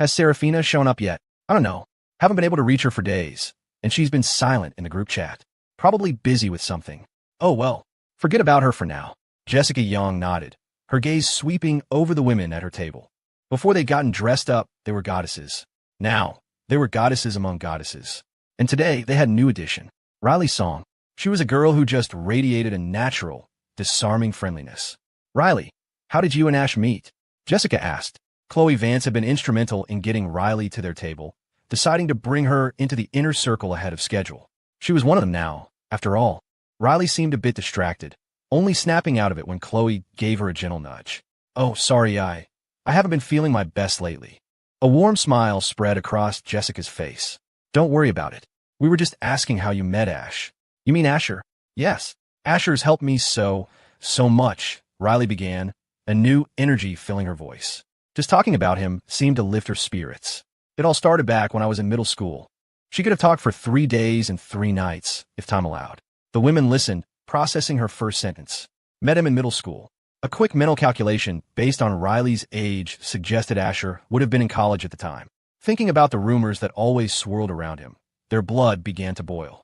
Has Serafina shown up yet? I don't know. Haven't been able to reach her for days, and she's been silent in the group chat. Probably busy with something. Oh well, forget about her for now. Jessica Young nodded, her gaze sweeping over the women at her table. Before they'd gotten dressed up, they were goddesses. Now, they were goddesses among goddesses. And today, they had a new addition. Riley Song. She was a girl who just radiated a natural, disarming friendliness. Riley, how did you and Ash meet? Jessica asked. Chloe Vance had been instrumental in getting Riley to their table, deciding to bring her into the inner circle ahead of schedule. She was one of them now, after all. Riley seemed a bit distracted, only snapping out of it when Chloe gave her a gentle nudge. Oh, sorry, I haven't been feeling my best lately. A warm smile spread across Jessica's face. Don't worry about it. We were just asking how you met Ash. You mean Asher? Yes. Asher's helped me so much, Riley began, a new energy filling her voice. Just talking about him seemed to lift her spirits. It all started back when I was in middle school. She could have talked for 3 days and 3 nights, if time allowed. The women listened, processing her first sentence. Met him in middle school. A quick mental calculation based on Riley's age suggested Asher would have been in college at the time. Thinking about the rumors that always swirled around him, their blood began to boil.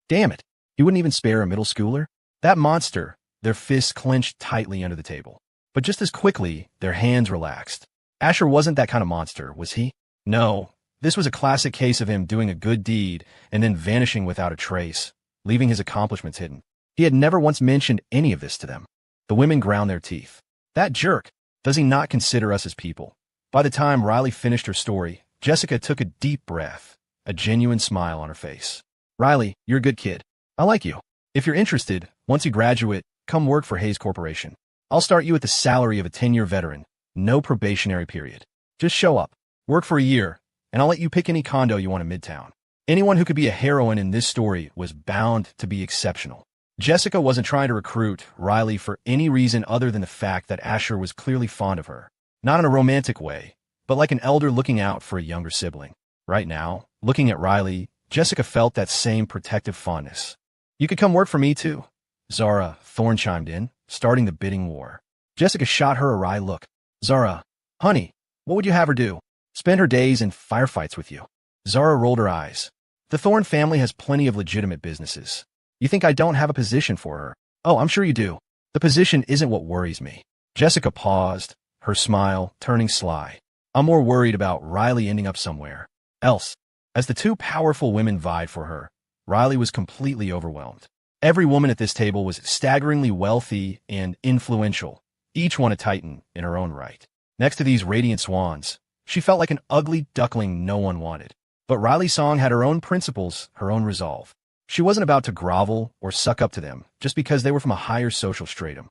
Damn it, he wouldn't even spare a middle schooler? That monster, their fists clenched tightly under the table. But just as quickly, their hands relaxed. Asher wasn't that kind of monster, was he? No, this was a classic case of him doing a good deed and then vanishing without a trace, leaving his accomplishments hidden. He had never once mentioned any of this to them. The women ground their teeth. That jerk, does he not consider us as people? By the time Riley finished her story, Jessica took a deep breath, a genuine smile on her face. Riley, you're a good kid. I like you. If you're interested, once you graduate, come work for Hayes Corporation. I'll start you at the salary of a 10-year veteran, no probationary period. Just show up, work for a year, and I'll let you pick any condo you want in Midtown. Anyone who could be a heroine in this story was bound to be exceptional. Jessica wasn't trying to recruit Riley for any reason other than the fact that Asher was clearly fond of her. Not in a romantic way, but like an elder looking out for a younger sibling. Right now, looking at Riley, Jessica felt that same protective fondness. You could come work for me too. Zara Thorne chimed in, starting the bidding war. Jessica shot her a wry look. Zara, honey, what would you have her do? Spend her days in firefights with you? Zara rolled her eyes. The Thorne family has plenty of legitimate businesses. You think I don't have a position for her? Oh, I'm sure you do. The position isn't what worries me. Jessica paused, her smile turning sly. I'm more worried about Riley ending up somewhere else. As the two powerful women vied for her, Riley was completely overwhelmed. Every woman at this table was staggeringly wealthy and influential, each one a titan in her own right. Next to these radiant swans, she felt like an ugly duckling no one wanted. But Riley Song had her own principles, her own resolve. She wasn't about to grovel or suck up to them just because they were from a higher social stratum.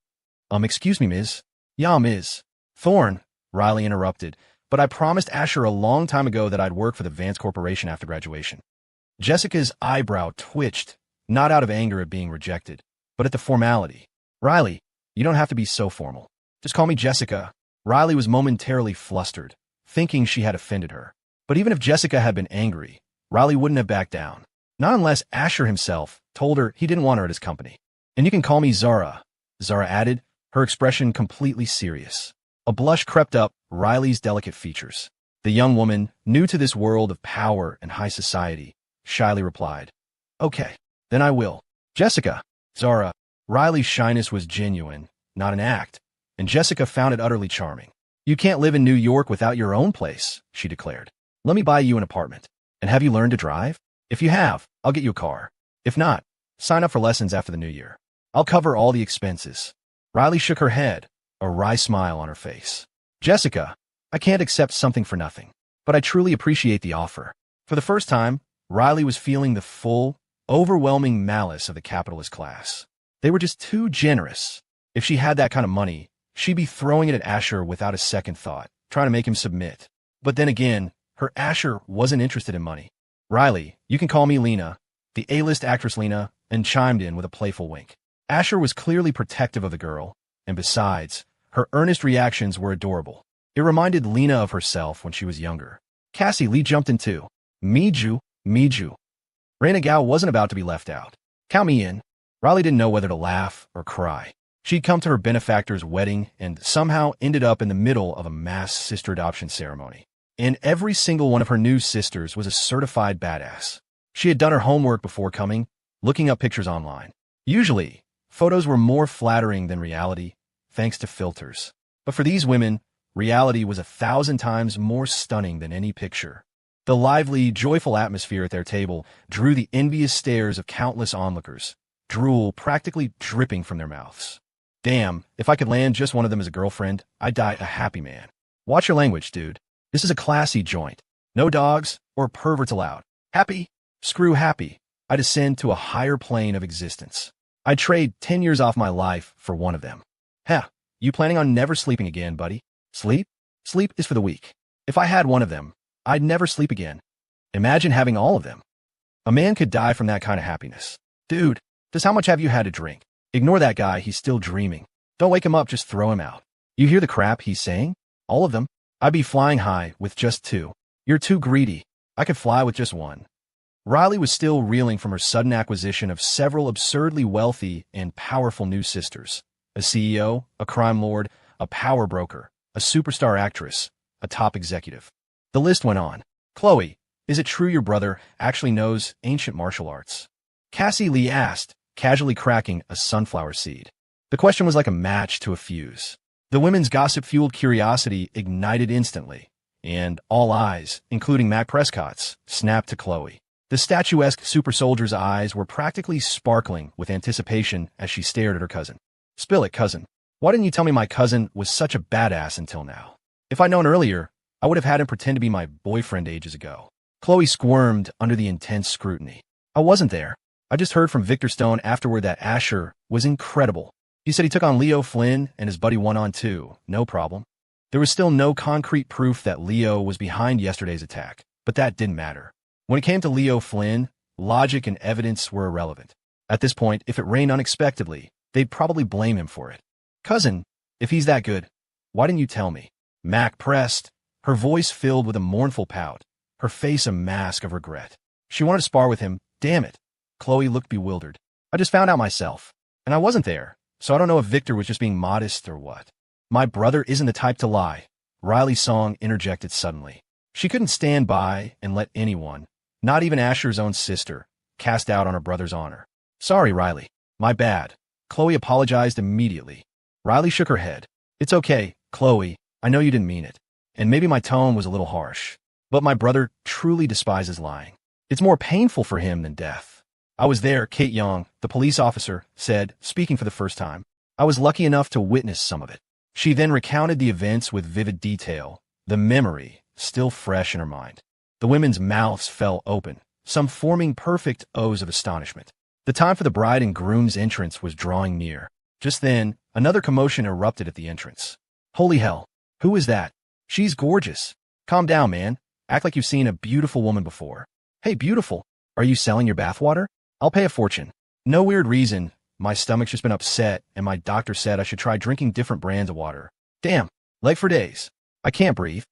Excuse me, Ms. Yeah, Ms. Thorne, Riley interrupted, but I promised Asher a long time ago that I'd work for the Vance Corporation after graduation. Jessica's eyebrow twitched, not out of anger at being rejected, but at the formality. Riley, you don't have to be so formal. Just call me Jessica. Riley was momentarily flustered, thinking she had offended her. But even if Jessica had been angry, Riley wouldn't have backed down. Not unless Asher himself told her he didn't want her at his company. And you can call me Zara, Zara added, her expression completely serious. A blush crept up Riley's delicate features. The young woman, new to this world of power and high society, shyly replied, Okay, then I will. Jessica, Zara. Riley's shyness was genuine, not an act, and Jessica found it utterly charming. You can't live in New York without your own place, she declared. Let me buy you an apartment. And have you learned to drive? If you have, I'll get you a car. If not, sign up for lessons after the new year. I'll cover all the expenses. Riley shook her head, a wry smile on her face. Jessica, I can't accept something for nothing, but I truly appreciate the offer. For the first time, Riley was feeling the full, overwhelming malice of the capitalist class. They were just too generous. If she had that kind of money, she'd be throwing it at Asher without a second thought, trying to make him submit. But then again, her Asher wasn't interested in money. Riley, you can call me Lena, the A-list actress Lena, and chimed in with a playful wink. Asher was clearly protective of the girl, and besides, her earnest reactions were adorable. It reminded Lena of herself when she was younger. Cassie Lee jumped in too. Miju. Raina Gao wasn't about to be left out. Count me in. Riley didn't know whether to laugh or cry. She'd come to her benefactor's wedding and somehow ended up in the middle of a mass sister adoption ceremony. And every single one of her new sisters was a certified badass. She had done her homework before coming, looking up pictures online. Usually, photos were more flattering than reality, thanks to filters. But for these women, reality was 1,000 times more stunning than any picture. The lively, joyful atmosphere at their table drew the envious stares of countless onlookers, drool practically dripping from their mouths. Damn, if I could land just one of them as a girlfriend, I'd die a happy man. Watch your language, dude. This is a classy joint. No dogs or perverts allowed. Happy? Screw happy. I descend to a higher plane of existence. I'd trade 10 years off my life for one of them. Heh, you planning on never sleeping again, buddy? Sleep? Sleep is for the weak. If I had one of them, I'd never sleep again. Imagine having all of them. A man could die from that kind of happiness. Dude, just how much have you had to drink? Ignore that guy, he's still dreaming. Don't wake him up, just throw him out. You hear the crap he's saying? All of them? I'd be flying high with just 2. You're too greedy. I could fly with just 1. Riley was still reeling from her sudden acquisition of several absurdly wealthy and powerful new sisters. A CEO, a crime lord, a power broker, a superstar actress, a top executive. The list went on. Chloe, is it true your brother actually knows ancient martial arts? Cassie Lee asked, casually cracking a sunflower seed. The question was like a match to a fuse. The women's gossip-fueled curiosity ignited instantly, and all eyes, including Mac Prescott's, snapped to Chloe. The statuesque super soldier's eyes were practically sparkling with anticipation as she stared at her cousin. Spill it, cousin. Why didn't you tell me my cousin was such a badass until now? If I'd known earlier, I would have had him pretend to be my boyfriend ages ago. Chloe squirmed under the intense scrutiny. I wasn't there. I just heard from Victor Stone afterward that Asher was incredible. He said he took on Leo Flynn and his buddy 1-on-2. No problem. There was still no concrete proof that Leo was behind yesterday's attack, but that didn't matter. When it came to Leo Flynn, logic and evidence were irrelevant. At this point, if it rained unexpectedly, they'd probably blame him for it. Cousin, if he's that good, why didn't you tell me? Mac pressed, her voice filled with a mournful pout, her face a mask of regret. She wanted to spar with him. Damn it. Chloe looked bewildered. I just found out myself, and I wasn't there, so I don't know if Victor was just being modest or what. My brother isn't the type to lie, Riley's song interjected suddenly. She couldn't stand by and let anyone, not even Asher's own sister, cast doubt on her brother's honor. Sorry, Riley. My bad. Chloe apologized immediately. Riley shook her head. It's okay, Chloe. I know you didn't mean it. And maybe my tone was a little harsh. But my brother truly despises lying. It's more painful for him than death. I was there, Kate Young, the police officer, said, speaking for the first time. I was lucky enough to witness some of it. She then recounted the events with vivid detail, the memory still fresh in her mind. The women's mouths fell open, some forming perfect O's of astonishment. The time for the bride and groom's entrance was drawing near. Just then, another commotion erupted at the entrance. Holy hell, who is that? She's gorgeous. Calm down, man. Act like you've seen a beautiful woman before. Hey, beautiful, are you selling your bathwater? I'll pay a fortune. No weird reason. My stomach's just been upset, and my doctor said I should try drinking different brands of water. Damn, leg for days. I can't breathe.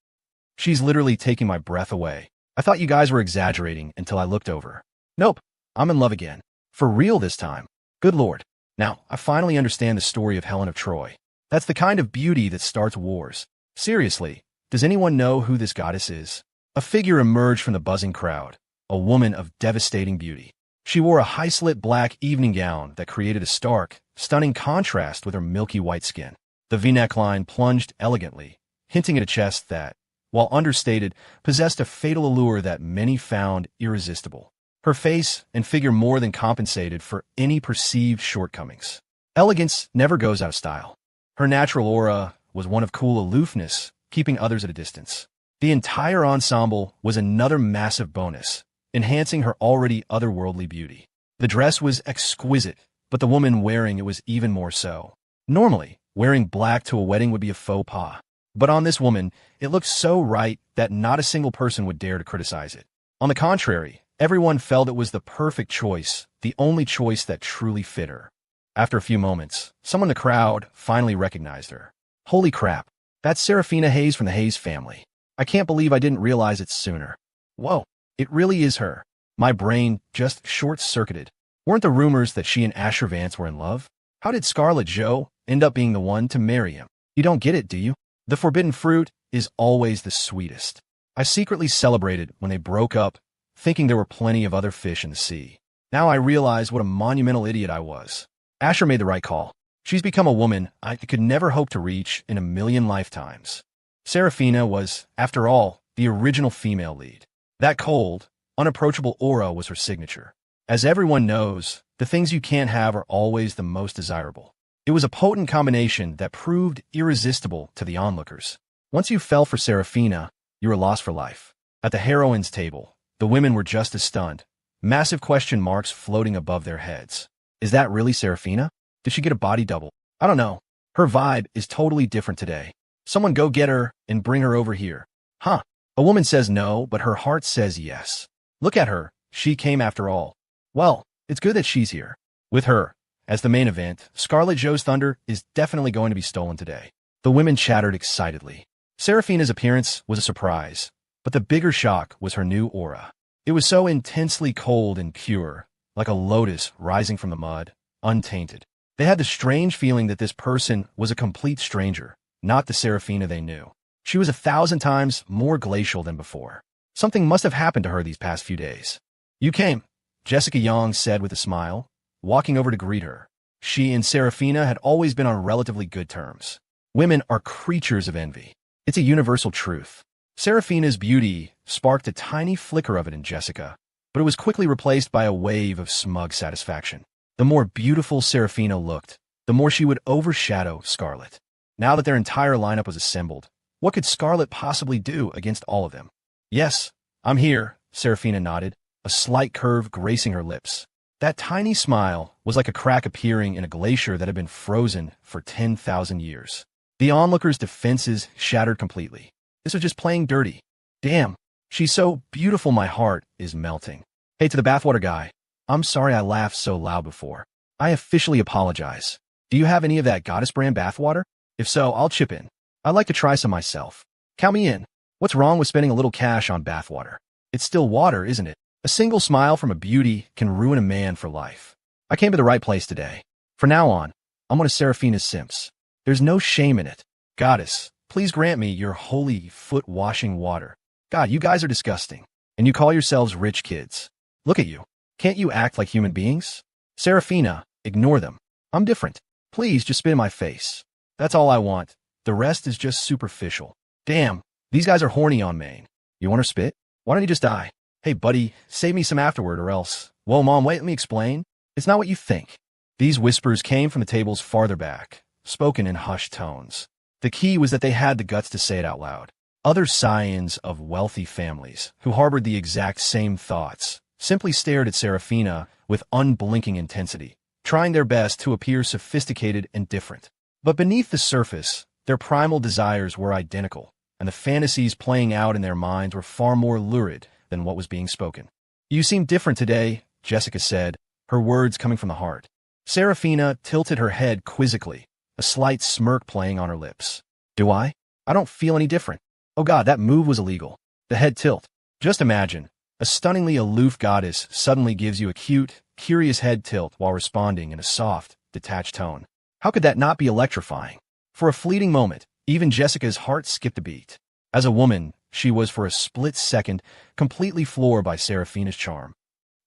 She's literally taking my breath away. I thought you guys were exaggerating until I looked over. Nope, I'm in love again. For real this time. Good Lord. Now, I finally understand the story of Helen of Troy. That's the kind of beauty that starts wars. Seriously, does anyone know who this goddess is? A figure emerged from the buzzing crowd, a woman of devastating beauty. She wore a high-slit black evening gown that created a stark, stunning contrast with her milky white skin. The V-neck line plunged elegantly, hinting at a chest that, while understated, possessed a fatal allure that many found irresistible. Her face and figure more than compensated for any perceived shortcomings. Elegance never goes out of style. Her natural aura was one of cool aloofness, keeping others at a distance. The entire ensemble was another massive bonus, enhancing her already otherworldly beauty. The dress was exquisite, but the woman wearing it was even more so. Normally, wearing black to a wedding would be a faux pas. But on this woman, it looked so right that not a single person would dare to criticize it. On the contrary, everyone felt it was the perfect choice, the only choice that truly fit her. After a few moments, someone in the crowd finally recognized her. Holy crap, that's Serafina Hayes from the Hayes family. I can't believe I didn't realize it sooner. Whoa, it really is her. My brain just short-circuited. Weren't the rumors that she and Asher Vance were in love? How did Scarlett Jo end up being the one to marry him? You don't get it, do you? The forbidden fruit is always the sweetest. I secretly celebrated when they broke up, thinking there were plenty of other fish in the sea. Now I realize what a monumental idiot I was. Asher made the right call. She's become a woman I could never hope to reach in a million lifetimes. Serafina was, after all, the original female lead. That cold, unapproachable aura was her signature. As everyone knows, the things you can't have are always the most desirable. It was a potent combination that proved irresistible to the onlookers. Once you fell for Serafina, you were lost for life. At the heroines' table, the women were just as stunned, massive question marks floating above their heads. Is that really Serafina? Did she get a body double? I don't know. Her vibe is totally different today. Someone go get her and bring her over here. Huh. A woman says no, but her heart says yes. Look at her. She came after all. Well, it's good that she's here. With her, as the main event, Scarlet Joe's thunder is definitely going to be stolen today. The women chattered excitedly. Serafina's appearance was a surprise, but the bigger shock was her new aura. It was so intensely cold and pure, like a lotus rising from the mud, untainted. They had the strange feeling that this person was a complete stranger, not the Serafina they knew. She was 1,000 times more glacial than before. Something must have happened to her these past few days. You came, Jessica Young said with a smile, walking over to greet her. She and Serafina had always been on relatively good terms. Women are creatures of envy. It's a universal truth. Serafina's beauty sparked a tiny flicker of it in Jessica, but it was quickly replaced by a wave of smug satisfaction. The more beautiful Serafina looked, the more she would overshadow Scarlet. Now that their entire lineup was assembled, what could Scarlet possibly do against all of them? Yes, I'm here, Serafina nodded, a slight curve gracing her lips. That tiny smile was like a crack appearing in a glacier that had been frozen for 10,000 years. The onlookers' defenses shattered completely. This was just playing dirty. Damn, she's so beautiful my heart is melting. Hey, to the bathwater guy, I'm sorry I laughed so loud before. I officially apologize. Do you have any of that goddess brand bathwater? If so, I'll chip in. I'd like to try some myself. Count me in. What's wrong with spending a little cash on bathwater? It's still water, isn't it? A single smile from a beauty can ruin a man for life. I came to the right place today. From now on, I'm one of Serafina's simps. There's no shame in it. Goddess, please grant me your holy foot-washing water. God, you guys are disgusting. And you call yourselves rich kids. Look at you. Can't you act like human beings? Serafina, ignore them. I'm different. Please just spit in my face. That's all I want. The rest is just superficial. Damn, these guys are horny on Maine. You want her spit? Why don't you just die? Hey, buddy, save me some afterward or else. Whoa, Mom, wait, let me explain. It's not what you think. These whispers came from the tables farther back, spoken in hushed tones. The key was that they had the guts to say it out loud. Other scions of wealthy families, who harbored the exact same thoughts, simply stared at Serafina with unblinking intensity, trying their best to appear sophisticated and different. But beneath the surface, their primal desires were identical, and the fantasies playing out in their minds were far more lurid than what was being spoken. You seem different today, Jessica said, her words coming from the heart. Serafina tilted her head quizzically, a slight smirk playing on her lips. Do I? I don't feel any different. Oh God, that move was illegal. The head tilt. Just imagine, a stunningly aloof goddess suddenly gives you a cute, curious head tilt while responding in a soft, detached tone. How could that not be electrifying? For a fleeting moment, even Jessica's heart skipped a beat. As a woman, she was for a split second completely floored by Serafina's charm.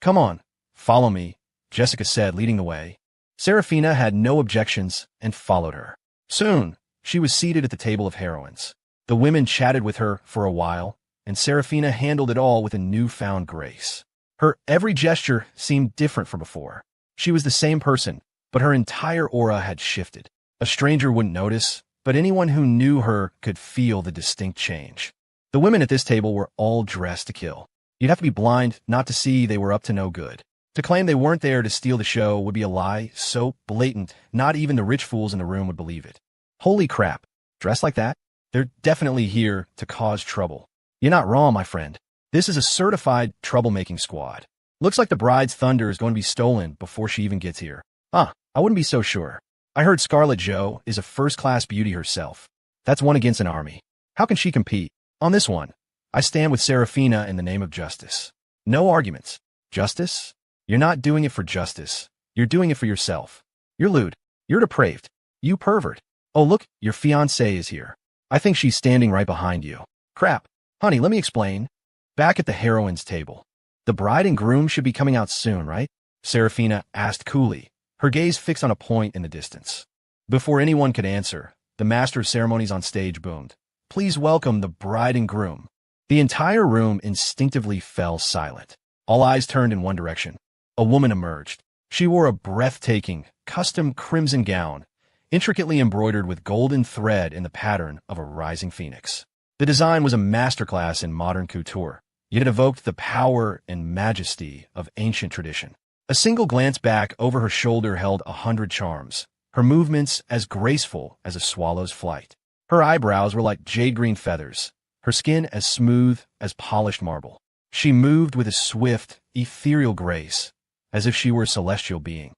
Come on, follow me, Jessica said, leading the way. Serafina had no objections and followed her. Soon, she was seated at the table of heroines. The women chatted with her for a while, and Serafina handled it all with a newfound grace. Her every gesture seemed different from before. She was the same person, but her entire aura had shifted. A stranger wouldn't notice, but anyone who knew her could feel the distinct change. The women at this table were all dressed to kill. You'd have to be blind not to see they were up to no good. To claim they weren't there to steal the show would be a lie so blatant not even the rich fools in the room would believe it. Holy crap, dressed like that? They're definitely here to cause trouble. You're not wrong, my friend. This is a certified troublemaking squad. Looks like the bride's thunder is going to be stolen before she even gets here. I wouldn't be so sure. I heard Scarlet Joe is a first-class beauty herself. That's one against an army. How can she compete? On this one, I stand with Serafina in the name of justice. No arguments. Justice? You're not doing it for justice. You're doing it for yourself. You're lewd. You're depraved. You pervert. Oh, look, your fiancée is here. I think she's standing right behind you. Crap. Honey, let me explain. Back at the heroines' table. The bride and groom should be coming out soon, right? Serafina asked coolly, her gaze fixed on a point in the distance. Before anyone could answer, the master of ceremonies on stage boomed, "Please welcome the bride and groom." The entire room instinctively fell silent. All eyes turned in one direction. A woman emerged. She wore a breathtaking, custom crimson gown, intricately embroidered with golden thread in the pattern of a rising phoenix. The design was a masterclass in modern couture, yet it evoked the power and majesty of ancient tradition. A single glance back over her shoulder held 100 charms, her movements as graceful as a swallow's flight. Her eyebrows were like jade-green feathers, her skin as smooth as polished marble. She moved with a swift, ethereal grace, as if she were a celestial being.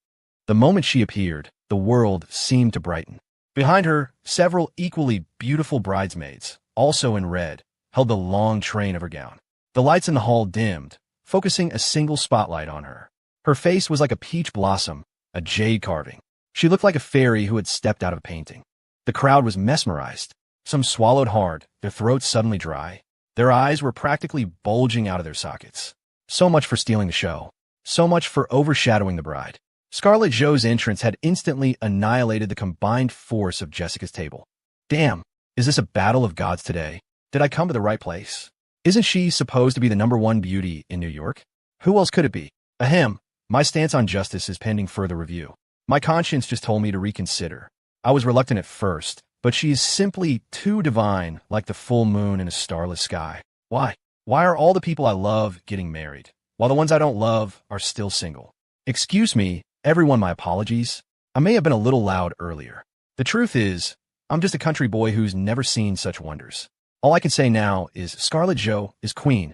The moment she appeared, the world seemed to brighten. Behind her, several equally beautiful bridesmaids, also in red, held the long train of her gown. The lights in the hall dimmed, focusing a single spotlight on her. Her face was like a peach blossom, a jade carving. She looked like a fairy who had stepped out of a painting. The crowd was mesmerized. Some swallowed hard, their throats suddenly dry. Their eyes were practically bulging out of their sockets. So much for stealing the show. So much for overshadowing the bride. Scarlett Jo's entrance had instantly annihilated the combined force of Jessica's table. Damn, is this a battle of gods today? Did I come to the right place? Isn't she supposed to be the #1 beauty in New York? Who else could it be? Ahem, my stance on justice is pending further review. My conscience just told me to reconsider. I was reluctant at first, but she is simply too divine, like the full moon in a starless sky. Why? Why are all the people I love getting married, while the ones I don't love are still single? Excuse me, everyone, my apologies. I may have been a little loud earlier. The truth is, I'm just a country boy who's never seen such wonders. All I can say now is Scarlett Jo is queen.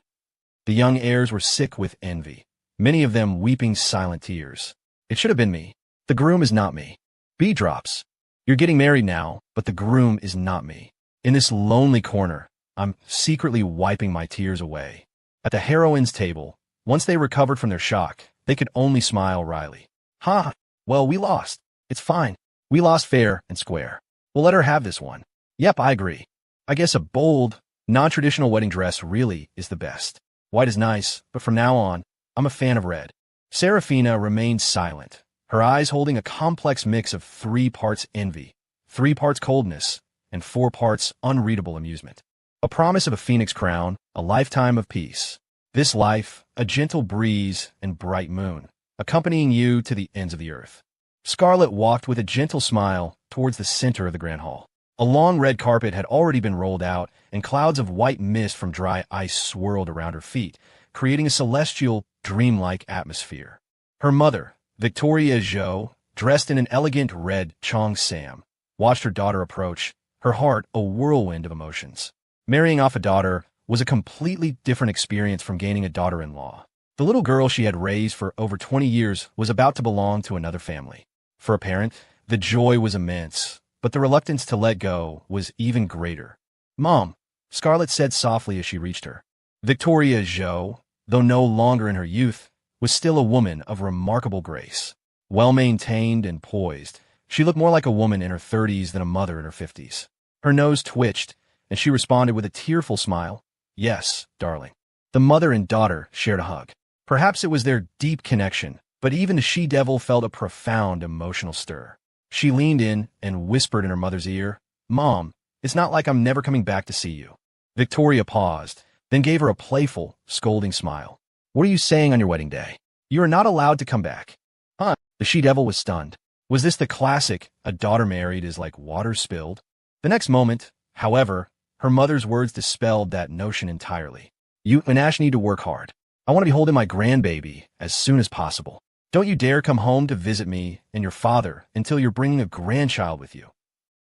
The young heirs were sick with envy, many of them weeping silent tears. It should have been me. The groom is not me. B drops. You're getting married now, but the groom is not me. In this lonely corner, I'm secretly wiping my tears away. At the heroines' table, once they recovered from their shock, they could only smile wryly. Ha! Well, we lost. It's fine. We lost fair and square. We'll let her have this one. Yep, I agree. I guess a bold, non-traditional wedding dress really is the best. White is nice, but from now on, I'm a fan of red. Serafina remained silent, her eyes holding a complex mix of 3 parts envy, 3 parts coldness, and 4 parts unreadable amusement. A promise of a phoenix crown, a lifetime of peace. This life, a gentle breeze and bright moon, accompanying you to the ends of the earth. Scarlett walked with a gentle smile towards the center of the grand hall. A long red carpet had already been rolled out, and clouds of white mist from dry ice swirled around her feet, creating a celestial, dreamlike atmosphere. Her mother, Victoria Jo, dressed in an elegant red cheongsam, watched her daughter approach, her heart a whirlwind of emotions. Marrying off a daughter was a completely different experience from gaining a daughter-in-law. The little girl she had raised for over 20 years was about to belong to another family. For a parent, the joy was immense, but the reluctance to let go was even greater. "Mom," Scarlett said softly as she reached her. Victoria Jo, though no longer in her youth, was still a woman of remarkable grace. Well-maintained and poised, she looked more like a woman in her 30s than a mother in her 50s. Her nose twitched, and she responded with a tearful smile. "Yes, darling." The mother and daughter shared a hug. Perhaps it was their deep connection, but even the she-devil felt a profound emotional stir. She leaned in and whispered in her mother's ear, "Mom, it's not like I'm never coming back to see you." Victoria paused, then gave her a playful, scolding smile. "What are you saying on your wedding day? You are not allowed to come back." Huh? The she-devil was stunned. Was this the classic, a daughter married is like water spilled? The next moment, however, her mother's words dispelled that notion entirely. "You and Ash need to work hard. I want to be holding my grandbaby as soon as possible. Don't you dare come home to visit me and your father until you're bringing a grandchild with you."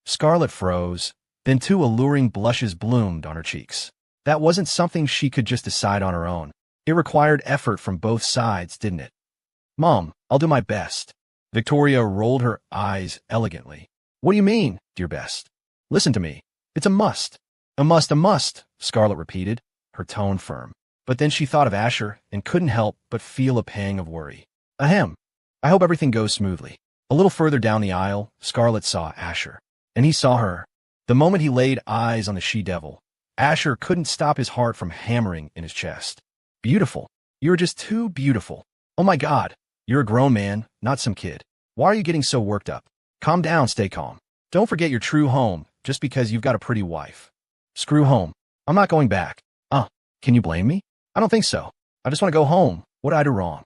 Scarlett froze, then 2 alluring blushes bloomed on her cheeks. That wasn't something she could just decide on her own. It required effort from both sides, didn't it? "Mom, I'll do my best." Victoria rolled her eyes elegantly. "What do you mean, dear best? Listen to me. It's a must. A must, a must," Scarlett repeated, her tone firm. But then she thought of Asher and couldn't help but feel a pang of worry. Ahem. I hope everything goes smoothly. A little further down the aisle, Scarlett saw Asher. And he saw her. The moment he laid eyes on the she-devil, Asher couldn't stop his heart from hammering in his chest. Beautiful. You're just too beautiful. Oh my God. You're a grown man, not some kid. Why are you getting so worked up? Calm down, stay calm. Don't forget your true home just because you've got a pretty wife. Screw home. I'm not going back. Can you blame me? I don't think so. I just want to go home. What did I do wrong?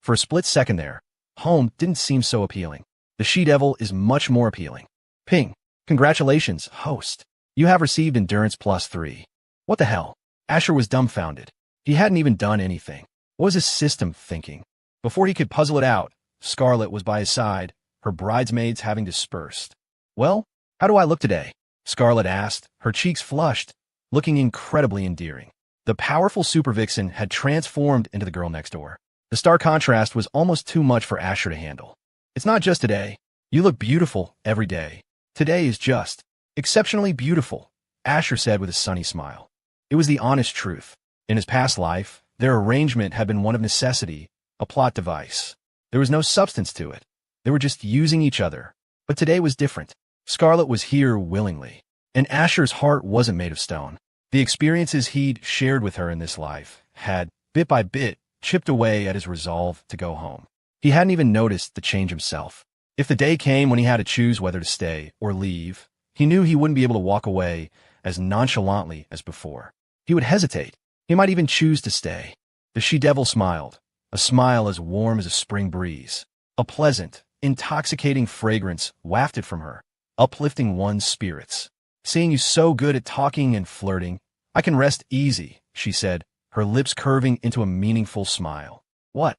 For a split second there, home didn't seem so appealing. The she-devil is much more appealing. Ping. Congratulations, host. You have received endurance +3. What the hell? Asher was dumbfounded. He hadn't even done anything. What was his system thinking? Before he could puzzle it out, Scarlet was by his side, her bridesmaids having dispersed. Well, how do I look today? Scarlet asked, her cheeks flushed, looking incredibly endearing. The powerful super vixen had transformed into the girl next door. The stark contrast was almost too much for Asher to handle. It's not just today. You look beautiful every day. Today is just exceptionally beautiful, Asher said with a sunny smile. It was the honest truth. In his past life, their arrangement had been one of necessity, a plot device. There was no substance to it. They were just using each other. But today was different. Scarlet was here willingly, and Asher's heart wasn't made of stone. The experiences he'd shared with her in this life had, bit by bit, chipped away at his resolve to go home. He hadn't even noticed the change himself. If the day came when he had to choose whether to stay or leave, he knew he wouldn't be able to walk away as nonchalantly as before. He would hesitate. He might even choose to stay. The she-devil smiled, a smile as warm as a spring breeze. A pleasant, intoxicating fragrance wafted from her, uplifting one's spirits. Seeing you so good at talking and flirting, I can rest easy, she said, her lips curving into a meaningful smile. What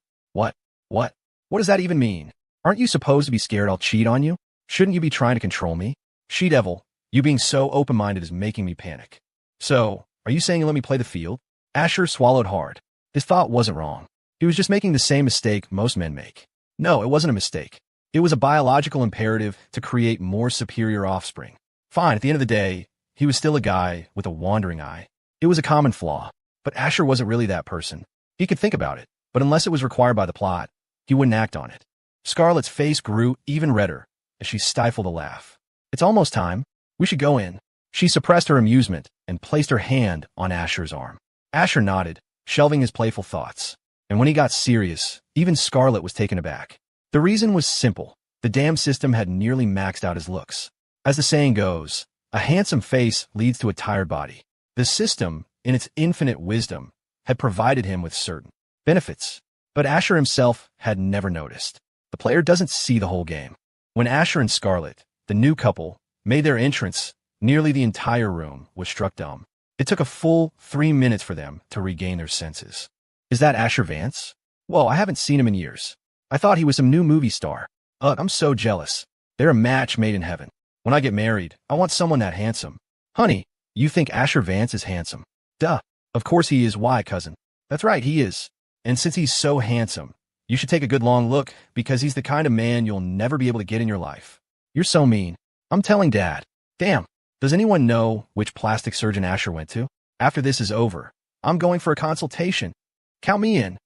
does that even mean? Aren't you supposed to be scared I'll cheat on you? Shouldn't you be trying to control me? She-devil, you being so open-minded is making me panic. So, are you saying you let me play the field? Asher swallowed hard. His thought wasn't wrong. He was just making the same mistake most men make. No, it wasn't a mistake. It was a biological imperative to create more superior offspring. Fine, at the end of the day, he was still a guy with a wandering eye. It was a common flaw, but Asher wasn't really that person. He could think about it, but unless it was required by the plot, he wouldn't act on it. Scarlet's face grew even redder as she stifled a laugh. It's almost time. We should go in. She suppressed her amusement and placed her hand on Asher's arm. Asher nodded, shelving his playful thoughts. And when he got serious, even Scarlet was taken aback. The reason was simple. The damn system had nearly maxed out his looks. As the saying goes, a handsome face leads to a tired body. The system, in its infinite wisdom, had provided him with certain benefits. But Asher himself had never noticed. The player doesn't see the whole game. When Asher and Scarlet, the new couple, made their entrance, nearly the entire room was struck dumb. It took a full 3 minutes for them to regain their senses. Is that Asher Vance? Whoa, I haven't seen him in years. I thought he was some new movie star. I'm so jealous. They're a match made in heaven. When I get married, I want someone that handsome. Honey, you think Asher Vance is handsome? Duh. Of course he is. Why, cousin? That's right, he is. And since he's so handsome, you should take a good long look because he's the kind of man you'll never be able to get in your life. You're so mean. I'm telling Dad. Damn. Does anyone know which plastic surgeon Asher went to? After this is over, I'm going for a consultation. Count me in.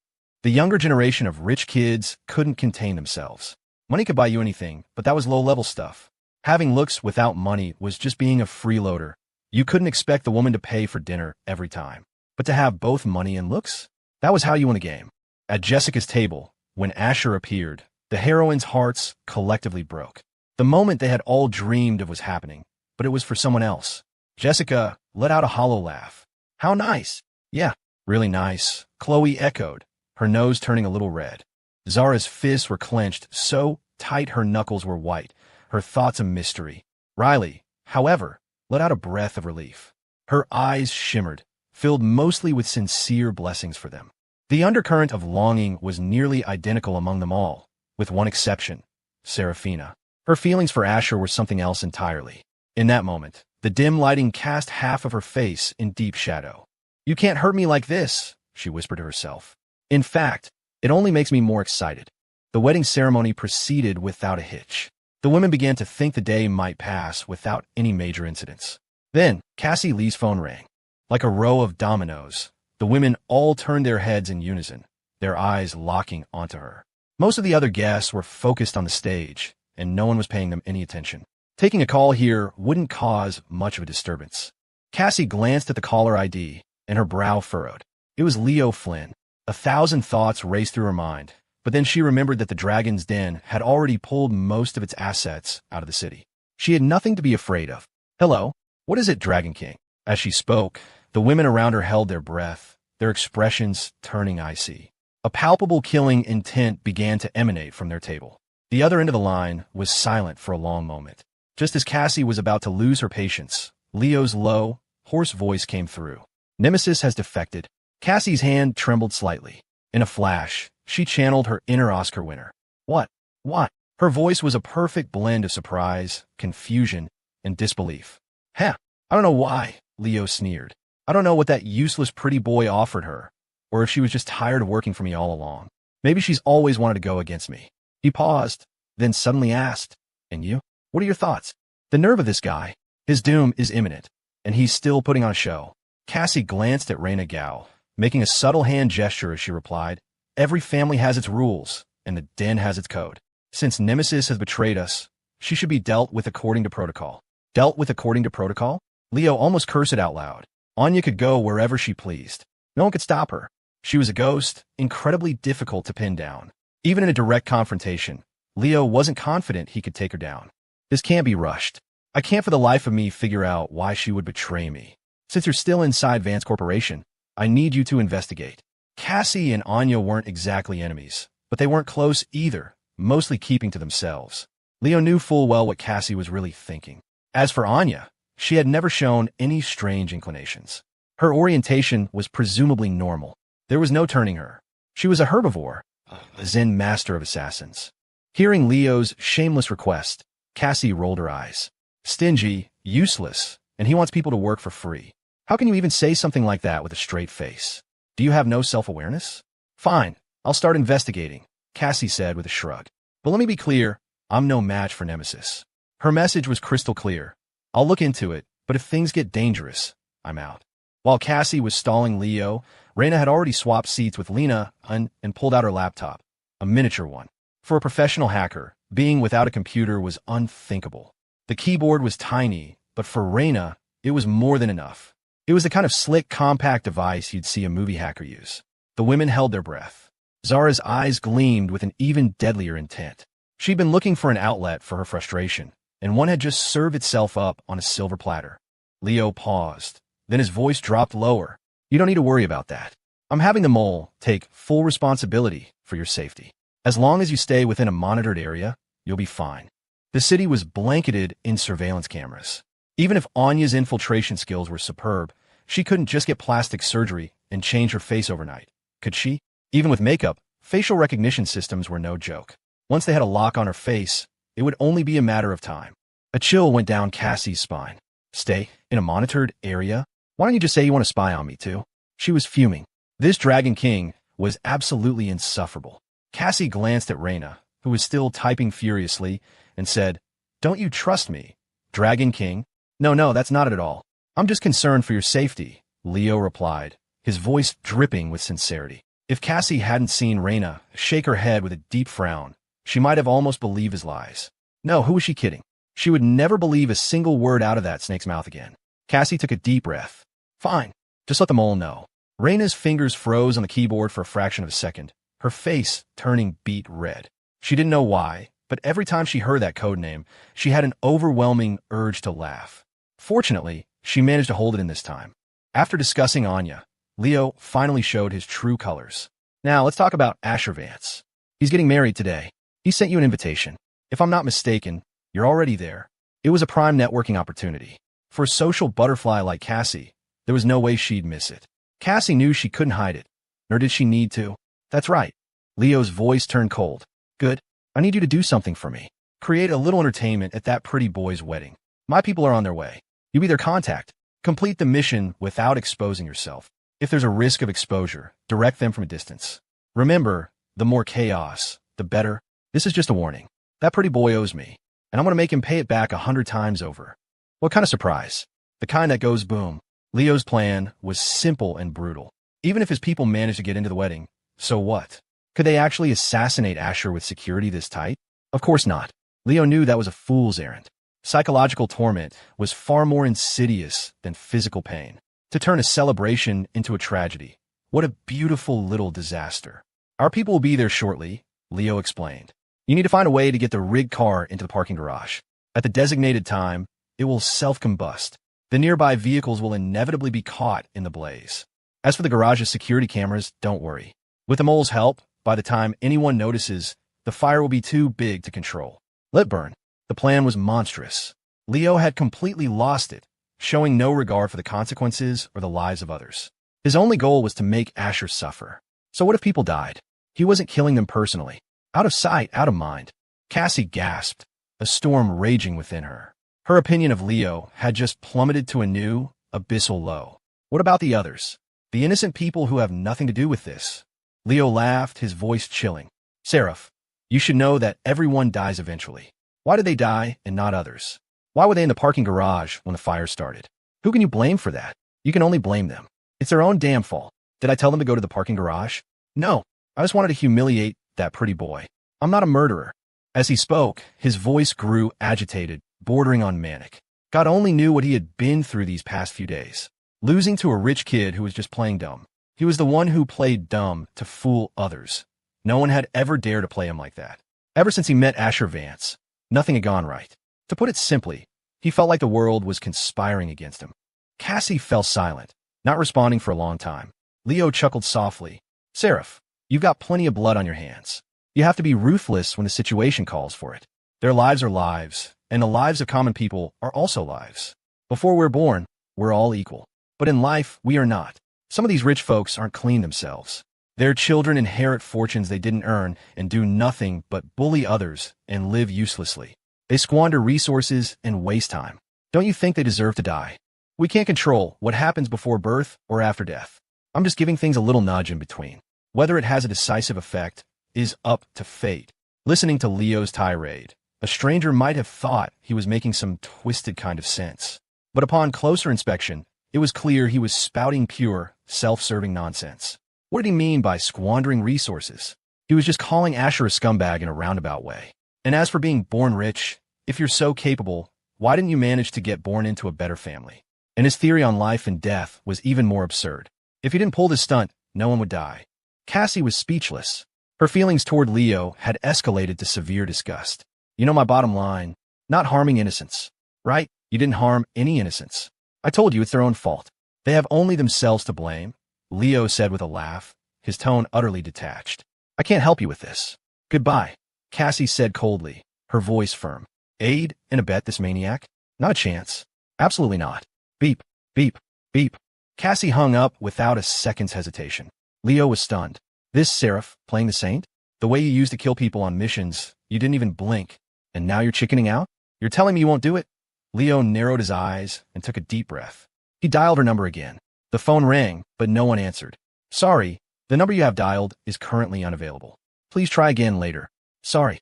The younger generation of rich kids couldn't contain themselves. Money could buy you anything, but that was low-level stuff. Having looks without money was just being a freeloader. You couldn't expect the woman to pay for dinner every time. But to have both money and looks? That was how you won a game. At Jessica's table, when Asher appeared, the heroines' hearts collectively broke. The moment they had all dreamed of was happening, but it was for someone else. Jessica let out a hollow laugh. How nice. Yeah, really nice, Chloe echoed, her nose turning a little red. Zara's fists were clenched so tight her knuckles were white, her thoughts a mystery. Riley, however, let out a breath of relief. Her eyes shimmered, filled mostly with sincere blessings for them. The undercurrent of longing was nearly identical among them all, with one exception, Serafina. Her feelings for Asher were something else entirely. In that moment, the dim lighting cast half of her face in deep shadow. You can't hurt me like this, she whispered to herself. In fact, it only makes me more excited. The wedding ceremony proceeded without a hitch. The women began to think the day might pass without any major incidents. Then, Cassie Lee's phone rang. Like a row of dominoes, the women all turned their heads in unison, their eyes locking onto her. Most of the other guests were focused on the stage, and no one was paying them any attention. Taking a call here wouldn't cause much of a disturbance. Cassie glanced at the caller ID, and her brow furrowed. It was Leo Flynn. 1,000 thoughts raced through her mind, but then she remembered that the Dragon's Den had already pulled most of its assets out of the city. She had nothing to be afraid of. Hello? What is it, Dragon King? As she spoke, the women around her held their breath, their expressions turning icy. A palpable killing intent began to emanate from their table. The other end of the line was silent for a long moment. Just as Cassie was about to lose her patience, Leo's low, hoarse voice came through. Nemesis has defected. Cassie's hand trembled slightly. In a flash, she channeled her inner Oscar winner. What? What? Her voice was a perfect blend of surprise, confusion, and disbelief. Heh, I don't know why, Leo sneered. I don't know what that useless pretty boy offered her, or if she was just tired of working for me all along. Maybe she's always wanted to go against me. He paused, then suddenly asked, and you? What are your thoughts? The nerve of this guy. His doom is imminent, and he's still putting on a show. Cassie glanced at Raina Gao, making a subtle hand gesture as she replied, Every family has its rules, and the den has its code. Since Nemesis has betrayed us, she should be dealt with according to protocol. Dealt with according to protocol? Leo almost cursed it out loud. Anya could go wherever she pleased. No one could stop her. She was a ghost, incredibly difficult to pin down. Even in a direct confrontation, Leo wasn't confident he could take her down. This can't be rushed. I can't for the life of me figure out why she would betray me. Since you're still inside Vance Corporation, I need you to investigate. Cassie and Anya weren't exactly enemies, but they weren't close either, mostly keeping to themselves. Leo knew full well what Cassie was really thinking. As for Anya, she had never shown any strange inclinations. Her orientation was presumably normal. There was no turning her. She was a herbivore, a Zen master of assassins. Hearing Leo's shameless request, Cassie rolled her eyes. Stingy, useless, and he wants people to work for free. How can you even say something like that with a straight face? Do you have no self-awareness? Fine, I'll start investigating, Cassie said with a shrug. But let me be clear, I'm no match for Nemesis. Her message was crystal clear. I'll look into it, but if things get dangerous, I'm out. While Cassie was stalling Leo, Raina had already swapped seats with Lena and pulled out her laptop, a miniature one. For a professional hacker, being without a computer was unthinkable. The keyboard was tiny, but for Raina, it was more than enough. It was the kind of slick, compact device you'd see a movie hacker use. The women held their breath. Zara's eyes gleamed with an even deadlier intent. She'd been looking for an outlet for her frustration, and one had just served itself up on a silver platter. Leo paused. Then his voice dropped lower. You don't need to worry about that. I'm having the mole take full responsibility for your safety. As long as you stay within a monitored area, you'll be fine. The city was blanketed in surveillance cameras. Even if Anya's infiltration skills were superb, she couldn't just get plastic surgery and change her face overnight, could she? Even with makeup, facial recognition systems were no joke. Once they had a lock on her face, it would only be a matter of time. A chill went down Cassie's spine. Stay in a monitored area? Why don't you just say you want to spy on me, too? She was fuming. This Dragon King was absolutely insufferable. Cassie glanced at Raina, who was still typing furiously, and said, Don't you trust me, Dragon King? No, that's not it at all. I'm just concerned for your safety, Leo replied, his voice dripping with sincerity. If Cassie hadn't seen Raina shake her head with a deep frown, she might have almost believed his lies. No, who was she kidding? She would never believe a single word out of that snake's mouth again. Cassie took a deep breath. Fine, just let the mole know. Raina's fingers froze on the keyboard for a fraction of a second, her face turning beet red. She didn't know why, but every time she heard that code name, she had an overwhelming urge to laugh. Fortunately, she managed to hold it in this time. After discussing Anya, Leo finally showed his true colors. Now, let's talk about Asher Vance. He's getting married today. He sent you an invitation. If I'm not mistaken, you're already there. It was a prime networking opportunity. For a social butterfly like Cassie, there was no way she'd miss it. Cassie knew she couldn't hide it, nor did she need to. That's right. Leo's voice turned cold. Good. I need you to do something for me. Create a little entertainment at that pretty boy's wedding. My people are on their way. You be their contact. Complete the mission without exposing yourself. If there's a risk of exposure, direct them from a distance. Remember, the more chaos, the better. This is just a warning. That pretty boy owes me, and I'm going to make him pay it back 100 times over. What kind of surprise? The kind that goes boom. Leo's plan was simple and brutal. Even if his people managed to get into the wedding, so what? Could they actually assassinate Asher with security this tight? Of course not. Leo knew that was a fool's errand. Psychological torment was far more insidious than physical pain. To turn a celebration into a tragedy. What a beautiful little disaster. Our people will be there shortly, Leo explained. You need to find a way to get the rigged car into the parking garage. At the designated time, it will self-combust. The nearby vehicles will inevitably be caught in the blaze. As for the garage's security cameras, don't worry. With the mole's help, by the time anyone notices, the fire will be too big to control. Let burn. The plan was monstrous. Leo had completely lost it, showing no regard for the consequences or the lives of others. His only goal was to make Asher suffer. So what if people died? He wasn't killing them personally. Out of sight, out of mind. Cassie gasped, a storm raging within her. Her opinion of Leo had just plummeted to a new, abyssal low. What about the others? The innocent people who have nothing to do with this? Leo laughed, his voice chilling. Seraph, you should know that everyone dies eventually. Why did they die and not others? Why were they in the parking garage when the fire started? Who can you blame for that? You can only blame them. It's their own damn fault. Did I tell them to go to the parking garage? No, I just wanted to humiliate that pretty boy. I'm not a murderer. As he spoke, his voice grew agitated, bordering on manic. God only knew what he had been through these past few days. Losing to a rich kid who was just playing dumb. He was the one who played dumb to fool others. No one had ever dared to play him like that. Ever since he met Asher Vance, nothing had gone right. To put it simply, he felt like the world was conspiring against him. Cassie fell silent, not responding for a long time. Leo chuckled softly. Seraph, you've got plenty of blood on your hands. You have to be ruthless when the situation calls for it. Their lives are lives, and the lives of common people are also lives. Before we're born, we're all equal. But in life, we are not. Some of these rich folks aren't clean themselves. Their children inherit fortunes they didn't earn and do nothing but bully others and live uselessly. They squander resources and waste time. Don't you think they deserve to die? We can't control what happens before birth or after death. I'm just giving things a little nudge in between. Whether it has a decisive effect is up to fate. Listening to Leo's tirade, a stranger might have thought he was making some twisted kind of sense. But upon closer inspection, it was clear he was spouting pure, self-serving nonsense. What did he mean by squandering resources? He was just calling Asher a scumbag in a roundabout way. And as for being born rich, if you're so capable, why didn't you manage to get born into a better family? And his theory on life and death was even more absurd. If he didn't pull this stunt, no one would die. Cassie was speechless. Her feelings toward Leo had escalated to severe disgust. You know my bottom line, not harming innocents, right? You didn't harm any innocents. I told you it's their own fault. They have only themselves to blame, Leo said with a laugh, his tone utterly detached. I can't help you with this. Goodbye, Cassie said coldly, her voice firm. Aid and abet this maniac? Not a chance. Absolutely not. Beep, beep, beep. Cassie hung up without a second's hesitation. Leo was stunned. This Seraph, playing the saint? The way you used to kill people on missions, you didn't even blink. And now you're chickening out? You're telling me you won't do it? Leo narrowed his eyes and took a deep breath. He dialed her number again. The phone rang, but no one answered. Sorry, the number you have dialed is currently unavailable. Please try again later. Sorry.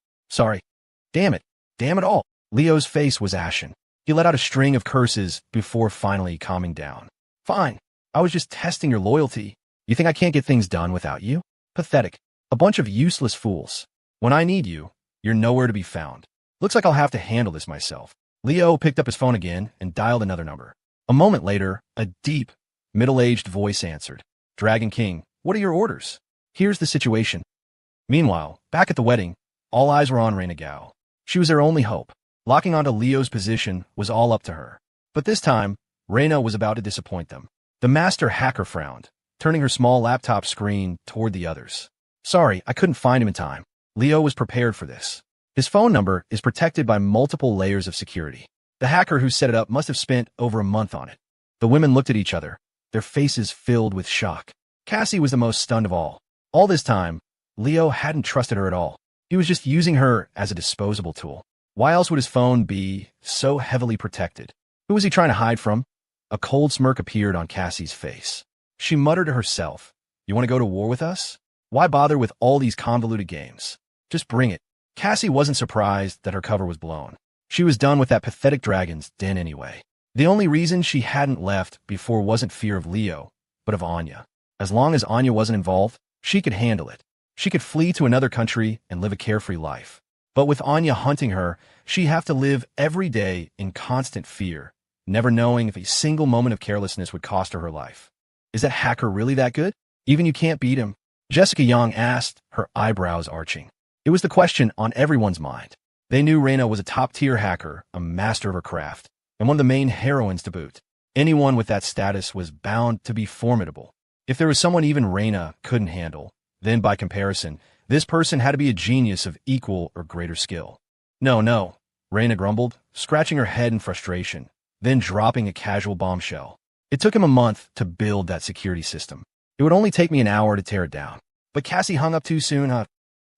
Damn it all. Leo's face was ashen. He let out a string of curses before finally calming down. Fine. I was just testing your loyalty. You think I can't get things done without you? Pathetic. A bunch of useless fools. When I need you, you're nowhere to be found. Looks like I'll have to handle this myself. Leo picked up his phone again and dialed another number. A moment later, a deep, middle-aged voice answered. Dragon King, what are your orders? Here's the situation. Meanwhile, back at the wedding, all eyes were on Reina Gao. She was their only hope. Locking onto Leo's position was all up to her. But this time, Reina was about to disappoint them. The master hacker frowned, turning her small laptop screen toward the others. Sorry, I couldn't find him in time. Leo was prepared for this. His phone number is protected by multiple layers of security. The hacker who set it up must have spent over a month on it. The women looked at each other, their faces filled with shock. Cassie was the most stunned of all. All this time, Leo hadn't trusted her at all. He was just using her as a disposable tool. Why else would his phone be so heavily protected? Who was he trying to hide from? A cold smirk appeared on Cassie's face. She muttered to herself, You want to go to war with us? Why bother with all these convoluted games? Just bring it. Cassie wasn't surprised that her cover was blown. She was done with that pathetic dragon's den anyway. The only reason she hadn't left before wasn't fear of Leo, but of Anya. As long as Anya wasn't involved, she could handle it. She could flee to another country and live a carefree life. But with Anya hunting her, she'd have to live every day in constant fear, never knowing if a single moment of carelessness would cost her life. Is that hacker really that good? Even you can't beat him? Jessica Young asked, her eyebrows arching. It was the question on everyone's mind. They knew Reyna was a top-tier hacker, a master of her craft, and one of the main heroines to boot. Anyone with that status was bound to be formidable. If there was someone even Reyna couldn't handle, then by comparison, this person had to be a genius of equal or greater skill. No, Reyna grumbled, scratching her head in frustration, then dropping a casual bombshell. It took him a month to build that security system. It would only take me an hour to tear it down. But Cassie hung up too soon, huh?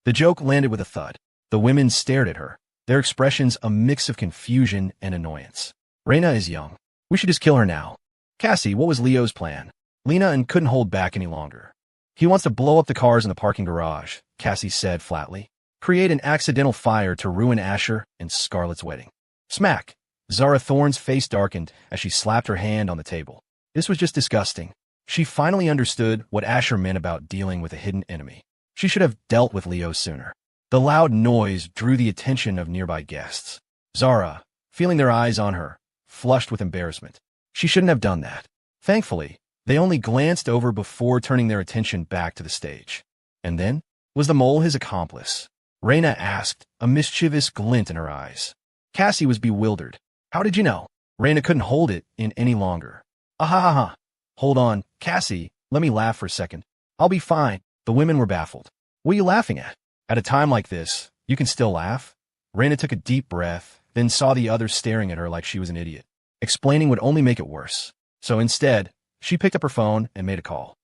The joke landed with a thud. The women stared at her, their expressions a mix of confusion and annoyance. Reyna is young. We should just kill her now. Cassie, what was Leo's plan? Lena and couldn't hold back any longer. He wants to blow up the cars in the parking garage, Cassie said flatly. Create an accidental fire to ruin Asher and Scarlett's wedding. Smack! Zara Thorne's face darkened as she slapped her hand on the table. This was just disgusting. She finally understood what Asher meant about dealing with a hidden enemy. She should have dealt with Leo sooner. The loud noise drew the attention of nearby guests. Zara, feeling their eyes on her, flushed with embarrassment. She shouldn't have done that. Thankfully, they only glanced over before turning their attention back to the stage. And then, was the mole his accomplice? Reyna asked, a mischievous glint in her eyes. Cassie was bewildered. How did you know? Reyna couldn't hold it in any longer. Ah. Hold on, Cassie, let me laugh for a second. I'll be fine. The women were baffled. What are you laughing at? At a time like this, you can still laugh? Reyna took a deep breath, then saw the others staring at her like she was an idiot. Explaining would only make it worse. So instead, she picked up her phone and made a call.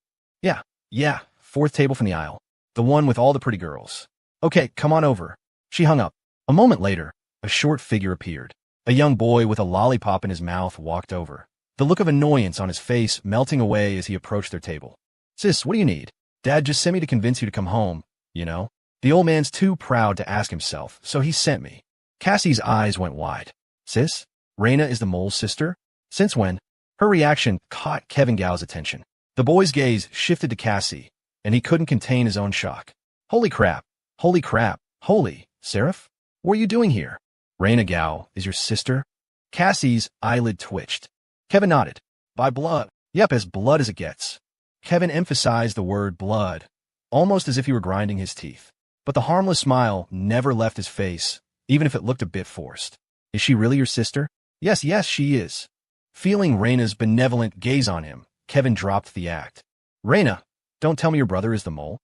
Yeah, fourth table from the aisle. The one with all the pretty girls. Okay, come on over. She hung up. A moment later, a short figure appeared. A young boy with a lollipop in his mouth walked over, the look of annoyance on his face melting away as he approached their table. Sis, what do you need? Dad just sent me to convince you to come home, you know? The old man's too proud to ask himself, so he sent me. Cassie's eyes went wide. Sis? Reyna is the mole's sister? Since when? Her reaction caught Kevin Gao's attention. The boy's gaze shifted to Cassie, and he couldn't contain his own shock. Holy crap. Holy, Seraph? What are you doing here? Reyna Gao is your sister? Cassie's eyelid twitched. Kevin nodded. By blood. Yep, as blood as it gets. Kevin emphasized the word blood, almost as if he were grinding his teeth. But the harmless smile never left his face, even if it looked a bit forced. Is she really your sister? Yes, she is. Feeling Reyna's benevolent gaze on him, Kevin dropped the act. Reyna, don't tell me your brother is the mole.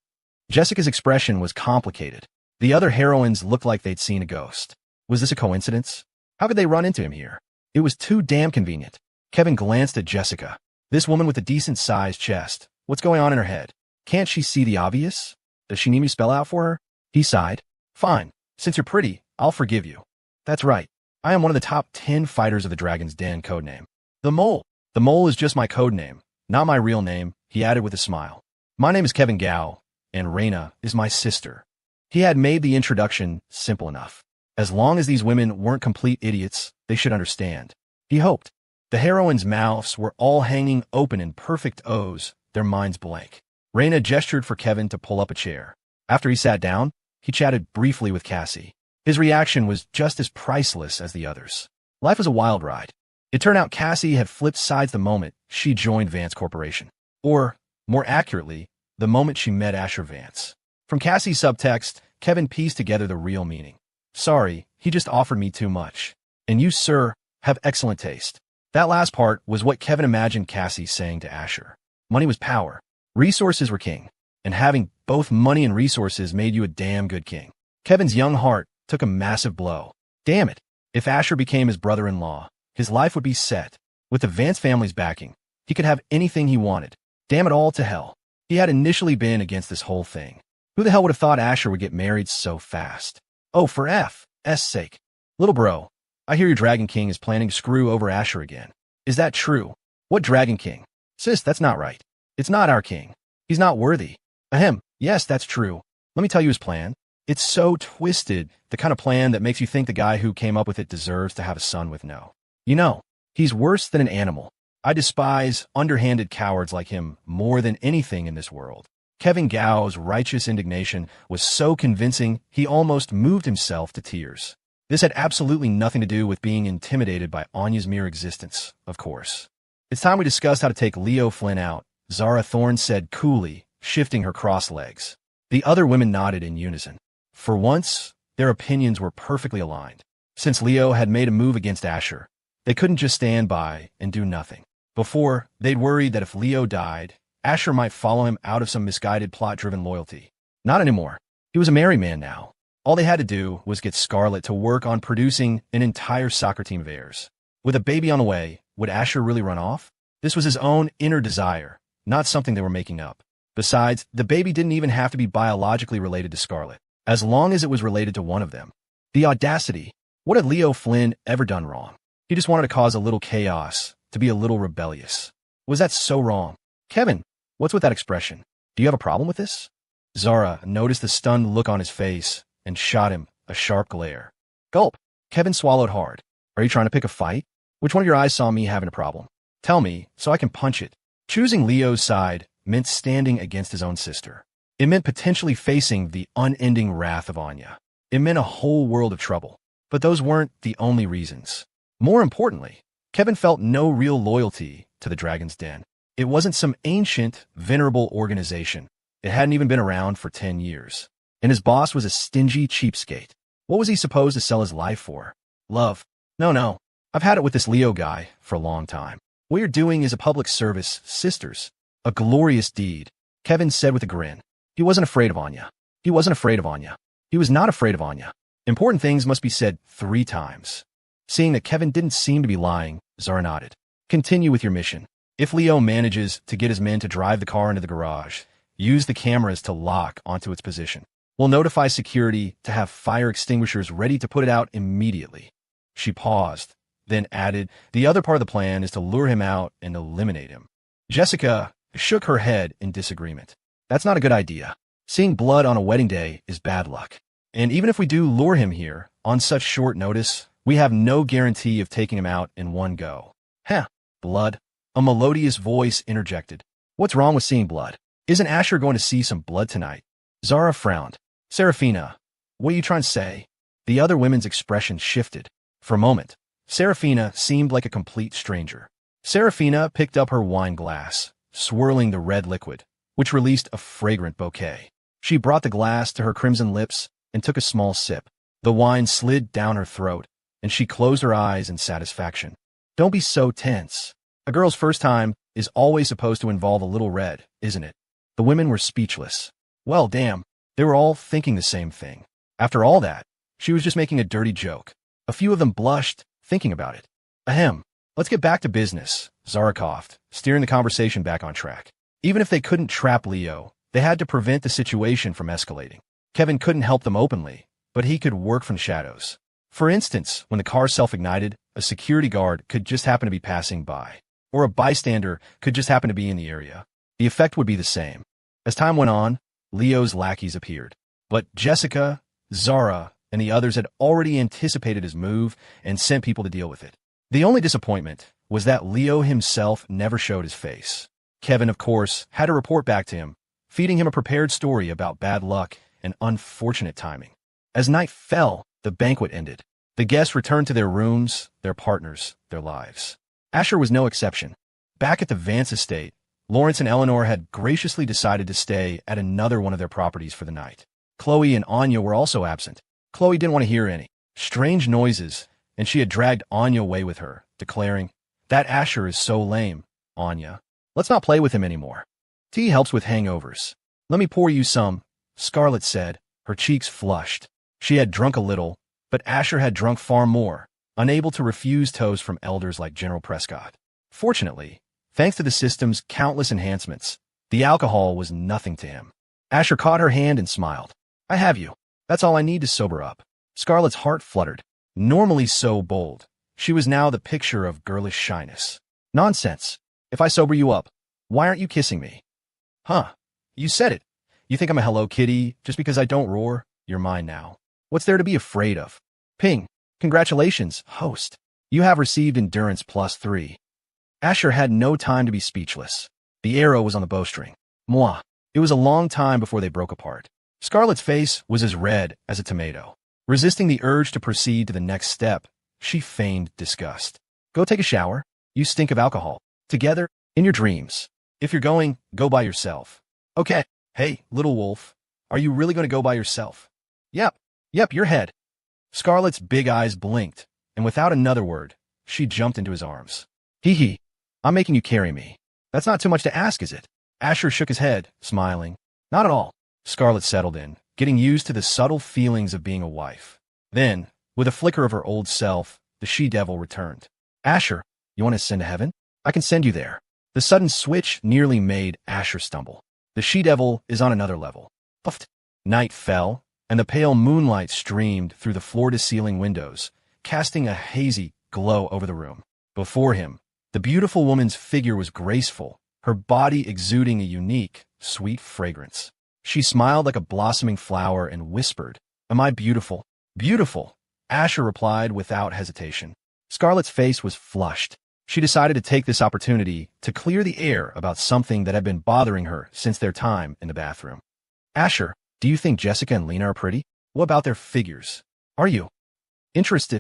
Jessica's expression was complicated. The other heroines looked like they'd seen a ghost. Was this a coincidence? How could they run into him here? It was too damn convenient. Kevin glanced at Jessica. This woman with a decent-sized chest. What's going on in her head? Can't she see the obvious? Does she need me to spell out for her? He sighed. Fine. Since you're pretty, I'll forgive you. That's right. I am one of the top 10 fighters of the Dragon's Den codename. The Mole. The Mole is just my codename, not my real name, he added with a smile. My name is Kevin Gao, and Reyna is my sister. He had made the introduction simple enough. As long as these women weren't complete idiots, they should understand. He hoped. The heroines' mouths were all hanging open in perfect O's, their minds blank. Reyna gestured for Kevin to pull up a chair. After he sat down, he chatted briefly with Cassie. His reaction was just as priceless as the others. Life was a wild ride. It turned out Cassie had flipped sides the moment she joined Vance Corporation. Or, more accurately, the moment she met Asher Vance. From Cassie's subtext, Kevin pieced together the real meaning. Sorry, he just offered me too much. And you, sir, have excellent taste. That last part was what Kevin imagined Cassie saying to Asher. Money was power. Resources were king. And having both money and resources made you a damn good king. Kevin's young heart took a massive blow. Damn it. If Asher became his brother-in-law, his life would be set. With the Vance family's backing, he could have anything he wanted. Damn it all to hell. He had initially been against this whole thing. Who the hell would have thought Asher would get married so fast? Oh, for F's sake. Little bro, I hear your Dragon King is planning to screw over Asher again. Is that true? What Dragon King? Sis, that's not right. It's not our king. He's not worthy. Ahem, yes, that's true. Let me tell you his plan. It's so twisted, the kind of plan that makes you think the guy who came up with it deserves to have a son with no. You know, he's worse than an animal. I despise underhanded cowards like him more than anything in this world. Kevin Gao's righteous indignation was so convincing he almost moved himself to tears. This had absolutely nothing to do with being intimidated by Anya's mere existence, of course. It's time we discussed how to take Leo Flynn out, Zara Thorne said coolly, shifting her crossed legs. The other women nodded in unison. For once, their opinions were perfectly aligned. Since Leo had made a move against Asher, they couldn't just stand by and do nothing. Before, they'd worried that if Leo died, Asher might follow him out of some misguided plot-driven loyalty. Not anymore. He was a married man now. All they had to do was get Scarlett to work on producing an entire soccer team of heirs. With a baby on the way, would Asher really run off? This was his own inner desire, not something they were making up. Besides, the baby didn't even have to be biologically related to Scarlett, as long as it was related to one of them. The audacity. What had Leo Flynn ever done wrong? He just wanted to cause a little chaos, to be a little rebellious. Was that so wrong? Kevin, what's with that expression? Do you have a problem with this? Zara noticed the stunned look on his face and shot him a sharp glare. Gulp. Kevin swallowed hard. Are you trying to pick a fight? Which one of your eyes saw me having a problem? Tell me, so I can punch it. Choosing Leo's side meant standing against his own sister. It meant potentially facing the unending wrath of Anya. It meant a whole world of trouble. But those weren't the only reasons. More importantly, Kevin felt no real loyalty to the Dragon's Den. It wasn't some ancient, venerable organization. It hadn't even been around for 10 years. And his boss was a stingy cheapskate. What was he supposed to sell his life for? Love. No. I've had it with this Leo guy for a long time. What you're doing is a public service, sisters. A glorious deed, Kevin said with a grin. He wasn't afraid of Anya. He wasn't afraid of Anya. He was not afraid of Anya. Important things must be said 3 times. Seeing that Kevin didn't seem to be lying, Zara nodded. Continue with your mission. If Leo manages to get his men to drive the car into the garage, use the cameras to lock onto its position. We'll notify security to have fire extinguishers ready to put it out immediately. She paused, then added, the other part of the plan is to lure him out and eliminate him. Jessica shook her head in disagreement. That's not a good idea. Seeing blood on a wedding day is bad luck. And even if we do lure him here, on such short notice, we have no guarantee of taking him out in one go. Huh, blood? A melodious voice interjected. What's wrong with seeing blood? Isn't Asher going to see some blood tonight? Zara frowned. Serafina, what are you trying to say? The other women's expression shifted. For a moment, Serafina seemed like a complete stranger. Serafina picked up her wine glass, swirling the red liquid, which released a fragrant bouquet. She brought the glass to her crimson lips and took a small sip. The wine slid down her throat, and she closed her eyes in satisfaction. Don't be so tense. A girl's first time is always supposed to involve a little red, isn't it? The women were speechless. Well, damn, they were all thinking the same thing. After all that, she was just making a dirty joke. A few of them blushed, thinking about it. Ahem. Let's get back to business, Zara coughed, steering the conversation back on track. Even if they couldn't trap Leo, they had to prevent the situation from escalating. Kevin couldn't help them openly, but he could work from shadows. For instance, when the car self-ignited, a security guard could just happen to be passing by, or a bystander could just happen to be in the area. The effect would be the same. As time went on, Leo's lackeys appeared. But Jessica, Zara, and the others had already anticipated his move and sent people to deal with it. The only disappointment was that Leo himself never showed his face. Kevin, of course, had to report back to him, feeding him a prepared story about bad luck and unfortunate timing. As night fell, the banquet ended. The guests returned to their rooms, their partners, their lives. Asher was no exception. Back at the Vance estate, Lawrence and Eleanor had graciously decided to stay at another one of their properties for the night. Chloe and Anya were also absent. Chloe didn't want to hear any strange noises, and she had dragged Anya away with her, declaring, "That Asher is so lame, Anya. Let's not play with him anymore. Tea helps with hangovers. Let me pour you some," Scarlett said, her cheeks flushed. She had drunk a little, but Asher had drunk far more, unable to refuse toast from elders like General Prescott. Fortunately, thanks to the system's countless enhancements, the alcohol was nothing to him. Asher caught her hand and smiled. "I have you. That's all I need to sober up." Scarlett's heart fluttered. Normally so bold, she was now the picture of girlish shyness. "Nonsense. If I sober you up, why aren't you kissing me?" "Huh. You said it. You think I'm a Hello Kitty just because I don't roar? You're mine now. What's there to be afraid of?" "Ping. Congratulations, host. You have received endurance +3. Asher had no time to be speechless. The arrow was on the bowstring. "Moi. It was a long time before they broke apart. Scarlett's face was as red as a tomato. Resisting the urge to proceed to the next step, she feigned disgust. Go take a shower. You stink of alcohol. Together, in your dreams. If you're going, go by yourself. Okay. Hey, little wolf. Are you really going to go by yourself? Yep, your head. Scarlett's big eyes blinked, and without another word, she jumped into his arms. Hee. I'm making you carry me. That's not too much to ask, is it? Asher shook his head, smiling. Not at all. Scarlett settled in, getting used to the subtle feelings of being a wife. Then, with a flicker of her old self, the she-devil returned. Asher, you want to ascend to heaven? I can send you there. The sudden switch nearly made Asher stumble. The she-devil is on another level. Puffed. Night fell, and the pale moonlight streamed through the floor-to-ceiling windows, casting a hazy glow over the room. Before him, the beautiful woman's figure was graceful, her body exuding a unique, sweet fragrance. She smiled like a blossoming flower and whispered, Am I beautiful? Beautiful, Asher replied without hesitation. Scarlett's face was flushed. She decided to take this opportunity to clear the air about something that had been bothering her since their time in the bathroom. Asher, do you think Jessica and Lena are pretty? What about their figures? Are you interested?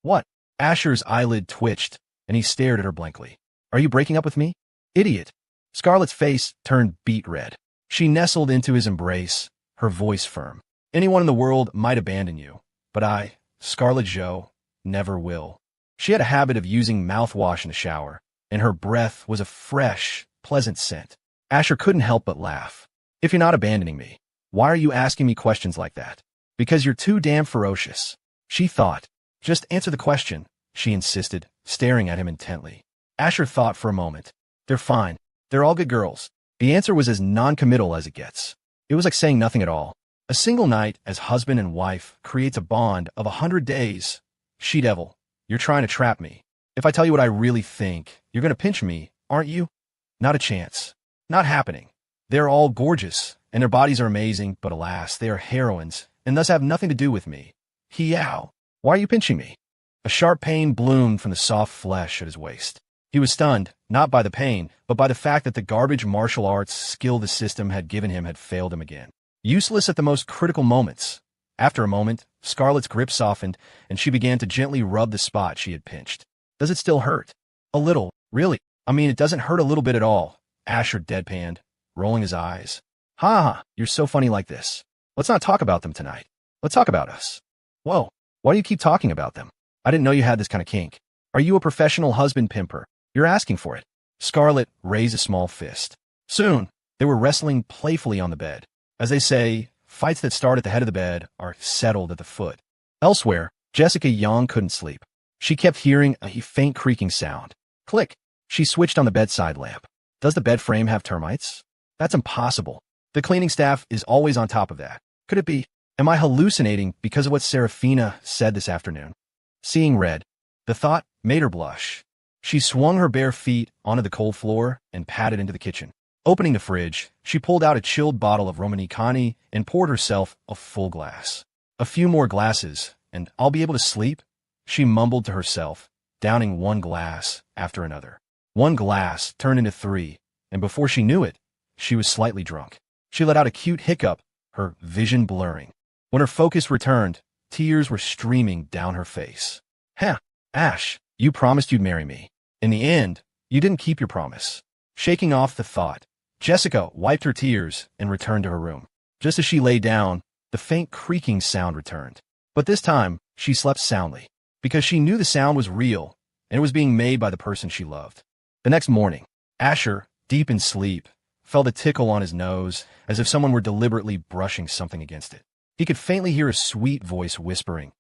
What? Asher's eyelid twitched, and he stared at her blankly. Are you breaking up with me? Idiot. Scarlett's face turned beet red. She nestled into his embrace, her voice firm. Anyone in the world might abandon you, but I, Scarlett Jo, never will. She had a habit of using mouthwash in the shower, and her breath was a fresh, pleasant scent. Asher couldn't help but laugh. If you're not abandoning me, why are you asking me questions like that? Because you're too damn ferocious. She thought. Just answer the question, she insisted, staring at him intently. Asher thought for a moment. They're fine. They're all good girls. The answer was as non-committal as it gets. It was like saying nothing at all. A single night as husband and wife creates a bond of 100 days. She-devil, you're trying to trap me. If I tell you what I really think, you're going to pinch me, aren't you? Not a chance. Not happening. They're all gorgeous, and their bodies are amazing, but alas, they are heroines, and thus have nothing to do with me. He-ow. Why are you pinching me? A sharp pain bloomed from the soft flesh at his waist. He was stunned, not by the pain, but by the fact that the garbage martial arts skill the system had given him had failed him again. Useless at the most critical moments. After a moment, Scarlett's grip softened, and she began to gently rub the spot she had pinched. Does it still hurt? A little, really. I mean, it doesn't hurt a little bit at all. Asher deadpanned, rolling his eyes. Ha, you're so funny like this. Let's not talk about them tonight. Let's talk about us. Whoa, why do you keep talking about them? I didn't know you had this kind of kink. Are you a professional husband pimper? You're asking for it. Scarlett raised a small fist. Soon, they were wrestling playfully on the bed. As they say, fights that start at the head of the bed are settled at the foot. Elsewhere, Jessica Young couldn't sleep. She kept hearing a faint creaking sound. Click. She switched on the bedside lamp. Does the bed frame have termites? That's impossible. The cleaning staff is always on top of that. Could it be? Am I hallucinating because of what Serafina said this afternoon? Seeing red, the thought made her blush. She swung her bare feet onto the cold floor and padded into the kitchen. Opening the fridge, she pulled out a chilled bottle of Romanicani and poured herself a full glass. A few more glasses, and I'll be able to sleep, she mumbled to herself, downing one glass after another. One glass turned into 3, and before she knew it, she was slightly drunk. She let out a cute hiccup, her vision blurring. When her focus returned, tears were streaming down her face. Ash, you promised you'd marry me. In the end, you didn't keep your promise. Shaking off the thought, Jessica wiped her tears and returned to her room. Just as she lay down, the faint creaking sound returned. But this time, she slept soundly, because she knew the sound was real, and it was being made by the person she loved. The next morning, Asher, deep in sleep, felt a tickle on his nose, as if someone were deliberately brushing something against it. He could faintly hear a sweet voice whispering,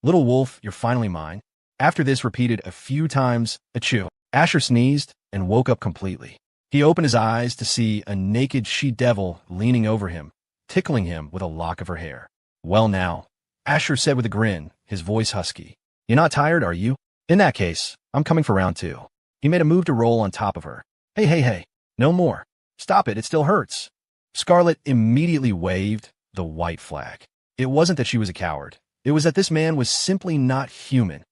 Little wolf, you're finally mine. After this repeated a few times, achoo, Asher sneezed and woke up completely. He opened his eyes to see a naked she-devil leaning over him, tickling him with a lock of her hair. Well now, Asher said with a grin, his voice husky. You're not tired, are you? In that case, I'm coming for round 2. He made a move to roll on top of her. Hey, no more. Stop it still hurts. Scarlett immediately waved the white flag. It wasn't that she was a coward. It was that this man was simply not human.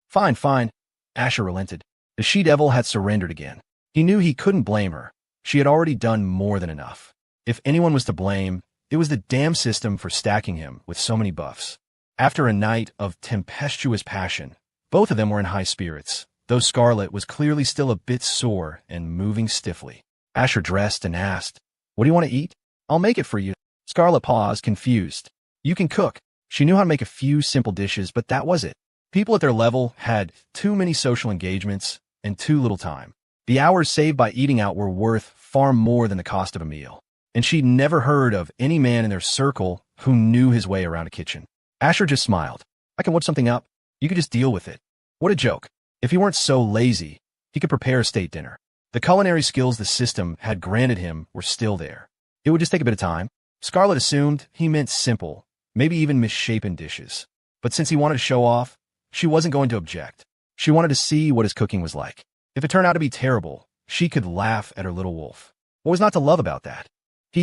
Fine. Asher relented. The she-devil had surrendered again. He knew he couldn't blame her. She had already done more than enough. If anyone was to blame, it was the damn system for stacking him with so many buffs. After a night of tempestuous passion, both of them were in high spirits, though Scarlet was clearly still a bit sore and moving stiffly. Asher dressed and asked, "What do you want to eat?" "I'll make it for you." Scarlet paused, confused. "You can cook." She knew how to make a few simple dishes, but that was it. People at their level had too many social engagements and too little time. The hours saved by eating out were worth far more than the cost of a meal, and she'd never heard of any man in their circle who knew his way around a kitchen. Asher just smiled. "I can whip something up. You could just deal with it." What a joke. If he weren't so lazy, he could prepare a state dinner. The culinary skills the system had granted him were still there. It would just take a bit of time. Scarlet assumed he meant simple, maybe even misshapen dishes. But since he wanted to show off, she wasn't going to object. She wanted to see what his cooking was like. If it turned out to be terrible, she could laugh at her little wolf. What was not to love about that?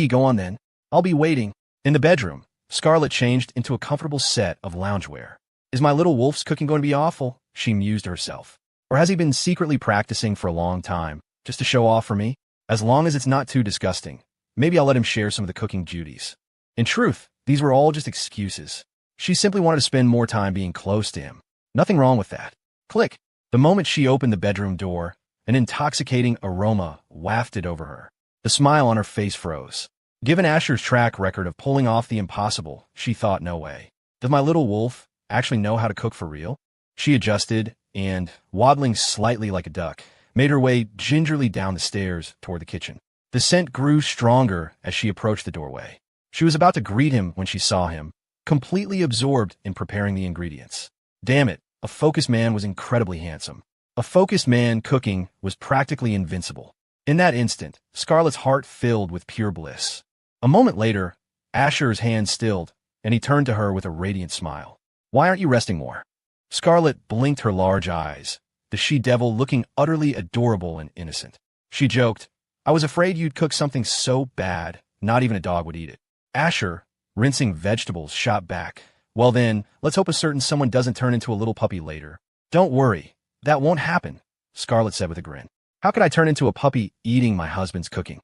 Go on then. I'll be waiting." In the bedroom, Scarlet changed into a comfortable set of loungewear. "Is my little wolf's cooking going to be awful?" she mused to herself. "Or has he been secretly practicing for a long time, just to show off for me? As long as it's not too disgusting, maybe I'll let him share some of the cooking duties." In truth, these were all just excuses. She simply wanted to spend more time being close to him. Nothing wrong with that. Click. The moment she opened the bedroom door, an intoxicating aroma wafted over her. The smile on her face froze. Given Asher's track record of pulling off the impossible, she thought, no way. Does my little wolf actually know how to cook for real? She adjusted and, waddling slightly like a duck, made her way gingerly down the stairs toward the kitchen. The scent grew stronger as she approached the doorway. She was about to greet him when she saw him, completely absorbed in preparing the ingredients. Damn it, a focused man was incredibly handsome. A focused man cooking was practically invincible. In that instant, Scarlet's heart filled with pure bliss. A moment later, Asher's hand stilled, and he turned to her with a radiant smile. "Why aren't you resting more?" Scarlet blinked her large eyes, the she-devil looking utterly adorable and innocent. She joked, "I was afraid you'd cook something so bad, not even a dog would eat it." Asher, rinsing vegetables, shot back. "Well then, let's hope a certain someone doesn't turn into a little puppy later." "Don't worry, that won't happen," Scarlet said with a grin. "How could I turn into a puppy eating my husband's cooking?"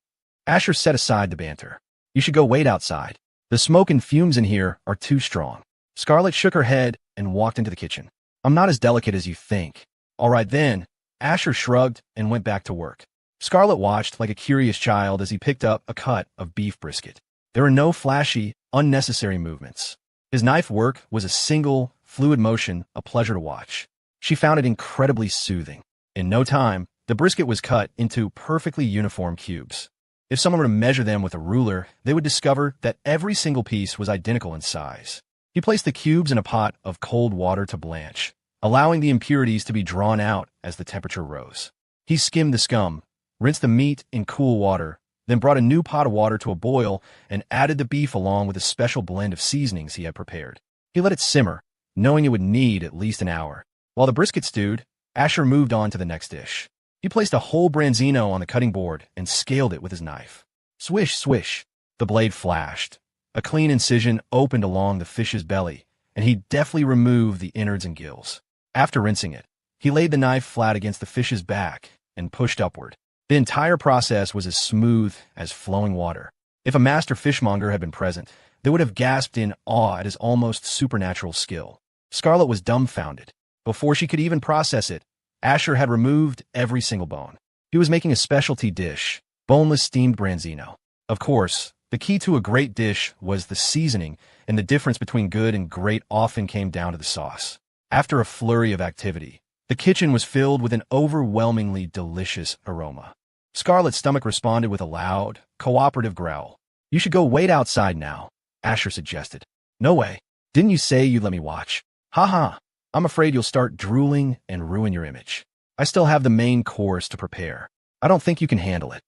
Asher set aside the banter. "You should go wait outside. The smoke and fumes in here are too strong." Scarlet shook her head and walked into the kitchen. "I'm not as delicate as you think." "All right then." Asher shrugged and went back to work. Scarlet watched like a curious child as he picked up a cut of beef brisket. There were no flashy, unnecessary movements. His knife work was a single, fluid motion, a pleasure to watch. She found it incredibly soothing. In no time, the brisket was cut into perfectly uniform cubes. If someone were to measure them with a ruler, they would discover that every single piece was identical in size. He placed the cubes in a pot of cold water to blanch, allowing the impurities to be drawn out as the temperature rose. He skimmed the scum, rinsed the meat in cool water, then brought a new pot of water to a boil and added the beef along with a special blend of seasonings he had prepared. He let it simmer, knowing it would need at least an hour. While the brisket stewed, Asher moved on to the next dish. He placed a whole branzino on the cutting board and scaled it with his knife. Swish, swish. The blade flashed. A clean incision opened along the fish's belly, and he deftly removed the innards and gills. After rinsing it, he laid the knife flat against the fish's back and pushed upward. The entire process was as smooth as flowing water. If a master fishmonger had been present, they would have gasped in awe at his almost supernatural skill. Scarlet was dumbfounded. Before she could even process it, Asher had removed every single bone. He was making a specialty dish, boneless steamed branzino. Of course, the key to a great dish was the seasoning, and the difference between good and great often came down to the sauce. After a flurry of activity, the kitchen was filled with an overwhelmingly delicious aroma. Scarlet's stomach responded with a loud, cooperative growl. "You should go wait outside now," Asher suggested. "No way. Didn't you say you'd let me watch?" "Ha ha. I'm afraid you'll start drooling and ruin your image. I still have the main course to prepare. I don't think you can handle it."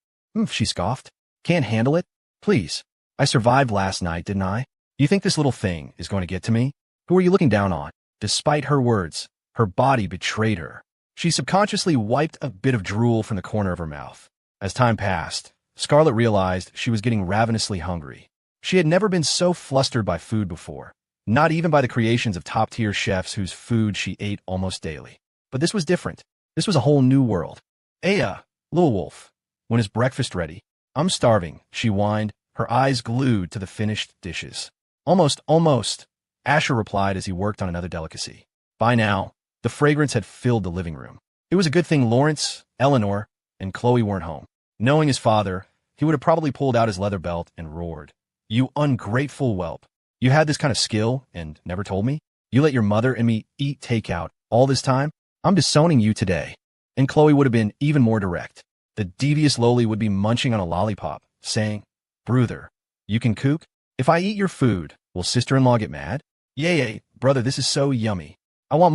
She scoffed. "Can't handle it? Please. I survived last night, didn't I? You think this little thing is going to get to me? Who are you looking down on?" Despite her words, her body betrayed her. She subconsciously wiped a bit of drool from the corner of her mouth. As time passed, Scarlet realized she was getting ravenously hungry. She had never been so flustered by food before, not even by the creations of top-tier chefs whose food she ate almost daily. But this was different. This was a whole new world. "Little wolf, when is breakfast ready?" "I'm starving," she whined, her eyes glued to the finished dishes. Almost, Asher replied as he worked on another delicacy. By now, the fragrance had filled the living room. It was a good thing Lawrence, Eleanor, and Chloe weren't home. Knowing his father, he would have probably pulled out his leather belt and roared, "You ungrateful whelp. You had this kind of skill and never told me? You let your mother and me eat takeout all this time? I'm disowning you today." And Chloe would have been even more direct. The devious lowly would be munching on a lollipop, saying, "Brother, you can cook? If I eat your food, will sister-in-law get mad? Yay, brother, this is so yummy. I want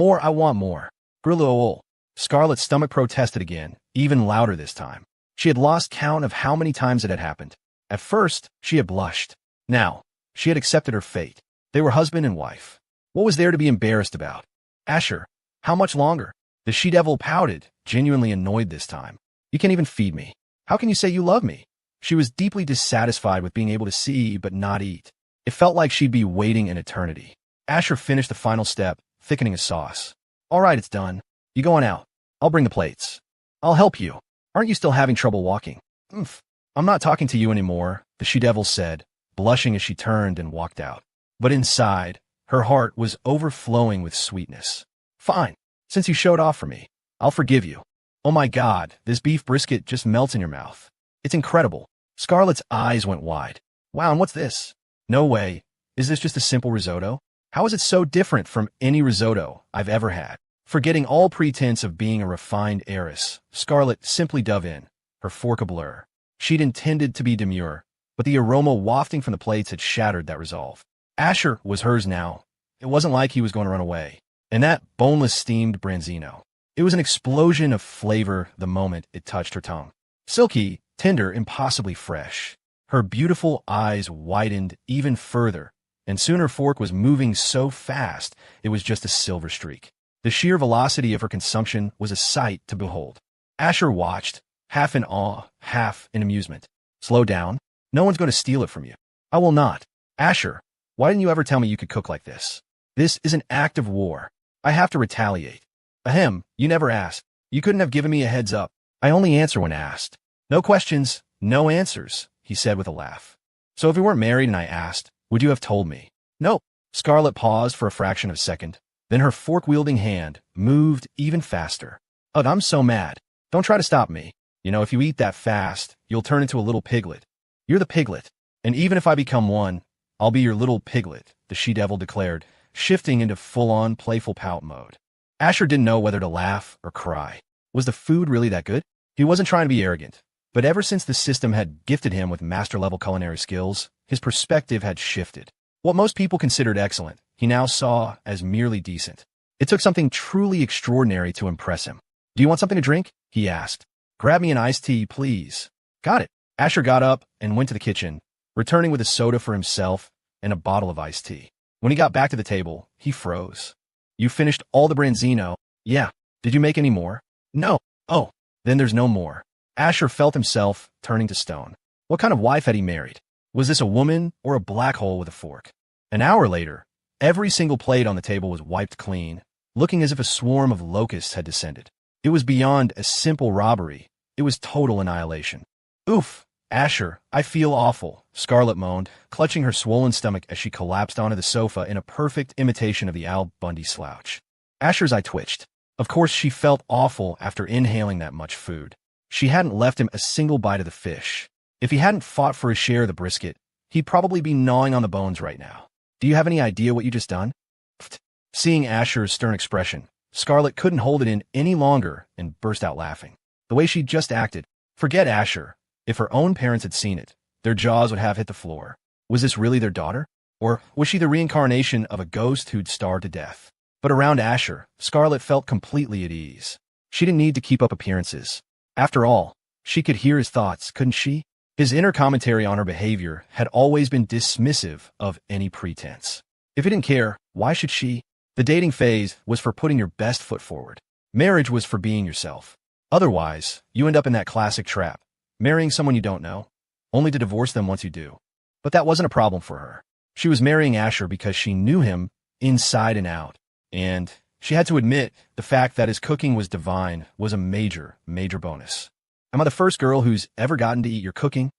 more. Grillo. Scarlett's stomach protested again, even louder this time. She had lost count of how many times it had happened. At first, she had blushed. Now, she had accepted her fate. They were husband and wife. What was there to be embarrassed about? Asher, how much longer? The she-devil pouted, genuinely annoyed this time. You can't even feed me. How can you say you love me? She was deeply dissatisfied with being able to see but not eat. It felt like she'd be waiting an eternity. Asher finished the final step, thickening his sauce. All right, it's done. You go on out. I'll bring the plates. I'll help you. Aren't you still having trouble walking? I'm not talking to you anymore, the she-devil said, blushing as she turned and walked out. But inside, her heart was overflowing with sweetness. Fine. Since you showed off for me, I'll forgive you. Oh my God, this beef brisket just melts in your mouth. It's incredible. Scarlett's eyes went wide. Wow, and what's this? No way. Is this just a simple risotto? How is it so different from any risotto I've ever had? Forgetting all pretense of being a refined heiress, Scarlett simply dove in, her fork a blur. She'd intended to be demure, but the aroma wafting from the plates had shattered that resolve. Asher was hers now. It wasn't like he was going to run away. And that boneless steamed branzino. It was an explosion of flavor the moment it touched her tongue. Silky, tender, impossibly fresh. Her beautiful eyes widened even further, and soon her fork was moving so fast it was just a silver streak. The sheer velocity of her consumption was a sight to behold. Asher watched, half in awe, half in amusement. Slow down. No one's going to steal it from you. I will not. Asher, why didn't you ever tell me you could cook like this? This is an act of war. I have to retaliate. Ahem, you never asked. You couldn't have given me a heads up. I only answer when asked. No questions, no answers, he said with a laugh. So if we weren't married and I asked, would you have told me? No. Scarlett paused for a fraction of a second. Then her fork-wielding hand moved even faster. Ugh, I'm so mad. Don't try to stop me. You know, if you eat that fast, you'll turn into a little piglet. You're the piglet. And even if I become one, I'll be your little piglet, the she-devil declared, shifting into full-on playful pout mode. Asher didn't know whether to laugh or cry. Was the food really that good? He wasn't trying to be arrogant, but ever since the system had gifted him with master-level culinary skills, his perspective had shifted. What most people considered excellent, he now saw as merely decent. It took something truly extraordinary to impress him. Do you want something to drink? He asked. Grab me an iced tea, please. Got it. Asher got up and went to the kitchen, returning with a soda for himself and a bottle of iced tea. When he got back to the table, he froze. You finished all the branzino? Yeah. Did you make any more? No. Oh, then there's no more. Asher felt himself turning to stone. What kind of wife had he married? Was this a woman or a black hole with a fork? An hour later, every single plate on the table was wiped clean, looking as if a swarm of locusts had descended. It was beyond a simple robbery. It was total annihilation. Oof, Asher, I feel awful, Scarlett moaned, clutching her swollen stomach as she collapsed onto the sofa in a perfect imitation of the Al Bundy slouch. Asher's eye twitched. Of course, she felt awful after inhaling that much food. She hadn't left him a single bite of the fish. If he hadn't fought for his share of the brisket, he'd probably be gnawing on the bones right now. Do you have any idea what you just done? Pfft. Seeing Asher's stern expression, Scarlett couldn't hold it in any longer and burst out laughing. The way she'd just acted. Forget Asher. If her own parents had seen it, their jaws would have hit the floor. Was this really their daughter? Or was she the reincarnation of a ghost who'd starved to death? But around Asher, Scarlett felt completely at ease. She didn't need to keep up appearances. After all, she could hear his thoughts, couldn't she? His inner commentary on her behavior had always been dismissive of any pretense. If he didn't care, why should she? The dating phase was for putting your best foot forward. Marriage was for being yourself. Otherwise, you end up in that classic trap, marrying someone you don't know, only to divorce them once you do. But that wasn't a problem for her. She was marrying Asher because she knew him inside and out, and she had to admit the fact that his cooking was divine was a major, major bonus. Am I the first girl who's ever gotten to eat your cooking?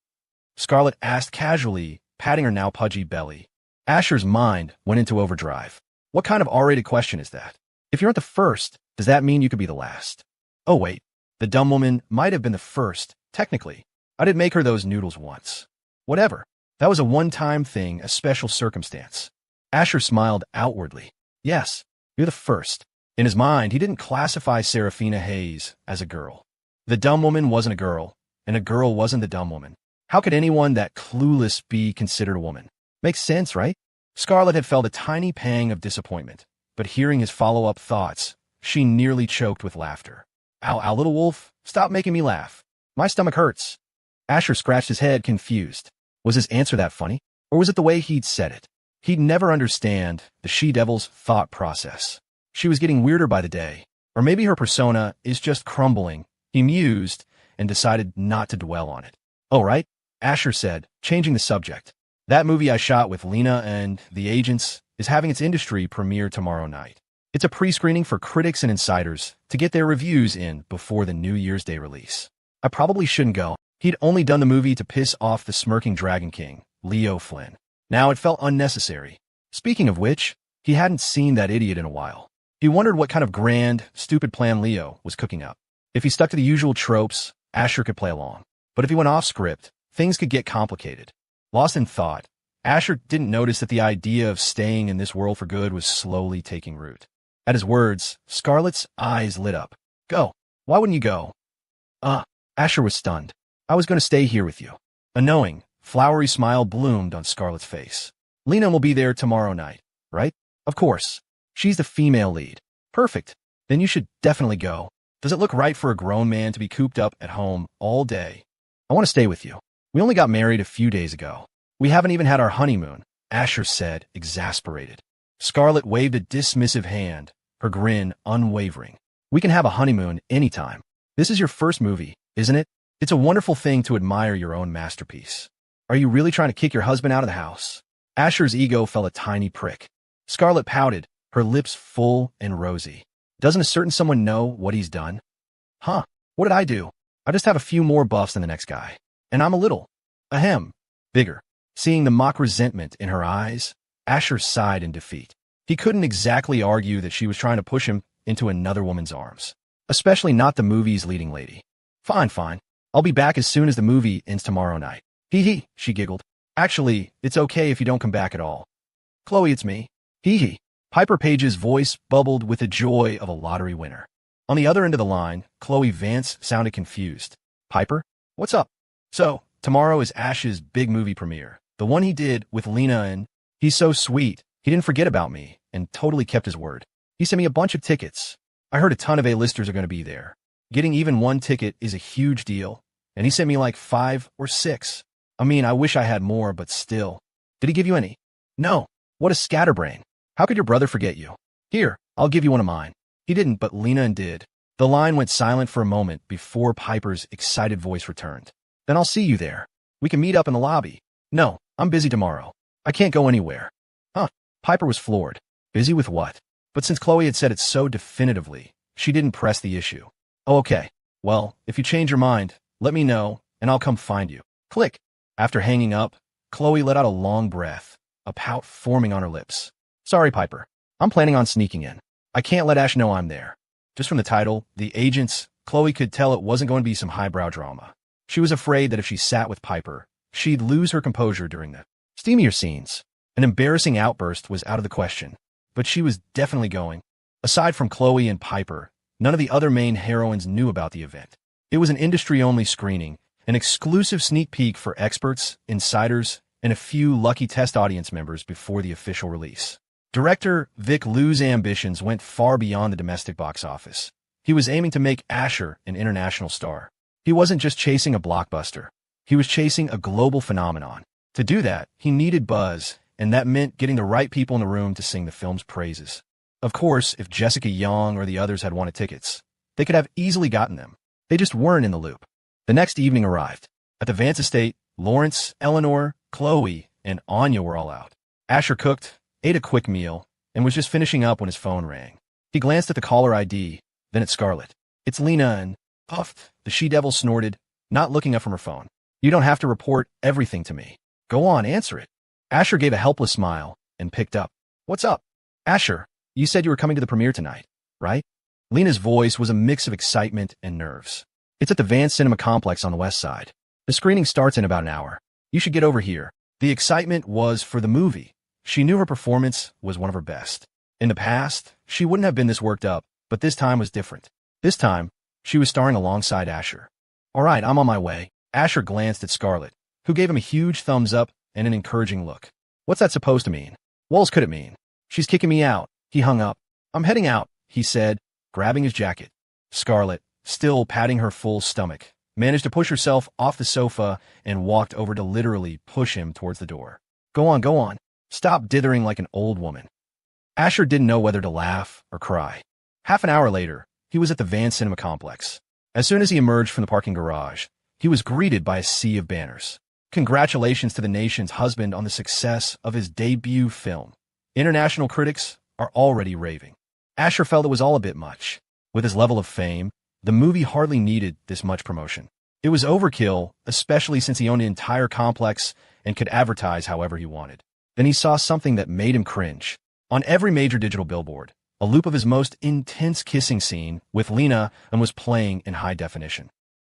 Scarlett asked casually, patting her now pudgy belly. Asher's mind went into overdrive. What kind of R-rated question is that? If you aren't the first, does that mean you could be the last? Oh wait, the dumb woman might have been the first, technically. I did make her those noodles once. Whatever. That was a one-time thing, a special circumstance. Asher smiled outwardly. Yes, you're the first. In his mind, he didn't classify Serafina Hayes as a girl. The dumb woman wasn't a girl, and a girl wasn't the dumb woman. How could anyone that clueless be considered a woman? Makes sense, right? Scarlett had felt a tiny pang of disappointment, but hearing his follow-up thoughts, she nearly choked with laughter. Ow, little wolf, stop making me laugh. My stomach hurts. Asher scratched his head, confused. Was his answer that funny? Or was it the way he'd said it? He'd never understand the she-devil's thought process. She was getting weirder by the day. Or maybe her persona is just crumbling. He mused and decided not to dwell on it. Oh, right, Asher said, changing the subject. That movie I shot with Lena and the agents is having its industry premiere tomorrow night. It's a pre-screening for critics and insiders to get their reviews in before the New Year's Day release. I probably shouldn't go. He'd only done the movie to piss off the smirking Dragon King, Leo Flynn. Now it felt unnecessary. Speaking of which, he hadn't seen that idiot in a while. He wondered what kind of grand, stupid plan Leo was cooking up. If he stuck to the usual tropes, Asher could play along. But if he went off script, things could get complicated. Lost in thought, Asher didn't notice that the idea of staying in this world for good was slowly taking root. At his words, Scarlett's eyes lit up. Go. Why wouldn't you go? Asher was stunned. I was going to stay here with you. A knowing, flowery smile bloomed on Scarlett's face. Lena will be there tomorrow night, right? Of course. She's the female lead. Perfect. Then you should definitely go. Does it look right for a grown man to be cooped up at home all day? I want to stay with you. We only got married a few days ago. We haven't even had our honeymoon, Asher said, exasperated. Scarlett waved a dismissive hand, her grin unwavering. We can have a honeymoon anytime. This is your first movie, isn't it? It's a wonderful thing to admire your own masterpiece. Are you really trying to kick your husband out of the house? Asher's ego felt a tiny prick. Scarlett pouted, her lips full and rosy. Doesn't a certain someone know what he's done? Huh, what did I do? I just have a few more buffs than the next guy. And I'm a little, bigger. Seeing the mock resentment in her eyes, Asher sighed in defeat. He couldn't exactly argue that she was trying to push him into another woman's arms. Especially not the movie's leading lady. Fine. I'll be back as soon as the movie ends tomorrow night. Hee, she giggled. Actually, it's okay if you don't come back at all. Chloe, it's me. Hee. Piper Page's voice bubbled with the joy of a lottery winner. On the other end of the line, Chloe Vance sounded confused. Piper? What's up? So, tomorrow is Ash's big movie premiere. The one he did with Lena and... He's so sweet. He didn't forget about me and totally kept his word. He sent me a bunch of tickets. I heard a ton of A-listers are going to be there. Getting even one ticket is a huge deal. And he sent me like 5 or 6. I mean, I wish I had more, but still. Did he give you any? No. What a scatterbrain. How could your brother forget you? Here, I'll give you one of mine. He didn't, but Lena did. The line went silent for a moment before Piper's excited voice returned. Then I'll see you there. We can meet up in the lobby. No, I'm busy tomorrow. I can't go anywhere. Huh. Piper was floored. Busy with what? But since Chloe had said it so definitively, she didn't press the issue. Oh, okay. Well, if you change your mind, let me know, and I'll come find you. Click. After hanging up, Chloe let out a long breath, a pout forming on her lips. Sorry, Piper. I'm planning on sneaking in. I can't let Ash know I'm there. Just from the title, The Agents, Chloe could tell it wasn't going to be some highbrow drama. She was afraid that if she sat with Piper, she'd lose her composure during the steamier scenes. An embarrassing outburst was out of the question, but she was definitely going. Aside from Chloe and Piper, none of the other main heroines knew about the event. It was an industry-only screening, an exclusive sneak peek for experts, insiders, and a few lucky test audience members before the official release. Director Vic Liu's ambitions went far beyond the domestic box office. He was aiming to make Asher an international star. He wasn't just chasing a blockbuster. He was chasing a global phenomenon. To do that, he needed buzz, and that meant getting the right people in the room to sing the film's praises. Of course, if Jessica Young or the others had wanted tickets, they could have easily gotten them. They just weren't in the loop. The next evening arrived. At the Vance estate, Lawrence, Eleanor, Chloe, and Anya were all out. Asher cooked, ate a quick meal, and was just finishing up when his phone rang. He glanced at the caller ID, then at Scarlett. It's Lena and... Puffed, the she-devil snorted, not looking up from her phone. You don't have to report everything to me. Go on, answer it. Asher gave a helpless smile and picked up. What's up? Asher, you said you were coming to the premiere tonight, right? Lena's voice was a mix of excitement and nerves. It's at the Vance Cinema Complex on the west side. The screening starts in about an hour. You should get over here. The excitement was for the movie. She knew her performance was one of her best. In the past, she wouldn't have been this worked up, but this time was different. This time, she was starring alongside Asher. All right, I'm on my way. Asher glanced at Scarlett, who gave him a huge thumbs up and an encouraging look. What's that supposed to mean? What else could it mean? She's kicking me out. He hung up. I'm heading out, he said, grabbing his jacket. Scarlett, still patting her full stomach, managed to push herself off the sofa and walked over to literally push him towards the door. Go on, go on. Stop dithering like an old woman. Asher didn't know whether to laugh or cry. Half an hour later, he was at the Vance Cinema Complex. As soon as he emerged from the parking garage, he was greeted by a sea of banners. Congratulations to the nation's husband on the success of his debut film. International critics are already raving. Asher felt it was all a bit much. With his level of fame, the movie hardly needed this much promotion. It was overkill, especially since he owned an entire complex and could advertise however he wanted. Then he saw something that made him cringe. On every major digital billboard, a loop of his most intense kissing scene with Lena and was playing in high definition.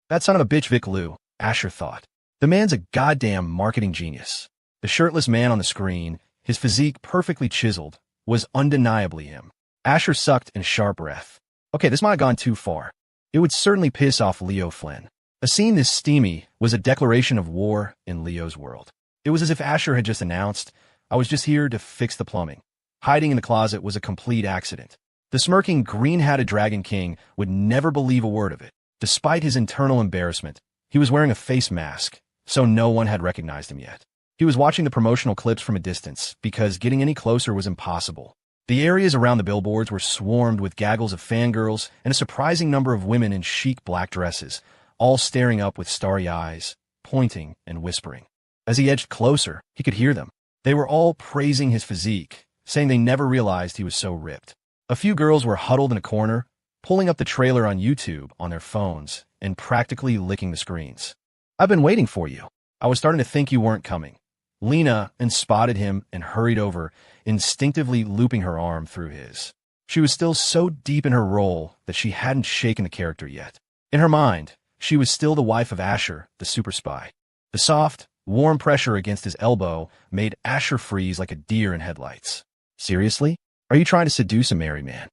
That son of a bitch Vic Liu, Asher thought. The man's a goddamn marketing genius. The shirtless man on the screen, his physique perfectly chiseled, was undeniably him. Asher sucked in a sharp breath. Okay, this might have gone too far. It would certainly piss off Leo Flynn. A scene this steamy was a declaration of war in Leo's world. It was as if Asher had just announced, I was just here to fix the plumbing. Hiding in the closet was a complete accident. The smirking green-hatted Dragon King would never believe a word of it. Despite his internal embarrassment, he was wearing a face mask, so no one had recognized him yet. He was watching the promotional clips from a distance because getting any closer was impossible. The areas around the billboards were swarmed with gaggles of fangirls and a surprising number of women in chic black dresses, all staring up with starry eyes, pointing and whispering. As he edged closer, he could hear them. They were all praising his physique, saying they never realized he was so ripped. A few girls were huddled in a corner, pulling up the trailer on YouTube on their phones and practically licking the screens. I've been waiting for you. I was starting to think you weren't coming. Lena spotted him and hurried over, instinctively looping her arm through his. She was still so deep in her role that she hadn't shaken the character yet. In her mind, she was still the wife of Asher, the super spy. The soft, warm pressure against his elbow made Asher freeze like a deer in headlights. Seriously? Are you trying to seduce a married man?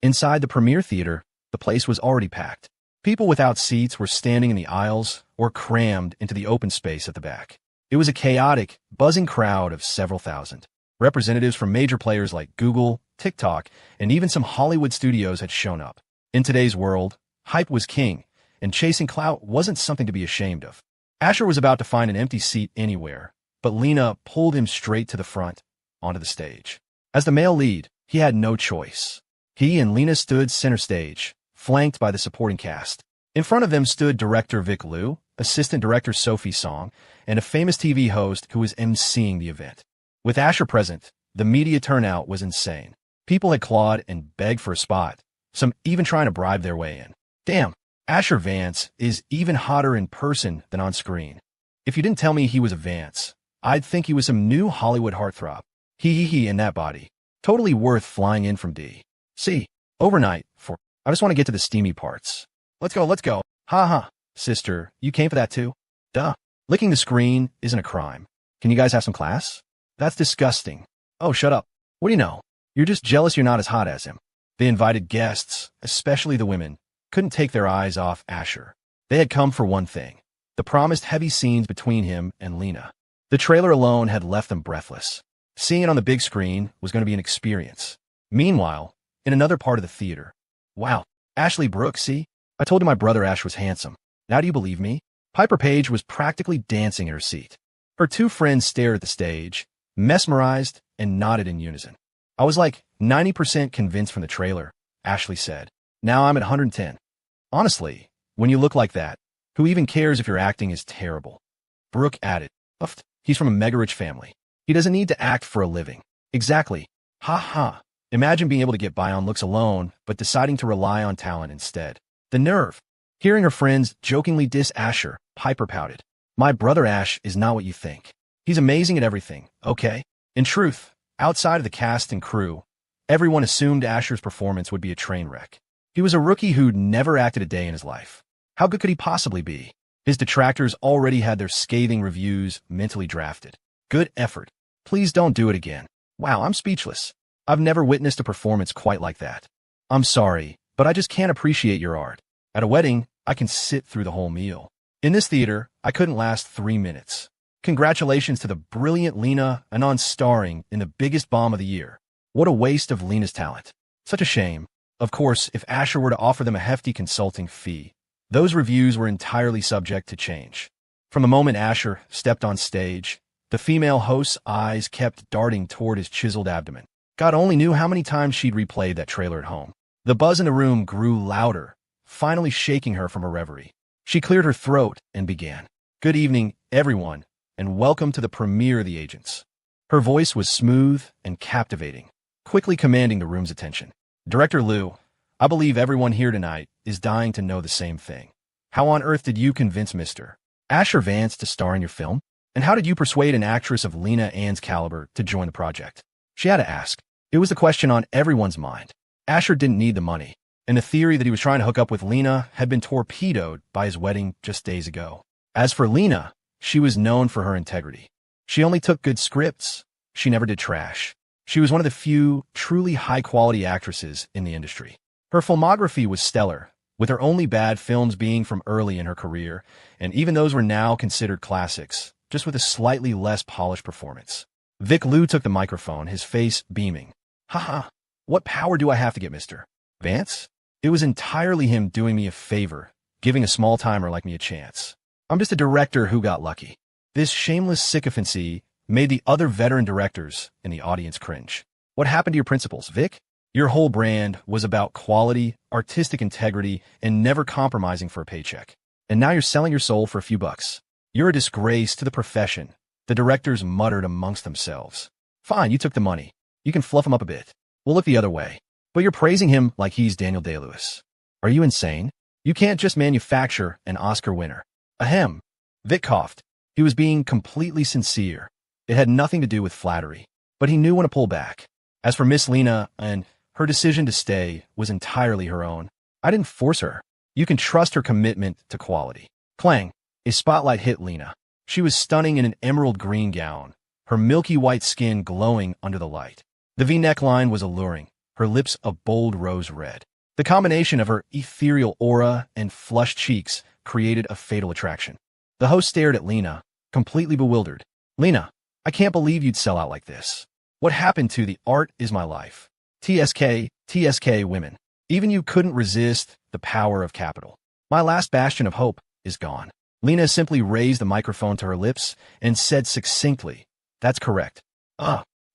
Inside the premiere theater, the place was already packed. People without seats were standing in the aisles or crammed into the open space at the back. It was a chaotic, buzzing crowd of several thousand. Representatives from major players like Google, TikTok, and even some Hollywood studios had shown up. In today's world, hype was king, and chasing clout wasn't something to be ashamed of. Asher was about to find an empty seat anywhere, but Lena pulled him straight to the front, onto the stage. As the male lead, he had no choice. He and Lena stood center stage, flanked by the supporting cast. In front of them stood director Vic Liu, assistant director Sophie Song, and a famous TV host who was emceeing the event. With Asher present, the media turnout was insane. People had clawed and begged for a spot, some even trying to bribe their way in. Damn, Asher Vance is even hotter in person than on screen. If you didn't tell me he was a Vance, I'd think he was some new Hollywood heartthrob. He in that body. Totally worth flying in from D.C. overnight for. I just want to get to the steamy parts. Let's go. Ha ha. Sister, you came for that too? Duh. Licking the screen isn't a crime. Can you guys have some class? That's disgusting. Oh, shut up. What do you know? You're just jealous you're not as hot as him. The invited guests, especially the women, couldn't take their eyes off Asher. They had come for one thing, the promised heavy scenes between him and Lena. The trailer alone had left them breathless. Seeing it on the big screen was going to be an experience. Meanwhile, in another part of the theater. Wow, Ashley Brooks, see? I told you my brother Ash was handsome. Now do you believe me? Piper Page was practically dancing in her seat. Her two friends stared at the stage, mesmerized, and nodded in unison. I was like 90% convinced from the trailer, Ashley said. Now I'm at 110. Honestly, when you look like that, who even cares if your acting is terrible? Brooke added. Uffed. He's from a mega-rich family. He doesn't need to act for a living. Exactly. Ha ha. Imagine being able to get by on looks alone, but deciding to rely on talent instead. The nerve. Hearing her friends jokingly diss Asher, Piper pouted. My brother Ash is not what you think. He's amazing at everything, okay? In truth, outside of the cast and crew, everyone assumed Asher's performance would be a train wreck. He was a rookie who'd never acted a day in his life. How good could he possibly be? His detractors already had their scathing reviews mentally drafted. Good effort. Please don't do it again. Wow, I'm speechless. I've never witnessed a performance quite like that. I'm sorry, but I just can't appreciate your art. At a wedding, I can sit through the whole meal. In this theater, I couldn't last 3 minutes. Congratulations to the brilliant Lena Anon starring in the biggest bomb of the year. What a waste of Lena's talent. Such a shame. Of course, if Asher were to offer them a hefty consulting fee, those reviews were entirely subject to change. From the moment Asher stepped on stage, the female host's eyes kept darting toward his chiseled abdomen. God only knew how many times she'd replayed that trailer at home. The buzz in the room grew louder, finally shaking her from her reverie. She cleared her throat and began. Good evening, everyone, and welcome to the premiere of The Agents. Her voice was smooth and captivating, quickly commanding the room's attention. Director Liu, I believe everyone here tonight is dying to know the same thing. How on earth did you convince Mr. Asher Vance to star in your film? And how did you persuade an actress of Lena Ann's caliber to join the project? She had to ask. It was the question on everyone's mind. Asher didn't need the money, and the theory that he was trying to hook up with Lena had been torpedoed by his wedding just days ago. As for Lena, she was known for her integrity. She only took good scripts. She never did trash. She was one of the few truly high-quality actresses in the industry. Her filmography was stellar, with her only bad films being from early in her career, and even those were now considered classics, just with a slightly less polished performance. Vic Liu took the microphone, his face beaming. Haha, what power do I have to get, Mr. Vance? It was entirely him doing me a favor, giving a small-timer like me a chance. I'm just a director who got lucky. This shameless sycophancy made the other veteran directors in the audience cringe. What happened to your principles, Vic? Your whole brand was about quality, artistic integrity, and never compromising for a paycheck. And now you're selling your soul for a few bucks. You're a disgrace to the profession, the directors muttered amongst themselves. Fine, you took the money. You can fluff him up a bit. We'll look the other way. But you're praising him like he's Daniel Day-Lewis. Are you insane? You can't just manufacture an Oscar winner. Ahem. Vic coughed. He was being completely sincere. It had nothing to do with flattery, but he knew when to pull back. As for Miss Lena, and her decision to stay was entirely her own. I didn't force her. You can trust her commitment to quality. Clang. A spotlight hit Lena. She was stunning in an emerald green gown, her milky white skin glowing under the light. The V-neckline was alluring, her lips a bold rose red. The combination of her ethereal aura and flushed cheeks created a fatal attraction. The host stared at Lena, completely bewildered. Lena, I can't believe you'd sell out like this. What happened to the art is my life? TSK women. Even you couldn't resist the power of capital. My last bastion of hope is gone. Lena simply raised the microphone to her lips and said succinctly, That's correct.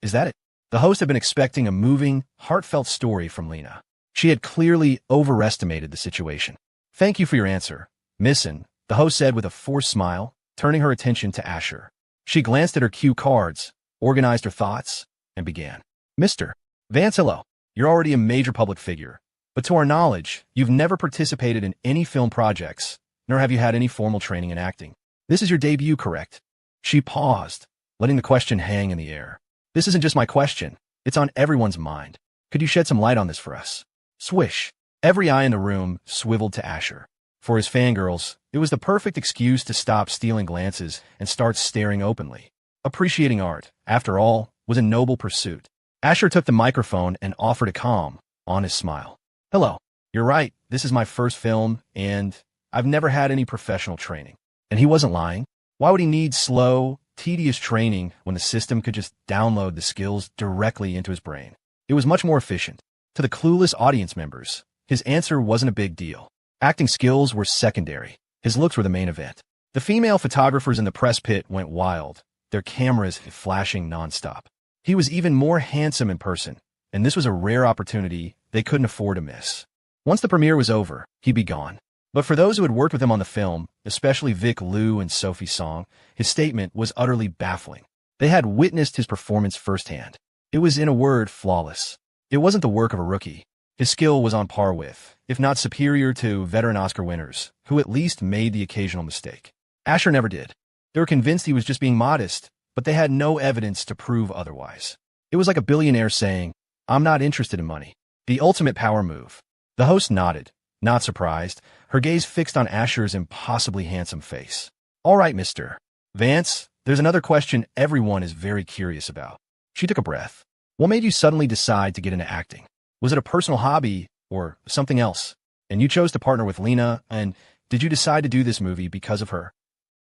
Is that it? The host had been expecting a moving, heartfelt story from Lena. She had clearly overestimated the situation. Thank you for your answer, Missin, the host said with a forced smile, turning her attention to Asher. She glanced at her cue cards, organized her thoughts, and began. Mr. Vance, hello. You're already a major public figure, but to our knowledge, you've never participated in any film projects, nor have you had any formal training in acting. This is your debut, correct? She paused, letting the question hang in the air. This isn't just my question. It's on everyone's mind. Could you shed some light on this for us? Swish. Every eye in the room swiveled to Asher. For his fangirls, it was the perfect excuse to stop stealing glances and start staring openly. Appreciating art, after all, was a noble pursuit. Asher took the microphone and offered a calm, honest smile. Hello. You're right. This is my first film, and I've never had any professional training. And he wasn't lying. Why would he need slow, tedious training when the system could just download the skills directly into his brain? It was much more efficient. To the clueless audience members, his answer wasn't a big deal. Acting skills were secondary. His looks were the main event. The female photographers in the press pit went wild, their cameras flashing nonstop. He was even more handsome in person, and this was a rare opportunity they couldn't afford to miss. Once the premiere was over, he'd be gone. But for those who had worked with him on the film, especially Vic Liu and Sophie Song, his statement was utterly baffling. They had witnessed his performance firsthand. It was, in a word, flawless. It wasn't the work of a rookie. His skill was on par with, if not superior to, veteran Oscar winners, who at least made the occasional mistake. Asher never did. They were convinced he was just being modest, but they had no evidence to prove otherwise. It was like a billionaire saying, "I'm not interested in money." The ultimate power move. The host nodded, not surprised, her gaze fixed on Asher's impossibly handsome face. "All right, Mr. Vance, there's another question everyone is very curious about." She took a breath. "What made you suddenly decide to get into acting? Was it a personal hobby or something else? And you chose to partner with Lena, and did you decide to do this movie because of her?"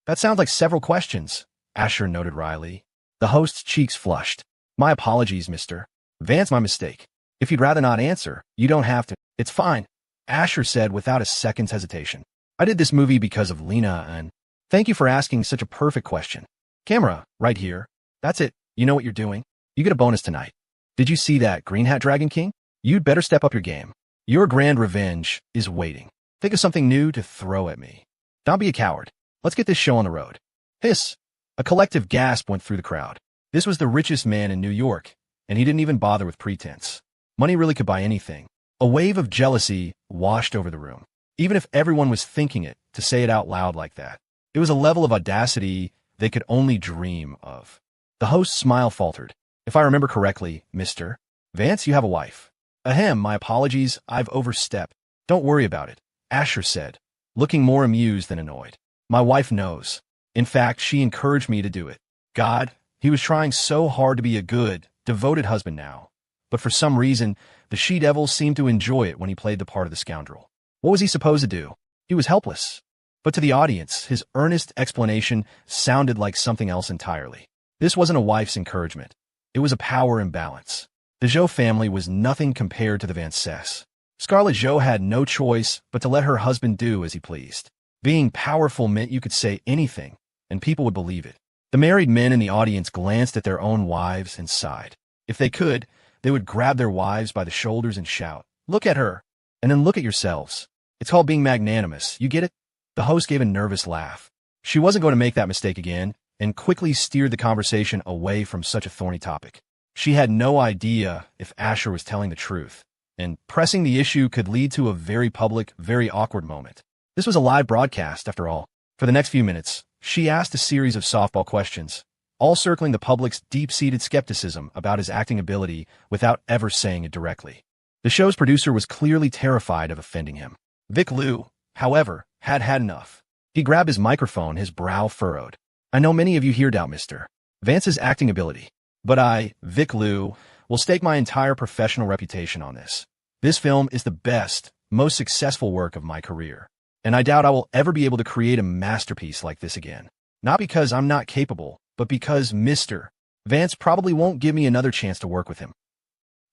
"That sounds like several questions," Asher noted wryly. The host's cheeks flushed. "My apologies, Mr. Vance, my mistake. If you'd rather not answer, you don't have to." "It's fine," Asher said without a second's hesitation. "I did this movie because of Lena, and thank you for asking such a perfect question. Camera, right here. That's it. You know what you're doing. You get a bonus tonight. Did you see that Green Hat Dragon King? You'd better step up your game. Your grand revenge is waiting. Think of something new to throw at me. Don't be a coward. Let's get this show on the road." Hiss. A collective gasp went through the crowd. This was the richest man in New York, and he didn't even bother with pretense. Money really could buy anything. A wave of jealousy washed over the room. Even if everyone was thinking it, to say it out loud like that, it was a level of audacity they could only dream of. The host's smile faltered. "If I remember correctly, Mr. Vance, you have a wife." "Ahem, my apologies, I've overstepped." "Don't worry about it," Asher said, looking more amused than annoyed. "My wife knows. In fact, she encouraged me to do it." God, he was trying so hard to be a good, devoted husband now. But for some reason, the she-devil seemed to enjoy it when he played the part of the scoundrel. What was he supposed to do? He was helpless. But to the audience, his earnest explanation sounded like something else entirely. This wasn't a wife's encouragement. It was a power imbalance. The Joe family was nothing compared to the Vances. Scarlett Jo had no choice but to let her husband do as he pleased. Being powerful meant you could say anything, and people would believe it. The married men in the audience glanced at their own wives and sighed. If they could, they would grab their wives by the shoulders and shout, "Look at her, and then look at yourselves. It's called being magnanimous, you get it?" The host gave a nervous laugh. She wasn't going to make that mistake again, and quickly steered the conversation away from such a thorny topic. She had no idea if Asher was telling the truth, and pressing the issue could lead to a very public, very awkward moment. This was a live broadcast, after all. For the next few minutes, she asked a series of softball questions, all circling the public's deep-seated skepticism about his acting ability without ever saying it directly. The show's producer was clearly terrified of offending him. Vic Liu, however, had had enough. He grabbed his microphone, his brow furrowed. "I know many of you here doubt Mr. Vance's acting ability, but I, Vic Liu, will stake my entire professional reputation on this. This film is the best, most successful work of my career, and I doubt I will ever be able to create a masterpiece like this again. Not because I'm not capable, but because Mr. Vance probably won't give me another chance to work with him."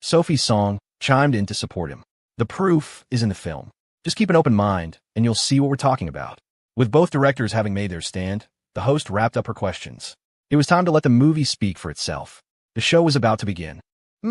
Sophie Song chimed in to support him. "The proof is in the film. Just keep an open mind, and you'll see what we're talking about." With both directors having made their stand, the host wrapped up her questions. It was time to let the movie speak for itself. The show was about to begin.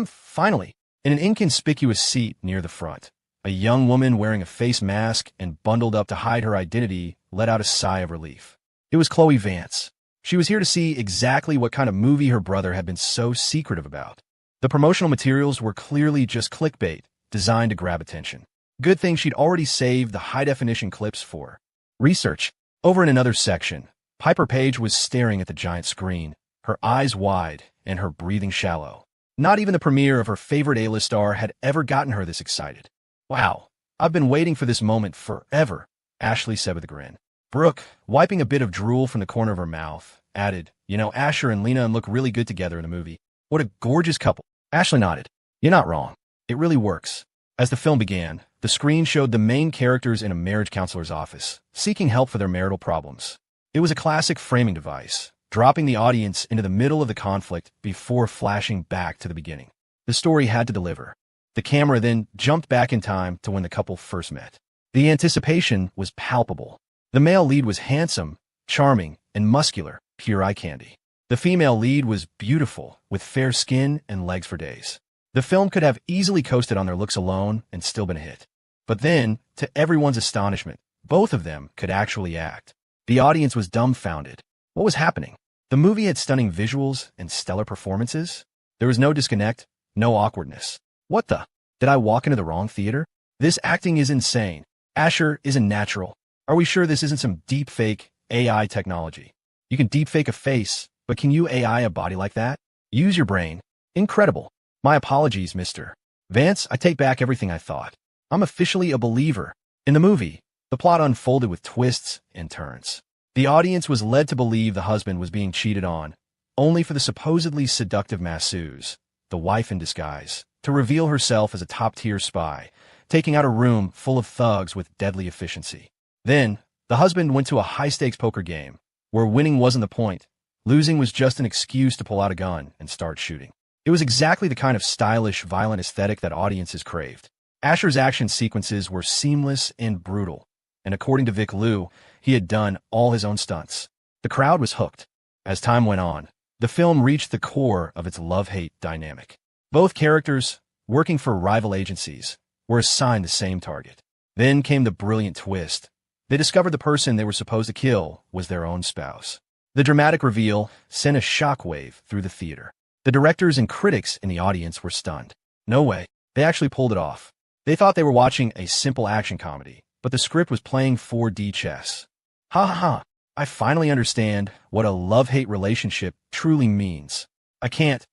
Finally, in an inconspicuous seat near the front, a young woman wearing a face mask and bundled up to hide her identity let out a sigh of relief. It was Chloe Vance. She was here to see exactly what kind of movie her brother had been so secretive about. The promotional materials were clearly just clickbait, designed to grab attention. Good thing she'd already saved the high-definition clips for research. Over in another section, Piper Page was staring at the giant screen, her eyes wide and her breathing shallow. Not even the premiere of her favorite A-list star had ever gotten her this excited. "Wow, I've been waiting for this moment forever," Ashley said with a grin. Brooke, wiping a bit of drool from the corner of her mouth, added, "Asher and Lena look really good together in the movie. What a gorgeous couple." Ashley nodded. "You're not wrong. It really works." As the film began, the screen showed the main characters in a marriage counselor's office, seeking help for their marital problems. It was a classic framing device, dropping the audience into the middle of the conflict before flashing back to the beginning. The story had to deliver. The camera then jumped back in time to when the couple first met. The anticipation was palpable. The male lead was handsome, charming, and muscular, pure eye candy. The female lead was beautiful, with fair skin and legs for days. The film could have easily coasted on their looks alone and still been a hit. But then, to everyone's astonishment, both of them could actually act. The audience was dumbfounded. What was happening? The movie had stunning visuals and stellar performances. There was no disconnect, no awkwardness. What the? Did I walk into the wrong theater? This acting is insane. Asher isn't natural. Are we sure this isn't some deep fake AI technology? You can deepfake a face, but can you AI a body like that? Use your brain. Incredible. My apologies, Mr. Vance, I take back everything I thought. I'm officially a believer. In the movie, the plot unfolded with twists and turns. The audience was led to believe the husband was being cheated on, only for the supposedly seductive masseuse, the wife in disguise, to reveal herself as a top-tier spy, taking out a room full of thugs with deadly efficiency. Then, the husband went to a high-stakes poker game, where winning wasn't the point. Losing was just an excuse to pull out a gun and start shooting. It was exactly the kind of stylish, violent aesthetic that audiences craved. Asher's action sequences were seamless and brutal, and according to Vic Liu, he had done all his own stunts. The crowd was hooked. As time went on, the film reached the core of its love-hate dynamic. Both characters, working for rival agencies, were assigned the same target. Then came the brilliant twist. They discovered the person they were supposed to kill was their own spouse. The dramatic reveal sent a shockwave through the theater. The directors and critics in the audience were stunned. No way. They actually pulled it off. They thought they were watching a simple action comedy, but the script was playing 4D chess. Ha ha ha. I finally understand what a love-hate relationship truly means. I can't.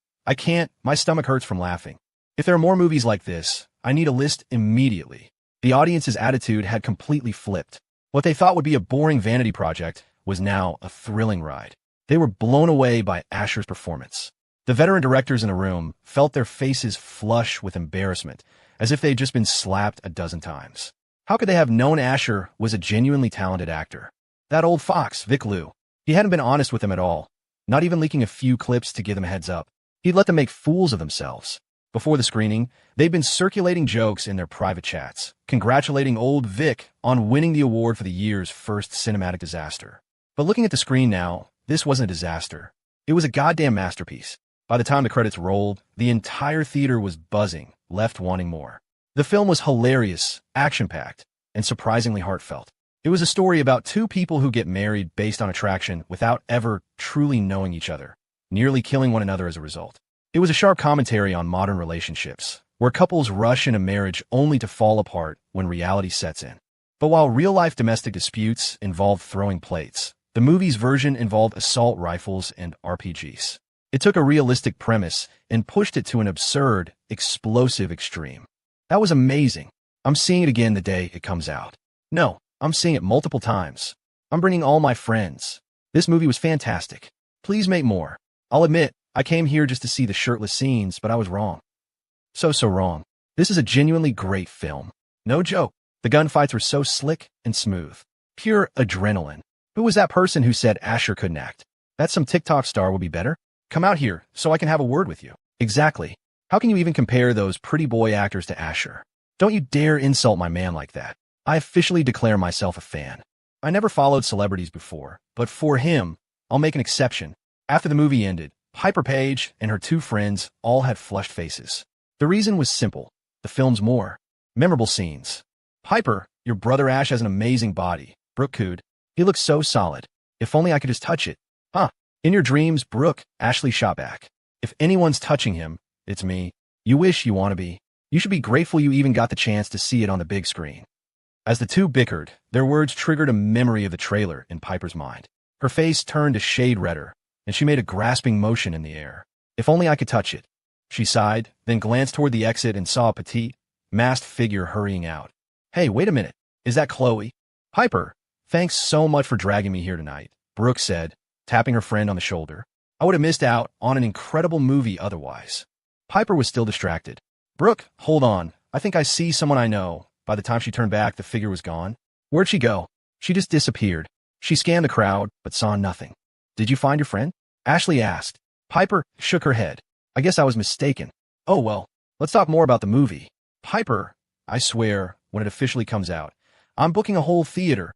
My stomach hurts from laughing. If there are more movies like this, I need a list immediately. The audience's attitude had completely flipped. What they thought would be a boring vanity project was now a thrilling ride. They were blown away by Asher's performance. The veteran directors in the room felt their faces flush with embarrassment, as if they'd just been slapped a dozen times. How could they have known Asher was a genuinely talented actor? That old fox, Vic Liu. He hadn't been honest with them at all, not even leaking a few clips to give them a heads up. He'd let them make fools of themselves. Before the screening, they'd been circulating jokes in their private chats, congratulating old Vic on winning the award for the year's first cinematic disaster. But looking at the screen now, this wasn't a disaster. It was a goddamn masterpiece. By the time the credits rolled, the entire theater was buzzing, left wanting more. The film was hilarious, action-packed, and surprisingly heartfelt. It was a story about two people who get married based on attraction without ever truly knowing each other, nearly killing one another as a result. It was a sharp commentary on modern relationships, where couples rush into marriage only to fall apart when reality sets in. But while real-life domestic disputes involved throwing plates, the movie's version involved assault rifles and RPGs. It took a realistic premise and pushed it to an absurd, explosive extreme. That was amazing. I'm seeing it again the day it comes out. No, I'm seeing it multiple times. I'm bringing all my friends. This movie was fantastic. Please make more. I'll admit, I came here just to see the shirtless scenes, but I was wrong. So wrong. This is a genuinely great film. No joke. The gunfights were so slick and smooth. Pure adrenaline. Who was that person who said Asher couldn't act? That some TikTok star would be better? Come out here so I can have a word with you. Exactly. How can you even compare those pretty boy actors to Asher? Don't you dare insult my man like that. I officially declare myself a fan. I never followed celebrities before, but for him, I'll make an exception. After the movie ended, Piper Page and her two friends all had flushed faces. The reason was simple. The film's more memorable scenes. Piper, your brother Ash has an amazing body. Brooke cooed. He looks so solid. If only I could just touch it. Huh. In your dreams, Brooke, Ashley shot back. If anyone's touching him, it's me. You wish you want to be. You should be grateful you even got the chance to see it on the big screen. As the two bickered, their words triggered a memory of the trailer in Piper's mind. Her face turned a shade redder, and she made a grasping motion in the air. If only I could touch it. She sighed, then glanced toward the exit and saw a petite, masked figure hurrying out. Hey, wait a minute. Is that Chloe? Piper, thanks so much for dragging me here tonight, Brooke said, tapping her friend on the shoulder. I would have missed out on an incredible movie otherwise. Piper was still distracted. Brooke, hold on. I think I see someone I know. By the time she turned back, the figure was gone. Where'd she go? She just disappeared. She scanned the crowd, but saw nothing. Did you find your friend? Ashley asked. Piper shook her head. I guess I was mistaken. Oh well, let's talk more about the movie. Piper, I swear, when it officially comes out, I'm booking a whole theater.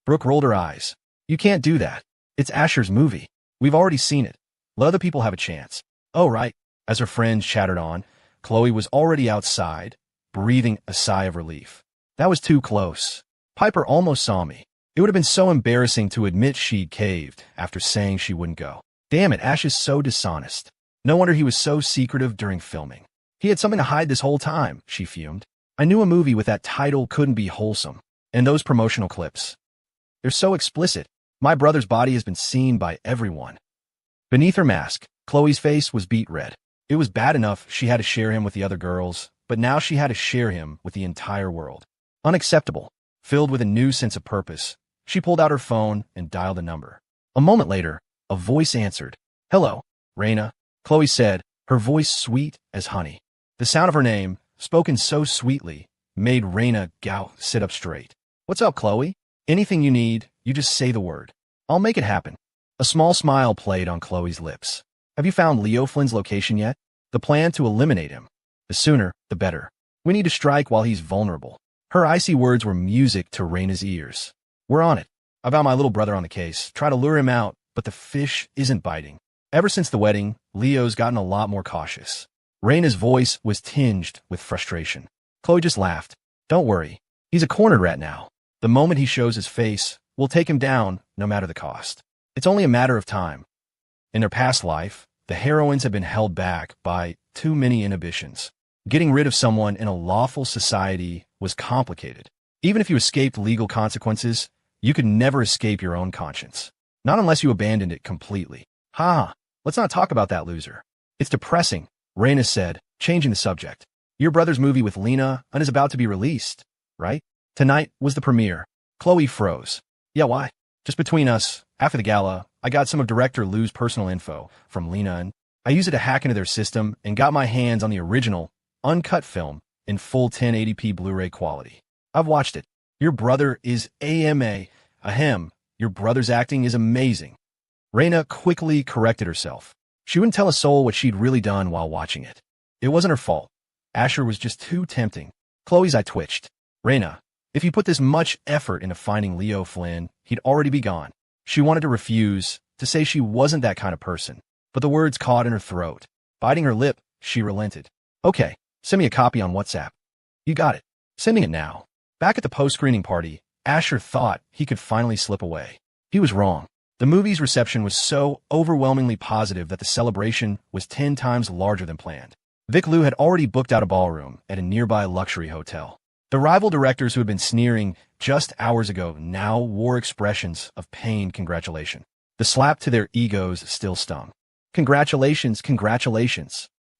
Brooke rolled her eyes. You can't do that. It's Asher's movie. We've already seen it. Let other people have a chance. Oh, right. As her friends chattered on, Chloe was already outside, breathing a sigh of relief. That was too close. Piper almost saw me. It would have been so embarrassing to admit she'd caved after saying she wouldn't go. Damn it, Ash is so dishonest. No wonder he was so secretive during filming. He had something to hide this whole time, she fumed. I knew a movie with that title couldn't be wholesome. And those promotional clips. They're so explicit. My brother's body has been seen by everyone. Beneath her mask, Chloe's face was beet red. It was bad enough she had to share him with the other girls, but now she had to share him with the entire world. Unacceptable. Filled with a new sense of purpose, she pulled out her phone and dialed a number. A moment later, a voice answered. "Hello, Raina," Chloe said, her voice sweet as honey. The sound of her name, spoken so sweetly, made Raina sit up straight. "What's up, Chloe? Anything you need, you just say the word. I'll make it happen." A small smile played on Chloe's lips. "Have you found Leo Flynn's location yet? The plan to eliminate him. The sooner, the better. We need to strike while he's vulnerable." Her icy words were music to Raina's ears. "We're on it. I've got my little brother on the case. Try to lure him out, but the fish isn't biting." Ever since the wedding, Leo's gotten a lot more cautious. Raina's voice was tinged with frustration. Chloe just laughed. "Don't worry. He's a cornered rat now. The moment he shows his face, we'll take him down, no matter the cost. It's only a matter of time." In their past life, the heroines had been held back by too many inhibitions. Getting rid of someone in a lawful society was complicated. Even if you escaped legal consequences, you could never escape your own conscience. Not unless you abandoned it completely. Let's not talk about that loser. It's depressing, Raina said, changing the subject. Your brother's movie with Lena is about to be released, right? Tonight was the premiere. Chloe froze. "Yeah, why?" "Just between us, after the gala, I got some of director Lou's personal info from Lena and I used it to hack into their system and got my hands on the original, uncut film in full 1080p Blu-ray quality. I've watched it. Your brother is ahem. Your brother's acting is amazing." Raina quickly corrected herself. She wouldn't tell a soul what she'd really done while watching it. It wasn't her fault. Asher was just too tempting. Chloe's eye twitched. "Raina, if you put this much effort into finding Leo Flynn, he'd already be gone." She wanted to refuse, to say she wasn't that kind of person, but the words caught in her throat. Biting her lip, she relented. "Okay, send me a copy on WhatsApp." "You got it. Sending it now." Back at the post-screening party, Asher thought he could finally slip away. He was wrong. The movie's reception was so overwhelmingly positive that the celebration was 10 times larger than planned. Vic Liu had already booked out a ballroom at a nearby luxury hotel. The rival directors who had been sneering just hours ago now wore expressions of pained congratulation. The slap to their egos still stung. Congratulations.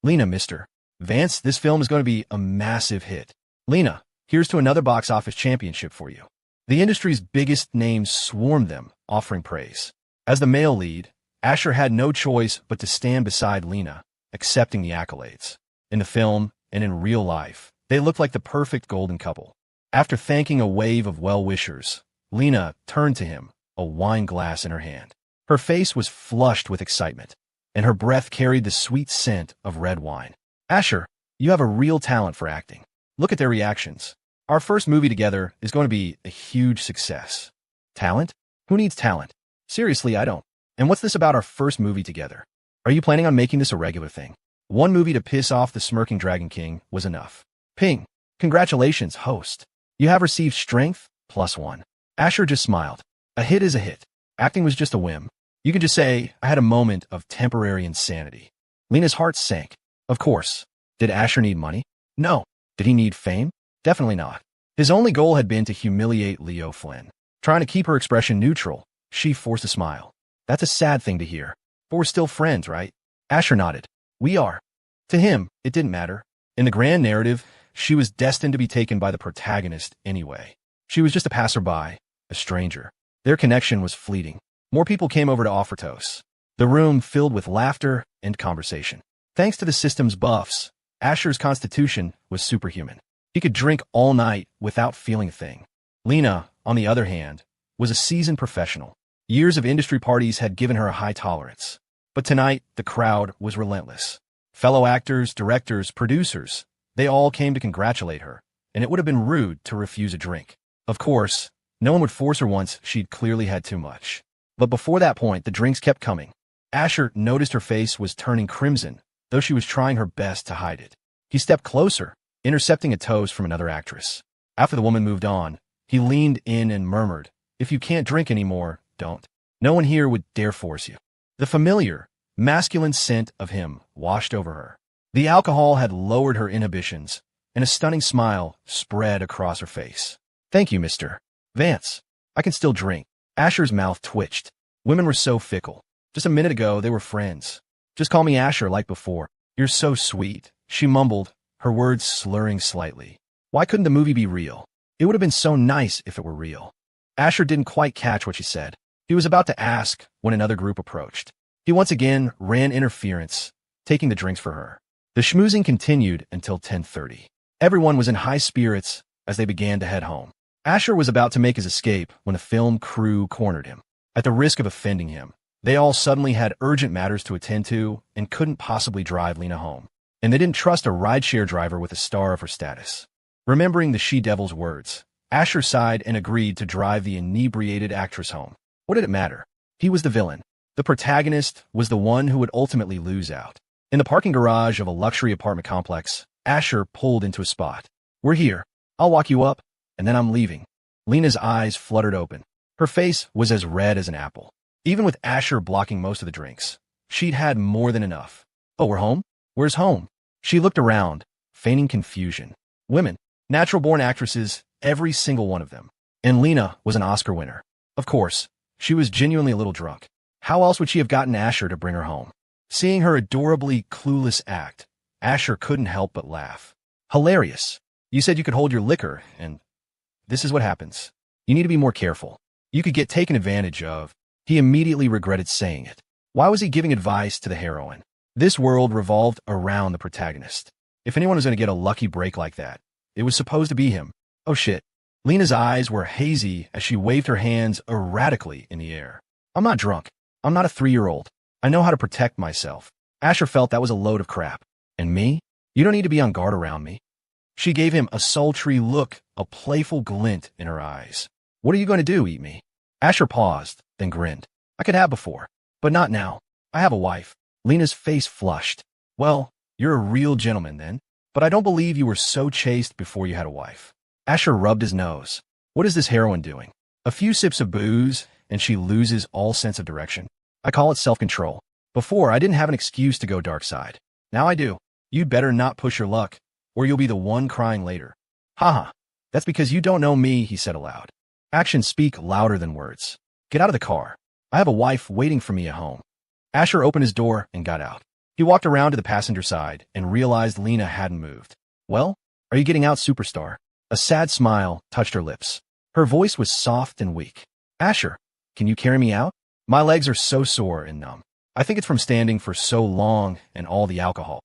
"Lena, Mr. Vance, this film is going to be a massive hit. Lena, here's to another box office championship for you." The industry's biggest names swarmed them, offering praise. As the male lead, Asher had no choice but to stand beside Lena, accepting the accolades. In the film and in real life, they looked like the perfect golden couple. After thanking a wave of well-wishers, Lena turned to him, a wine glass in her hand. Her face was flushed with excitement, and her breath carried the sweet scent of red wine. "Asher, you have a real talent for acting. Look at their reactions. Our first movie together is going to be a huge success." "Talent? Who needs talent? Seriously, I don't. And what's this about our first movie together? Are you planning on making this a regular thing?" One movie to piss off the smirking Dragon King was enough. "Ping. Congratulations, host. You have received strength +1. Asher just smiled. A hit is a hit. Acting was just a whim. You can just say, "I had a moment of temporary insanity." Lena's heart sank. Of course. Did Asher need money? No. Did he need fame? Definitely not. His only goal had been to humiliate Leo Flynn. Trying to keep her expression neutral, she forced a smile. "That's a sad thing to hear. But we're still friends, right?" Asher nodded. "We are." To him, it didn't matter. In the grand narrative, she was destined to be taken by the protagonist anyway. She was just a passerby, a stranger. Their connection was fleeting. More people came over to offer toasts. The room filled with laughter and conversation. Thanks to the system's buffs, Asher's constitution was superhuman. He could drink all night without feeling a thing. Lena, on the other hand, was a seasoned professional. Years of industry parties had given her a high tolerance. But tonight, the crowd was relentless. Fellow actors, directors, producers, they all came to congratulate her, and it would have been rude to refuse a drink. Of course, no one would force her once she'd clearly had too much. But before that point, the drinks kept coming. Asher noticed her face was turning crimson, though she was trying her best to hide it. He stepped closer, intercepting a toast from another actress. After the woman moved on, he leaned in and murmured, "If you can't drink anymore, don't. No one here would dare force you." The familiar, masculine scent of him washed over her. The alcohol had lowered her inhibitions, and a stunning smile spread across her face. "Thank you, Mr. Vance. I can still drink." Asher's mouth twitched. Women were so fickle. Just a minute ago, they were friends. Just call me Asher like before. You're so sweet, she mumbled, her words slurring slightly. Why couldn't the movie be real? It would have been so nice if it were real. Asher didn't quite catch what she said. He was about to ask when another group approached. He once again ran interference, taking the drinks for her. The schmoozing continued until 10:30. Everyone was in high spirits as they began to head home. Asher was about to make his escape when the film crew cornered him. At the risk of offending him, they all suddenly had urgent matters to attend to and couldn't possibly drive Lena home. And they didn't trust a rideshare driver with a star of her status. Remembering the she-devil's words, Asher sighed and agreed to drive the inebriated actress home. What did it matter? He was the villain. The protagonist was the one who would ultimately lose out. In the parking garage of a luxury apartment complex, Asher pulled into a spot. We're here. I'll walk you up, and then I'm leaving. Lena's eyes fluttered open. Her face was as red as an apple. Even with Asher blocking most of the drinks, she'd had more than enough. Oh, we're home? Where's home? She looked around, feigning confusion. Women, natural-born actresses, every single one of them. And Lena was an Oscar winner. Of course, she was genuinely a little drunk. How else would she have gotten Asher to bring her home? Seeing her adorably clueless act, Asher couldn't help but laugh. Hilarious. You said you could hold your liquor, and this is what happens. You need to be more careful. You could get taken advantage of. He immediately regretted saying it. Why was he giving advice to the heroine? This world revolved around the protagonist. If anyone was going to get a lucky break like that, it was supposed to be him. Oh shit. Lena's eyes were hazy as she waved her hands erratically in the air. I'm not drunk. I'm not a 3-year-old. I know how to protect myself. Asher felt that was a load of crap. And me? You don't need to be on guard around me. She gave him a sultry look, a playful glint in her eyes. What are you going to do, eat me? Asher paused, then grinned. I could have before, but not now. I have a wife. Lena's face flushed. Well, you're a real gentleman then, but I don't believe you were so chaste before you had a wife. Asher rubbed his nose. What is this heroine doing? A few sips of booze, and she loses all sense of direction. I call it self-control. Before, I didn't have an excuse to go dark side. Now I do. You'd better not push your luck, or you'll be the one crying later. Haha. That's because you don't know me, he said aloud. Actions speak louder than words. Get out of the car. I have a wife waiting for me at home. Asher opened his door and got out. He walked around to the passenger side and realized Lena hadn't moved. Well, are you getting out, superstar? A sad smile touched her lips. Her voice was soft and weak. Asher, can you carry me out? My legs are so sore and numb. I think it's from standing for so long and all the alcohol.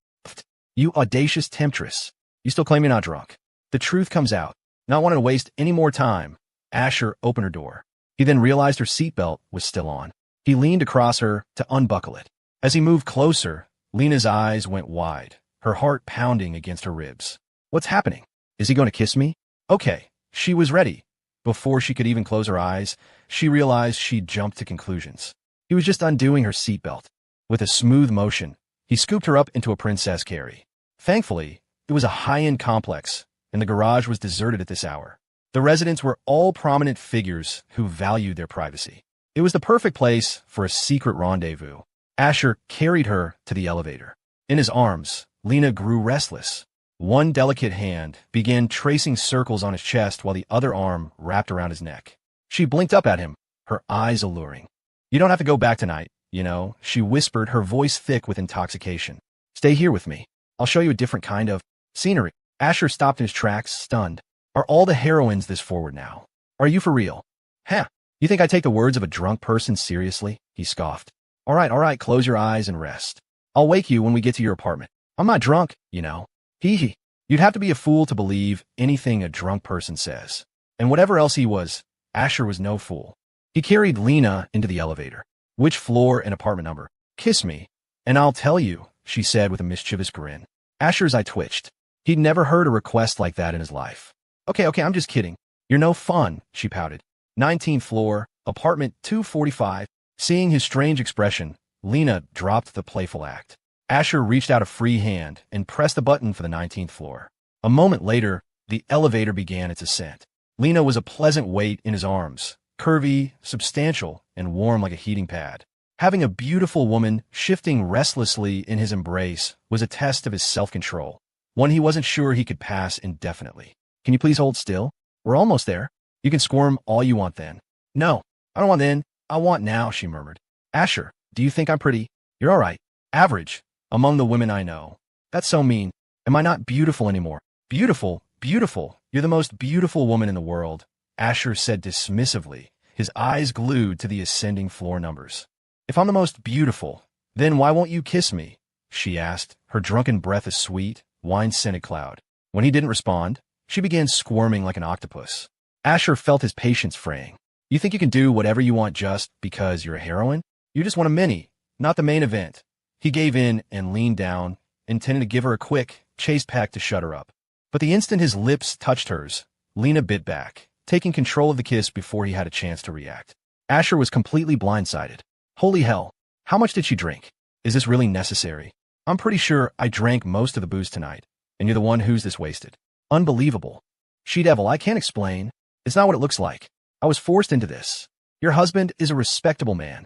You audacious temptress. You still claim you're not drunk. The truth comes out. Not wanting to waste any more time, Asher opened her door. He then realized her seatbelt was still on. He leaned across her to unbuckle it. As he moved closer, Lena's eyes went wide, her heart pounding against her ribs. What's happening? Is he going to kiss me? Okay, she was ready. Before she could even close her eyes, she realized she'd jumped to conclusions. He was just undoing her seatbelt. With a smooth motion, he scooped her up into a princess carry. Thankfully, it was a high-end complex, and the garage was deserted at this hour. The residents were all prominent figures who valued their privacy. It was the perfect place for a secret rendezvous. Asher carried her to the elevator. In his arms, Lena grew restless. One delicate hand began tracing circles on his chest while the other arm wrapped around his neck. She blinked up at him, her eyes alluring. You don't have to go back tonight, you know, she whispered, her voice thick with intoxication. Stay here with me. I'll show you a different kind of scenery. Asher stopped in his tracks, stunned. Are all the heroines this forward now? Are you for real? Huh. You think I take the words of a drunk person seriously? He scoffed. All right, close your eyes and rest. I'll wake you when we get to your apartment. I'm not drunk, you know. Hee. You'd have to be a fool to believe anything a drunk person says. And whatever else he was, Asher was no fool. He carried Lena into the elevator. Which floor and apartment number? Kiss me, and I'll tell you, she said with a mischievous grin. Asher's eye twitched. He'd never heard a request like that in his life. Okay, I'm just kidding. You're no fun, she pouted. 19th floor, apartment 245. Seeing his strange expression, Lena dropped the playful act. Asher reached out a free hand and pressed the button for the 19th floor. A moment later, the elevator began its ascent. Lena was a pleasant weight in his arms, curvy, substantial, and warm like a heating pad. Having a beautiful woman shifting restlessly in his embrace was a test of his self-control, one he wasn't sure he could pass indefinitely. Can you please hold still? We're almost there. You can squirm all you want then. No, I don't want then, I want now, she murmured. Asher, do you think I'm pretty? You're all right. Average. Among the women I know. That's so mean. Am I not beautiful anymore? Beautiful, beautiful. You're the most beautiful woman in the world, Asher said dismissively, his eyes glued to the ascending floor numbers. If I'm the most beautiful, then why won't you kiss me? She asked, her drunken breath a sweet, wine-scented cloud. When he didn't respond, she began squirming like an octopus. Asher felt his patience fraying. You think you can do whatever you want just because you're a heroine? You just want a mini, not the main event. He gave in and leaned down, intending to give her a quick, chaste peck to shut her up. But the instant his lips touched hers, Lena bit back, taking control of the kiss before he had a chance to react. Asher was completely blindsided. Holy hell, how much did she drink? Is this really necessary? I'm pretty sure I drank most of the booze tonight, and you're the one who's this wasted. Unbelievable. She-devil, I can't explain. It's not what it looks like. I was forced into this. Your husband is a respectable man.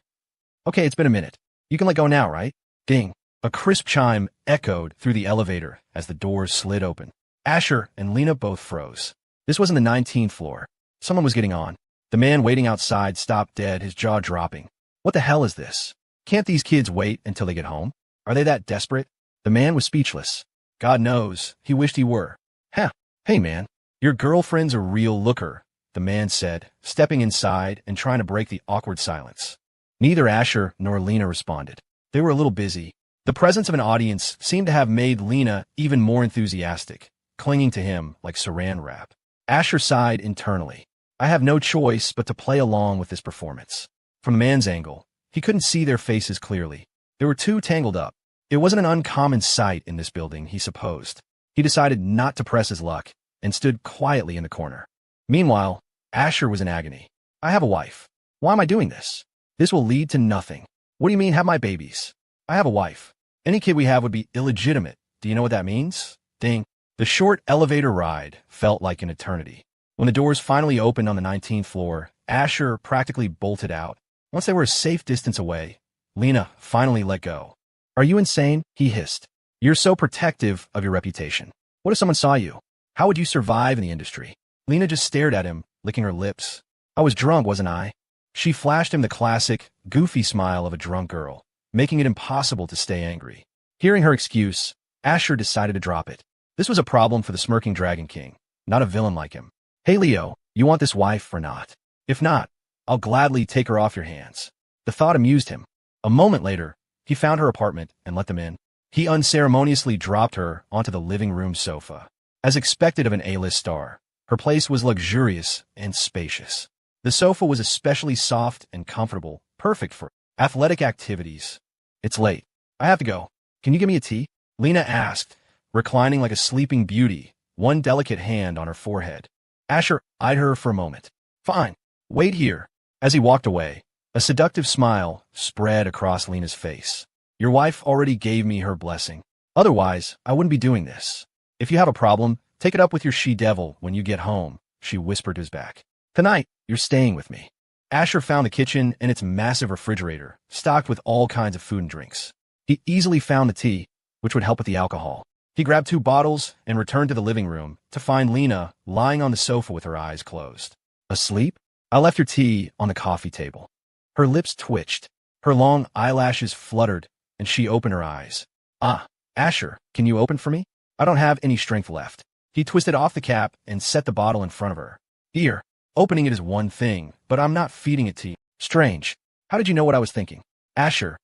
Okay, it's been a minute. You can let go now, right? Ding. A crisp chime echoed through the elevator as the doors slid open. Asher and Lena both froze. This wasn't the 19th floor. Someone was getting on. The man waiting outside stopped dead, his jaw dropping. What the hell is this? Can't these kids wait until they get home? Are they that desperate? The man was speechless. God knows, he wished he were. Huh. Hey man, your girlfriend's a real looker, the man said, stepping inside and trying to break the awkward silence. Neither Asher nor Lena responded. They were a little busy. The presence of an audience seemed to have made Lena even more enthusiastic, clinging to him like saran wrap. Asher sighed internally. I have no choice but to play along with this performance. From the man's angle, he couldn't see their faces clearly. They were too tangled up. It wasn't an uncommon sight in this building, he supposed. He decided not to press his luck and stood quietly in the corner. Meanwhile, Asher was in agony. I have a wife. Why am I doing this? This will lead to nothing. What do you mean, have my babies? I have a wife. Any kid we have would be illegitimate. Do you know what that means? Ding. The short elevator ride felt like an eternity. When the doors finally opened on the 19th floor, Asher practically bolted out. Once they were a safe distance away, Lena finally let go. Are you insane? He hissed. You're so protective of your reputation. What if someone saw you? How would you survive in the industry? Lena just stared at him, licking her lips. I was drunk, wasn't I? She flashed him the classic, goofy smile of a drunk girl, making it impossible to stay angry. Hearing her excuse, Asher decided to drop it. This was a problem for the smirking Dragon King, not a villain like him. Hey Leo, you want this wife or not? If not, I'll gladly take her off your hands. The thought amused him. A moment later, he found her apartment and let them in. He unceremoniously dropped her onto the living room sofa. As expected of an A-list star, her place was luxurious and spacious. The sofa was especially soft and comfortable, perfect for athletic activities. It's late. I have to go. Can you give me a tea? Lena asked, reclining like a sleeping beauty, one delicate hand on her forehead. Asher eyed her for a moment. Fine. Wait here. As he walked away, a seductive smile spread across Lena's face. Your wife already gave me her blessing. Otherwise, I wouldn't be doing this. If you have a problem, take it up with your she-devil when you get home, she whispered to his back. Tonight, you're staying with me. Asher found the kitchen and its massive refrigerator, stocked with all kinds of food and drinks. He easily found the tea, which would help with the alcohol. He grabbed 2 bottles and returned to the living room to find Lena lying on the sofa with her eyes closed. Asleep? I left your tea on the coffee table. Her lips twitched. Her long eyelashes fluttered, and she opened her eyes. Ah, Asher, can you open for me? I don't have any strength left. He twisted off the cap and set the bottle in front of her. Here, opening it is one thing, but I'm not feeding it to you. Strange. How did you know what I was thinking? Asher.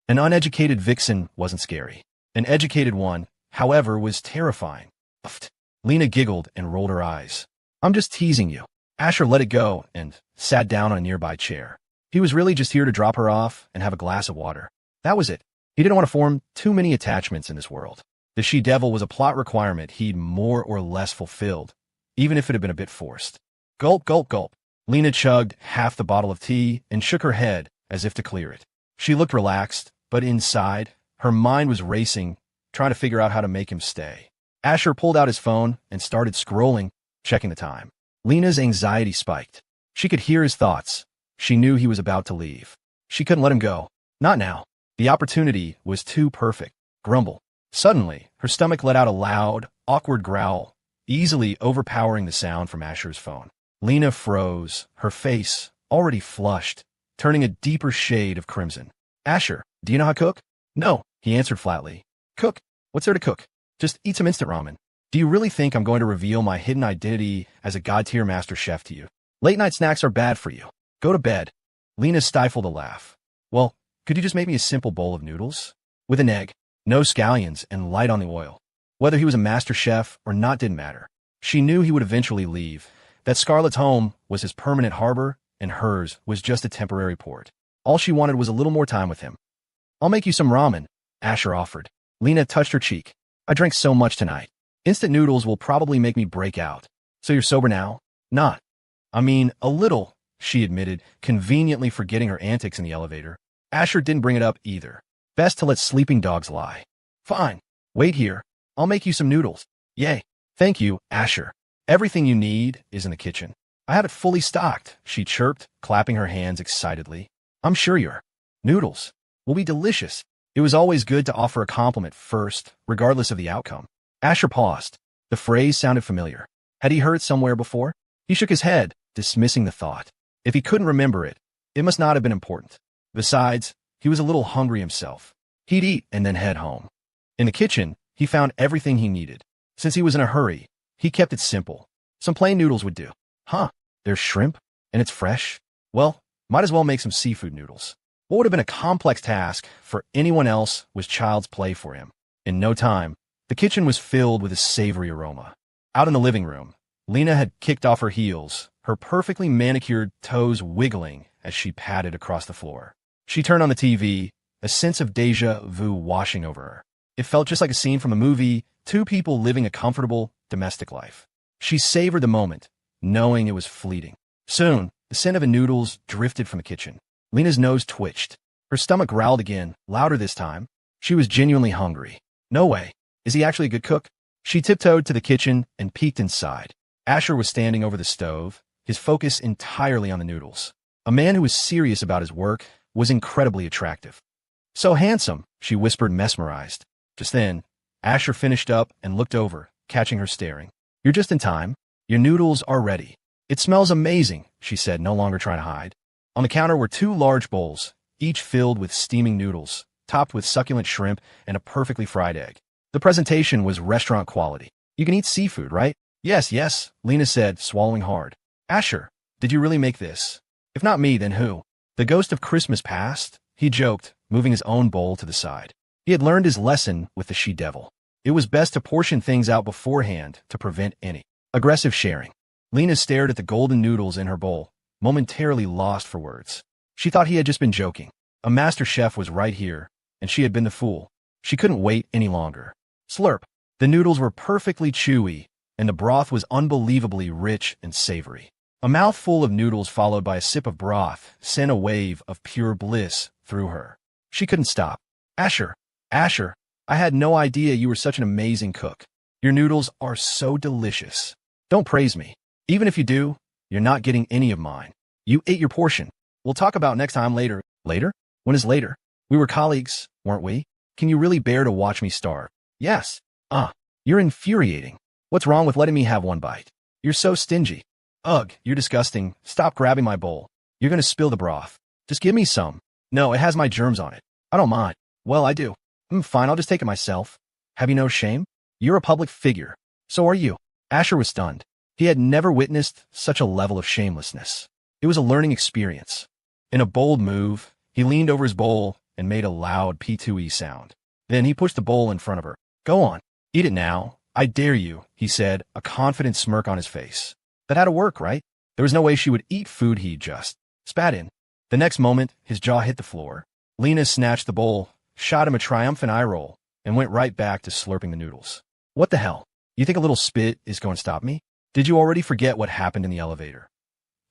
An uneducated vixen wasn't scary. An educated one, however, was terrifying. Uffed. Lena giggled and rolled her eyes. I'm just teasing you. Asher let it go and sat down on a nearby chair. He was really just here to drop her off and have a glass of water. That was it. He didn't want to form too many attachments in this world. The she-devil was a plot requirement he'd more or less fulfilled, even if it had been a bit forced. Gulp, gulp, gulp. Lena chugged half the bottle of tea and shook her head as if to clear it. She looked relaxed, but inside, her mind was racing, trying to figure out how to make him stay. Asher pulled out his phone and started scrolling, checking the time. Lena's anxiety spiked. She could hear his thoughts. She knew he was about to leave. She couldn't let him go. Not now. The opportunity was too perfect. Grumble. Suddenly, her stomach let out a loud, awkward growl, easily overpowering the sound from Asher's phone. Lena froze, her face already flushed, turning a deeper shade of crimson. Asher, do you know how to cook? No, he answered flatly. Cook? What's there to cook? Just eat some instant ramen. Do you really think I'm going to reveal my hidden identity as a god-tier master chef to you? Late-night snacks are bad for you. Go to bed. Lena stifled a laugh. Well, could you just make me a simple bowl of noodles? With an egg, no scallions, and light on the oil. Whether he was a master chef or not didn't matter. She knew he would eventually leave, that Scarlett's home was his permanent harbor, and hers was just a temporary port. All she wanted was a little more time with him. I'll make you some ramen, Asher offered. Lena touched her cheek. I drank so much tonight. Instant noodles will probably make me break out. So you're sober now? Not. I mean, a little, she admitted, conveniently forgetting her antics in the elevator. Asher didn't bring it up either. Best to let sleeping dogs lie. Fine. Wait here. I'll make you some noodles. Yay. Thank you, Asher. Everything you need is in the kitchen. I have it fully stocked, she chirped, clapping her hands excitedly. I'm sure your noodles will be delicious. It was always good to offer a compliment first, regardless of the outcome. Asher paused. The phrase sounded familiar. Had he heard it somewhere before? He shook his head, dismissing the thought. If he couldn't remember it, it must not have been important. Besides, he was a little hungry himself. He'd eat and then head home. In the kitchen, he found everything he needed. Since he was in a hurry, he kept it simple. Some plain noodles would do. Huh, there's shrimp, and it's fresh? Well, might as well make some seafood noodles. What would have been a complex task for anyone else was child's play for him. In no time, the kitchen was filled with a savory aroma. Out in the living room, Lena had kicked off her heels, her perfectly manicured toes wiggling as she padded across the floor. She turned on the TV, a sense of déjà vu washing over her. It felt just like a scene from a movie, two people living a comfortable, domestic life. She savored the moment, knowing it was fleeting. Soon, the scent of noodles drifted from the kitchen. Lena's nose twitched. Her stomach growled again, louder this time. She was genuinely hungry. No way. Is he actually a good cook? She tiptoed to the kitchen and peeked inside. Asher was standing over the stove, his focus entirely on the noodles. A man who was serious about his work was incredibly attractive. So handsome, she whispered, mesmerized. Just then, Asher finished up and looked over, catching her staring. You're just in time. Your noodles are ready. It smells amazing, she said, no longer trying to hide. On the counter were two large bowls, each filled with steaming noodles, topped with succulent shrimp and a perfectly fried egg. The presentation was restaurant quality. You can eat seafood, right? Yes, yes, Lena said, swallowing hard. Asher, did you really make this? If not me, then who? The ghost of Christmas past, he joked, moving his own bowl to the side. He had learned his lesson with the she-devil. It was best to portion things out beforehand to prevent any aggressive sharing. Lena stared at the golden noodles in her bowl, momentarily lost for words. She thought he had just been joking. A master chef was right here, and she had been the fool. She couldn't wait any longer. Slurp. The noodles were perfectly chewy, and the broth was unbelievably rich and savory. A mouthful of noodles followed by a sip of broth sent a wave of pure bliss through her. She couldn't stop. Asher, I had no idea you were such an amazing cook. Your noodles are so delicious. Don't praise me. Even if you do, you're not getting any of mine. You ate your portion. We'll talk about next time later. Later? When is later? We were colleagues, weren't we? Can you really bear to watch me starve? Yes. You're infuriating. What's wrong with letting me have one bite? You're so stingy. Ugh, you're disgusting. Stop grabbing my bowl. You're going to spill the broth. Just give me some. No, it has my germs on it. I don't mind. Well, I do. Fine, I'll just take it myself. Have you no shame? You're a public figure. So are you. Asher was stunned. He had never witnessed such a level of shamelessness. It was a learning experience. In a bold move, he leaned over his bowl and made a loud P11.I sound. Then he pushed the bowl in front of her. Go on. Eat it now. I dare you, he said, a confident smirk on his face. That had to work, right? There was no way she would eat food he just spat in. The next moment, his jaw hit the floor. Lena snatched the bowl, shot him a triumphant eye roll, and went right back to slurping the noodles. What the hell? You think a little spit is going to stop me? Did you already forget what happened in the elevator?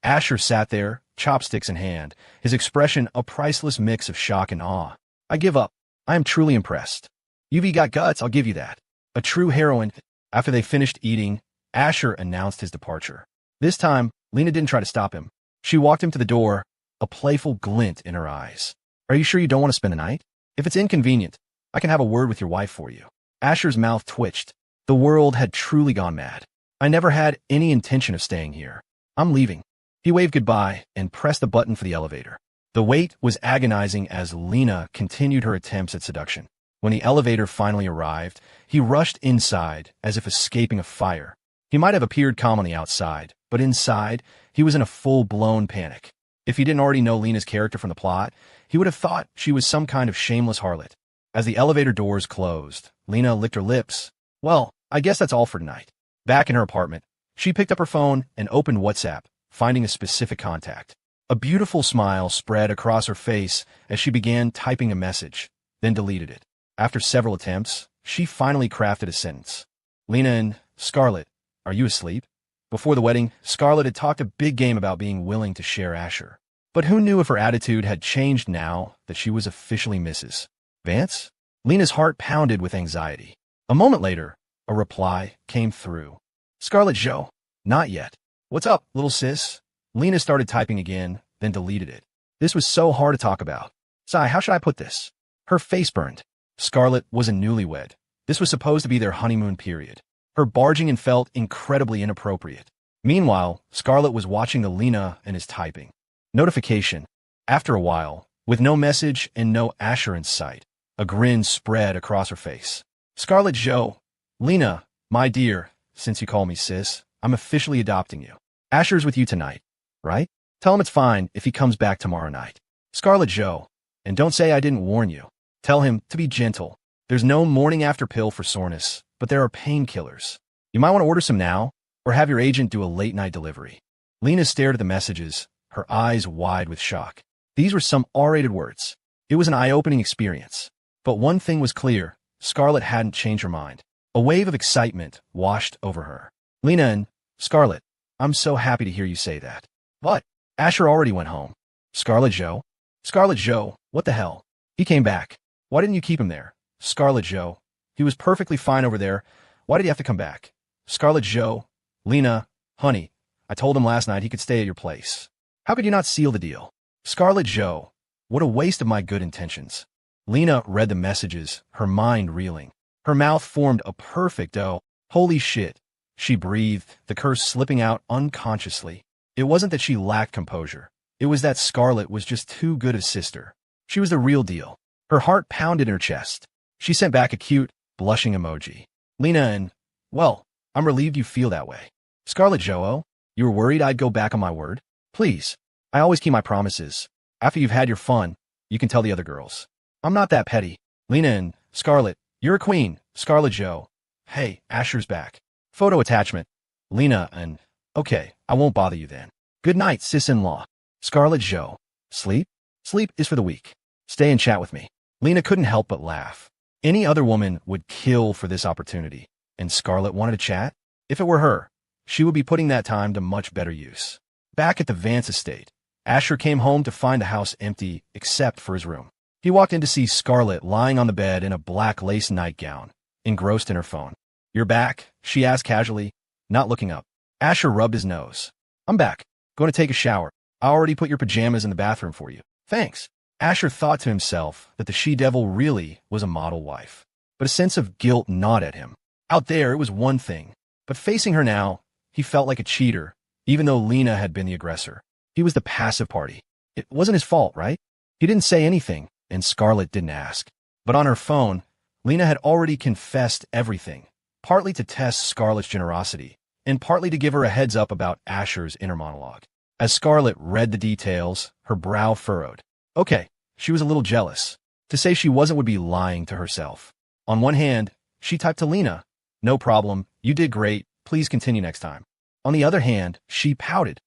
Asher sat there, chopsticks in hand, his expression a priceless mix of shock and awe. I give up. I am truly impressed. You've got guts, I'll give you that. A true heroine. After they finished eating, Asher announced his departure. This time, Lena didn't try to stop him. She walked him to the door, a playful glint in her eyes. Are you sure you don't want to spend the night? If it's inconvenient, I can have a word with your wife for you. Asher's mouth twitched. The world had truly gone mad. I never had any intention of staying here. I'm leaving. He waved goodbye and pressed the button for the elevator. The wait was agonizing as Lena continued her attempts at seduction. When the elevator finally arrived, he rushed inside as if escaping a fire. He might have appeared calm on the outside, but inside, he was in a full-blown panic. If he didn't already know Lena's character from the plot, he would have thought she was some kind of shameless harlot. As the elevator doors closed, Lena licked her lips. Well, I guess that's all for tonight. Back in her apartment, she picked up her phone and opened WhatsApp, finding a specific contact. A beautiful smile spread across her face as she began typing a message, then deleted it. After several attempts, she finally crafted a sentence. Lena and Scarlett, are you asleep? Before the wedding, Scarlett had talked a big game about being willing to share Asher. But who knew if her attitude had changed now that she was officially Mrs. Vance? Lena's heart pounded with anxiety. A moment later, a reply came through. Scarlett Joe, not yet. What's up, little sis? Lena started typing again, then deleted it. This was so hard to talk about. Sigh, how should I put this? Her face burned. Scarlett was a newlywed. This was supposed to be their honeymoon period. Her barging in felt incredibly inappropriate. Meanwhile, Scarlett was watching the Lena and his typing. Notification. After a while, with no message and no Asher in sight, a grin spread across her face. Scarlett Joe, Lena, my dear, since you call me sis, I'm officially adopting you. Asher's with you tonight, right? Tell him it's fine if he comes back tomorrow night. Scarlett Joe, and don't say I didn't warn you. Tell him to be gentle. There's no morning after pill for soreness, but there are painkillers. You might want to order some now, or have your agent do a late-night delivery. Lena stared at the messages, her eyes wide with shock. These were some R-rated words. It was an eye-opening experience. But one thing was clear, Scarlett hadn't changed her mind. A wave of excitement washed over her. Lena and Scarlett, I'm so happy to hear you say that. But Asher already went home. Scarlett Joe? Scarlett Joe, what the hell? He came back. Why didn't you keep him there? Scarlett Joe, he was perfectly fine over there. Why did he have to come back? Scarlett Joe, Lena, honey, I told him last night he could stay at your place. How could you not seal the deal? Scarlett Joe, what a waste of my good intentions. Lena read the messages, her mind reeling. Her mouth formed a perfect O. Holy shit. She breathed, the curse slipping out unconsciously. It wasn't that she lacked composure. It was that Scarlett was just too good a sister. She was the real deal. Her heart pounded in her chest. She sent back a cute, blushing emoji. Lena and, well, I'm relieved you feel that way. Scarlett Joe, you were worried I'd go back on my word? Please. I always keep my promises. After you've had your fun, you can tell the other girls. I'm not that petty. Lena and, Scarlett, you're a queen. Scarlett Joe. Hey, Asher's back. Photo attachment. Lena and, okay, I won't bother you then. Good night, sis-in-law. Scarlett Joe. Sleep? Sleep is for the weak. Stay and chat with me. Lena couldn't help but laugh. Any other woman would kill for this opportunity, and Scarlett wanted to chat? If it were her, she would be putting that time to much better use. Back at the Vance estate, Asher came home to find the house empty except for his room. He walked in to see Scarlett lying on the bed in a black lace nightgown, engrossed in her phone. You're back? She asked casually, not looking up. Asher rubbed his nose. I'm back. Going to take a shower. I already put your pajamas in the bathroom for you. Thanks. Asher thought to himself that the she-devil really was a model wife. But a sense of guilt gnawed at him. Out there, it was one thing. But facing her now, he felt like a cheater, even though Lena had been the aggressor. He was the passive party. It wasn't his fault, right? He didn't say anything, and Scarlett didn't ask. But on her phone, Lena had already confessed everything, partly to test Scarlett's generosity, and partly to give her a heads up about Asher's inner monologue. As Scarlett read the details, her brow furrowed. Okay, she was a little jealous. To say she wasn't would be lying to herself. On one hand, she typed to Lena, no problem, you did great, please continue next time. On the other hand, she pouted.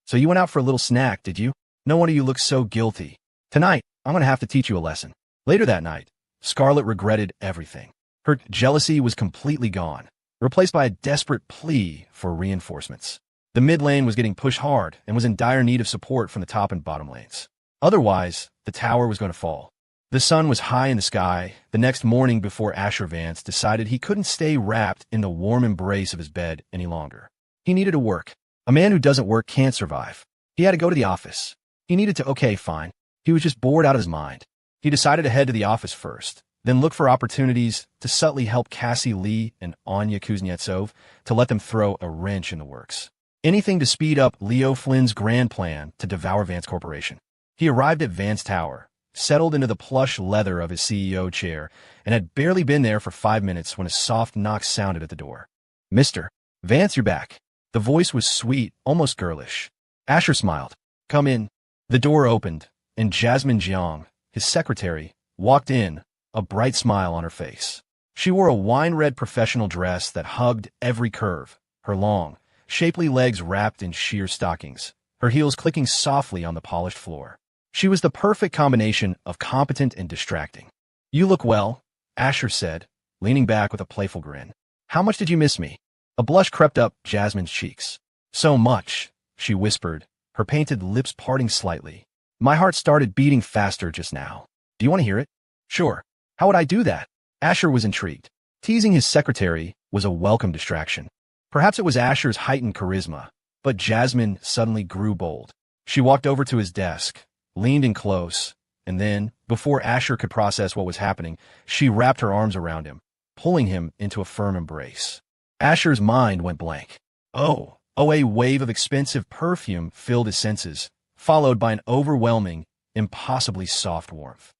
So you went out for a little snack, did you? No wonder you look so guilty. Tonight, I'm going to have to teach you a lesson. Later that night, Scarlett regretted everything. Her jealousy was completely gone, replaced by a desperate plea for reinforcements. The mid lane was getting pushed hard and was in dire need of support from the top and bottom lanes. Otherwise, the tower was going to fall. The sun was high in the sky the next morning before Asher Vance decided he couldn't stay wrapped in the warm embrace of his bed any longer. He needed to work. A man who doesn't work can't survive. He had to go to the office. He needed to, okay, fine. He was just bored out of his mind. He decided to head to the office first, then look for opportunities to subtly help Cassie Lee and Anya Kuznetsov to let them throw a wrench in the works. Anything to speed up Leo Flynn's grand plan to devour Vance Corporation. He arrived at Vance Tower, settled into the plush leather of his CEO chair, and had barely been there for 5 minutes when a soft knock sounded at the door. "Mr. Vance, you're back." The voice was sweet, almost girlish. Asher smiled. "Come in." The door opened, and Jasmine Jiang, his secretary, walked in, a bright smile on her face. She wore a wine-red professional dress that hugged every curve, her long, shapely legs wrapped in sheer stockings, her heels clicking softly on the polished floor. She was the perfect combination of competent and distracting. "You look well," Asher said, leaning back with a playful grin. "How much did you miss me?" A blush crept up Jasmine's cheeks. "So much," she whispered, her painted lips parting slightly. "My heart started beating faster just now. Do you want to hear it?" "Sure. How would I do that?" Asher was intrigued. Teasing his secretary was a welcome distraction. Perhaps it was Asher's heightened charisma, but Jasmine suddenly grew bold. She walked over to his desk, leaned in close, and then, before Asher could process what was happening, she wrapped her arms around him, pulling him into a firm embrace. Asher's mind went blank. A wave of expensive perfume filled his senses, followed by an overwhelming, impossibly soft warmth.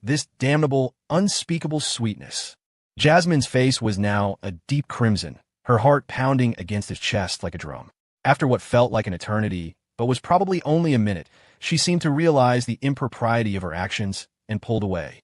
This damnable, unspeakable sweetness. Jasmine's face was now a deep crimson, her heart pounding against his chest like a drum. After what felt like an eternity, but was probably only a minute, she seemed to realize the impropriety of her actions and pulled away.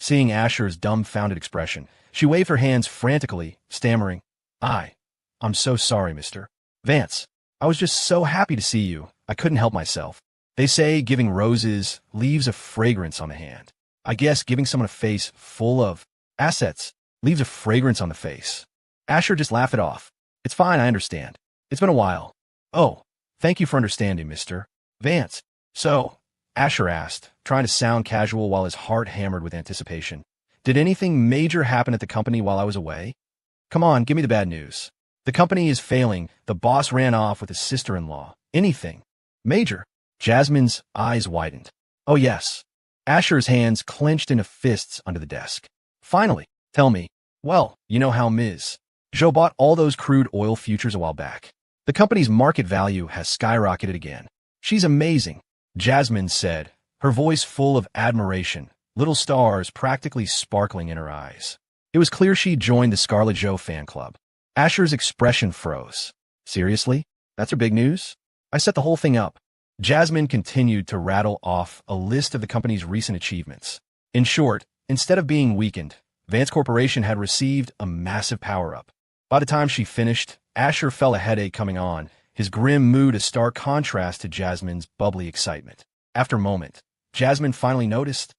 Seeing Asher's dumbfounded expression, she waved her hands frantically, stammering, I'm so sorry, Mr. Vance. I was just so happy to see you, I couldn't help myself. They say giving roses leaves a fragrance on the hand. I guess giving someone a face full of assets leaves a fragrance on the face." Asher just laughed it off. "It's fine, I understand. It's been a while." "Oh, thank you for understanding, Mr. Vance." "So," Asher asked, trying to sound casual while his heart hammered with anticipation, "did anything major happen at the company while I was away?" "Come on, give me the bad news." "The company is failing. The boss ran off with his sister-in-law." "Anything major?" Jasmine's eyes widened. "Oh, yes." Asher's hands clenched into fists under the desk. "Finally, tell me." "Well, you know how Ms. Zhou bought all those crude oil futures a while back. The company's market value has skyrocketed again. She's amazing," Jasmine said, her voice full of admiration, little stars practically sparkling in her eyes. It was clear she'd joined the Scarlet Zhou fan club. Asher's expression froze. "Seriously? That's her big news?" "I set the whole thing up." Jasmine continued to rattle off a list of the company's recent achievements. In short, instead of being weakened, Vance Corporation had received a massive power-up. By the time she finished, Asher felt a headache coming on, his grim mood a stark contrast to Jasmine's bubbly excitement. After a moment, Jasmine finally noticed,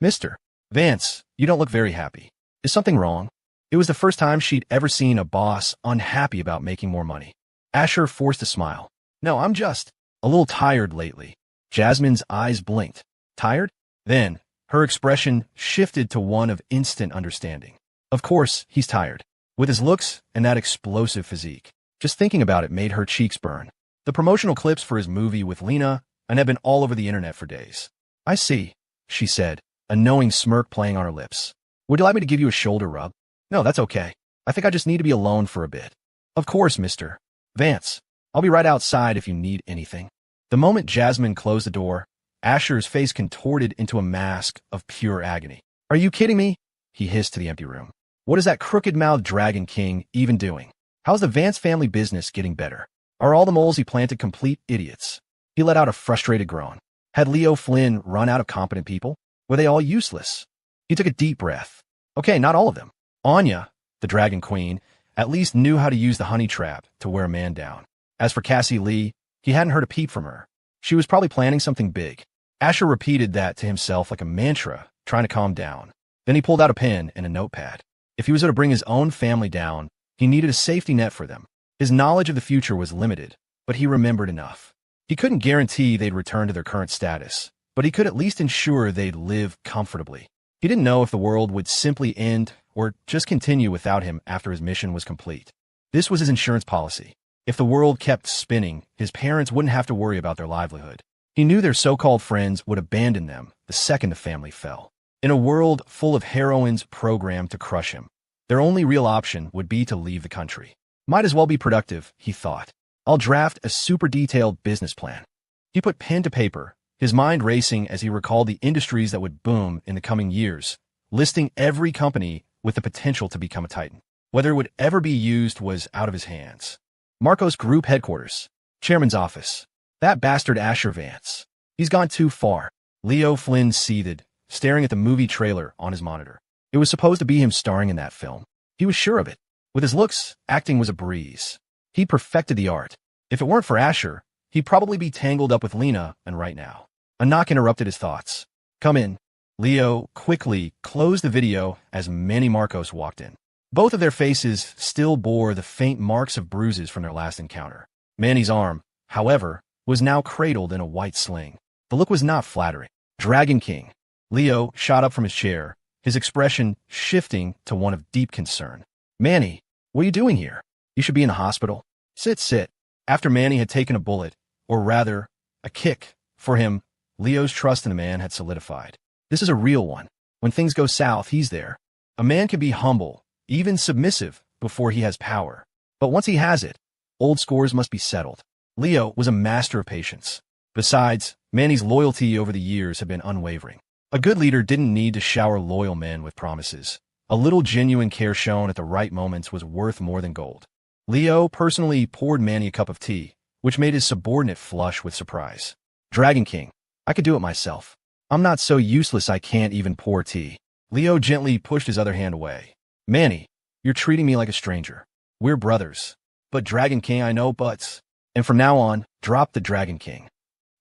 Mr. Vance, you don't look very happy. Is something wrong?" It was the first time she'd ever seen a boss unhappy about making more money. Asher forced a smile. "No, I'm just a little tired lately." Jasmine's eyes blinked. "Tired?" Then, her expression shifted to one of instant understanding. Of course, he's tired. With his looks and that explosive physique. Just thinking about it made her cheeks burn. The promotional clips for his movie with Lena and had been all over the internet for days. "I see," she said, a knowing smirk playing on her lips. "Would you like me to give you a shoulder rub?" "No, that's okay. I think I just need to be alone for a bit." "Of course, Mr. Vance. I'll be right outside if you need anything." The moment Jasmine closed the door, Asher's face contorted into a mask of pure agony. "Are you kidding me?" he hissed to the empty room. "What is that crooked-mouthed Dragon King even doing? How's the Vance family business getting better? Are all the moles he planted complete idiots?" He let out a frustrated groan. Had Leo Flynn run out of competent people? Were they all useless? He took a deep breath. Okay, not all of them. Anya, the Dragon Queen, at least knew how to use the honey trap to wear a man down. As for Cassie Lee, he hadn't heard a peep from her. She was probably planning something big. Asher repeated that to himself like a mantra, trying to calm down. Then he pulled out a pen and a notepad. If he was going to bring his own family down, he needed a safety net for them. His knowledge of the future was limited, but he remembered enough. He couldn't guarantee they'd return to their current status, but he could at least ensure they'd live comfortably. He didn't know if the world would simply end or just continue without him after his mission was complete. This was his insurance policy. If the world kept spinning, his parents wouldn't have to worry about their livelihood. He knew their so-called friends would abandon them the second the family fell. In a world full of heroines programmed to crush him, their only real option would be to leave the country. Might as well be productive, he thought. I'll draft a super detailed business plan. He put pen to paper, his mind racing as he recalled the industries that would boom in the coming years, listing every company with the potential to become a titan. Whether it would ever be used was out of his hands. Marcos Group headquarters. Chairman's office. That bastard Asher Vance. He's gone too far. Leo Flynn seethed, staring at the movie trailer on his monitor. It was supposed to be him starring in that film. He was sure of it. With his looks, acting was a breeze. He perfected the art. If it weren't for Asher, he'd probably be tangled up with Lena, and right now. A knock interrupted his thoughts. Come in. Leo quickly closed the video as Manny Marcos walked in. Both of their faces still bore the faint marks of bruises from their last encounter. Manny's arm, however, was now cradled in a white sling. The look was not flattering. Dragon King. Leo shot up from his chair, his expression shifting to one of deep concern. Manny, what are you doing here? You should be in the hospital. Sit. After Manny had taken a bullet, or rather, a kick, for him, Leo's trust in the man had solidified. This is a real one. When things go south, he's there. A man can be humble, even submissive, before he has power. But once he has it, old scores must be settled. Leo was a master of patience. Besides, Manny's loyalty over the years had been unwavering. A good leader didn't need to shower loyal men with promises. A little genuine care shown at the right moments was worth more than gold. Leo personally poured Manny a cup of tea, which made his subordinate flush with surprise. Dragon King, I could do it myself. I'm not so useless I can't even pour tea. Leo gently pushed his other hand away. Manny, you're treating me like a stranger. We're brothers. But Dragon King, I know buts. And from now on, drop the Dragon King.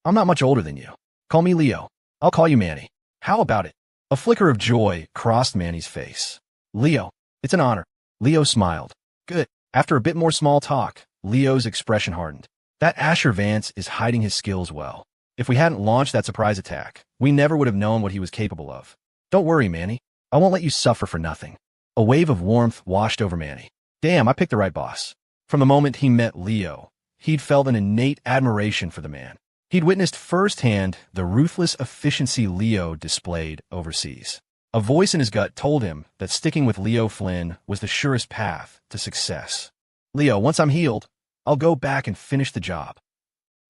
I'm not much older than you. Call me Leo. I'll call you Manny. How about it? A flicker of joy crossed Manny's face. Leo, it's an honor. Leo smiled. Good. After a bit more small talk, Leo's expression hardened. That Asher Vance is hiding his skills well. If we hadn't launched that surprise attack, we never would have known what he was capable of. Don't worry, Manny. I won't let you suffer for nothing. A wave of warmth washed over Manny. Damn, I picked the right boss. From the moment he met Leo, he'd felt an innate admiration for the man. He'd witnessed firsthand the ruthless efficiency Leo displayed overseas. A voice in his gut told him that sticking with Leo Flynn was the surest path to success. Leo, once I'm healed, I'll go back and finish the job.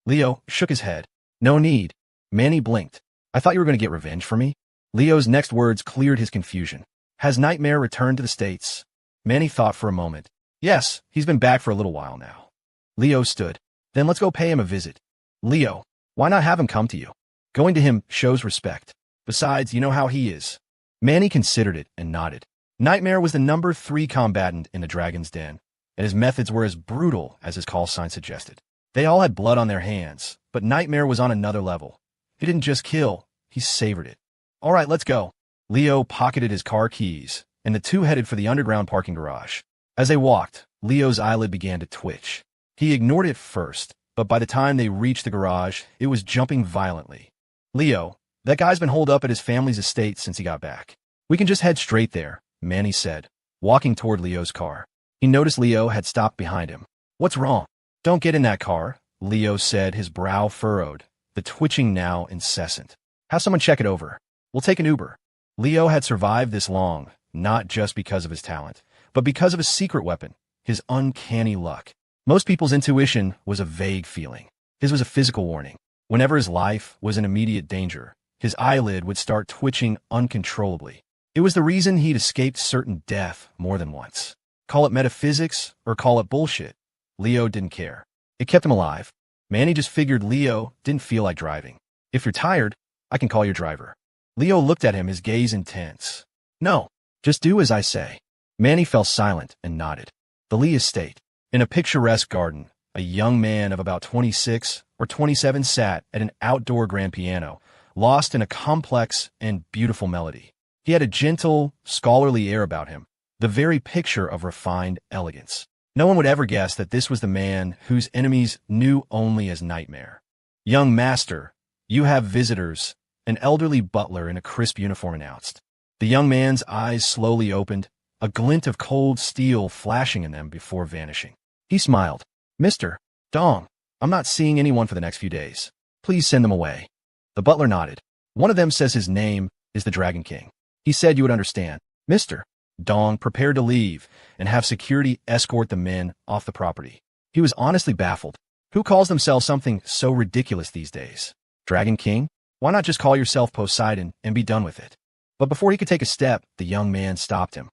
Leo shook his head. No need. Manny blinked. I thought you were going to get revenge for me. Leo's next words cleared his confusion. Has Nightmare returned to the States? Manny thought for a moment. Yes, he's been back for a little while now. Leo stood. Then let's go pay him a visit. Leo, why not have him come to you? Going to him shows respect. Besides, you know how he is. Manny considered it and nodded. Nightmare was the number 3 combatant in the Dragon's Den, and his methods were as brutal as his call sign suggested. They all had blood on their hands, but Nightmare was on another level. He didn't just kill, he savored it. All right, let's go. Leo pocketed his car keys, and the two headed for the underground parking garage. As they walked, Leo's eyelid began to twitch. He ignored it first, but by the time they reached the garage, it was jumping violently. Leo, that guy's been holed up at his family's estate since he got back. We can just head straight there, Manny said, walking toward Leo's car. He noticed Leo had stopped behind him. What's wrong? Don't get in that car, Leo said, his brow furrowed, the twitching now incessant. Have someone check it over. We'll take an Uber. Leo had survived this long, not just because of his talent, but because of his secret weapon, his uncanny luck. Most people's intuition was a vague feeling. His was a physical warning. Whenever his life was in immediate danger, his eyelid would start twitching uncontrollably. It was the reason he'd escaped certain death more than once. Call it metaphysics or call it bullshit. Leo didn't care. It kept him alive. Manny just figured Leo didn't feel like driving. If you're tired, I can call your driver. Leo looked at him, his gaze intense. No, just do as I say. Manny fell silent and nodded. The Lee estate. In a picturesque garden, a young man of about 26 or 27 sat at an outdoor grand piano, lost in a complex and beautiful melody. He had a gentle, scholarly air about him, the very picture of refined elegance. No one would ever guess that this was the man whose enemies knew only as Nightmare. Young master, you have visitors, an elderly butler in a crisp uniform announced. The young man's eyes slowly opened, a glint of cold steel flashing in them before vanishing. He smiled. Mr. Dong, I'm not seeing anyone for the next few days. Please send them away. The butler nodded. One of them says his name is the Dragon King. He said you would understand. Mr. Dong prepared to leave and have security escort the men off the property. He was honestly baffled. Who calls themselves something so ridiculous these days? Dragon King? Why not just call yourself Poseidon and be done with it? But before he could take a step, the young man stopped him.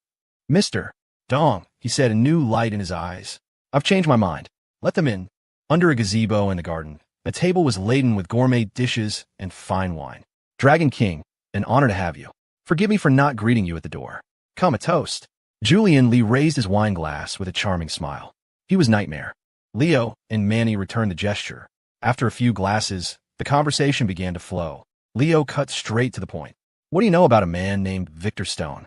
Mr. Dong, he said, a new light in his eyes. I've changed my mind. Let them in. Under a gazebo in the garden, a table was laden with gourmet dishes and fine wine. Dragon King, an honor to have you. Forgive me for not greeting you at the door. Come, a toast. Julian Lee raised his wine glass with a charming smile. He was Nightmare. Leo and Manny returned the gesture. After a few glasses, the conversation began to flow. Leo cut straight to the point. What do you know about a man named Victor Stone?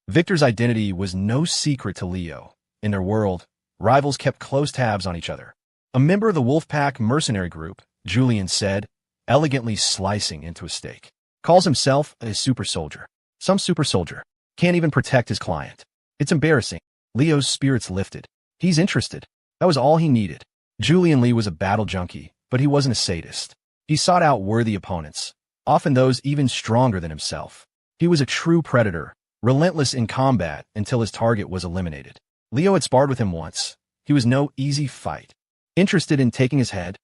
Victor's identity was no secret to Leo. In their world, rivals kept close tabs on each other. A member of the Wolfpack mercenary group, Julian said, elegantly slicing into a steak. Calls himself a super soldier. Some super soldier. Can't even protect his client. It's embarrassing. Leo's spirits lifted. He's interested. That was all he needed. Julian Lee was a battle junkie, but he wasn't a sadist. He sought out worthy opponents, often those even stronger than himself. He was a true predator, relentless in combat until his target was eliminated. Leo had sparred with him once. He was no easy fight. Interested in taking his head?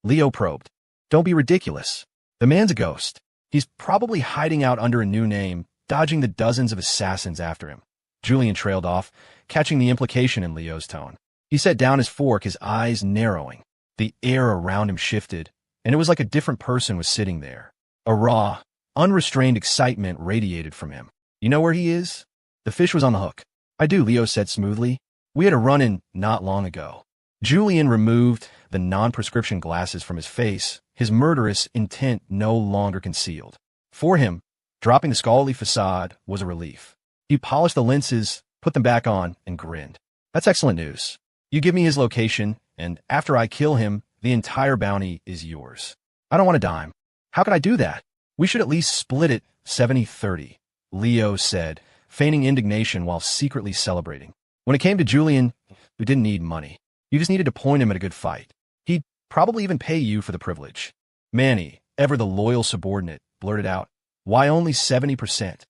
Leo probed. Don't be ridiculous. The man's a ghost. He's probably hiding out under a new name, dodging the dozens of assassins after him. Julian trailed off, catching the implication in Leo's tone. He set down his fork, his eyes narrowing. The air around him shifted, and it was like a different person was sitting there. A raw, unrestrained excitement radiated from him. You know where he is? The fish was on the hook. I do, Leo said smoothly. We had a run-in not long ago. Julian removed the non-prescription glasses from his face, his murderous intent no longer concealed. For him, dropping the scholarly facade was a relief. He polished the lenses, put them back on, and grinned. That's excellent news. You give me his location, and after I kill him, the entire bounty is yours. I don't want a dime. How could I do that? We should at least split it 70-30, Leo said, feigning indignation while secretly celebrating. When it came to Julian, you didn't need money. You just needed to point him at a good fight. He'd probably even pay you for the privilege. Manny, ever the loyal subordinate, blurted out, why only 70%?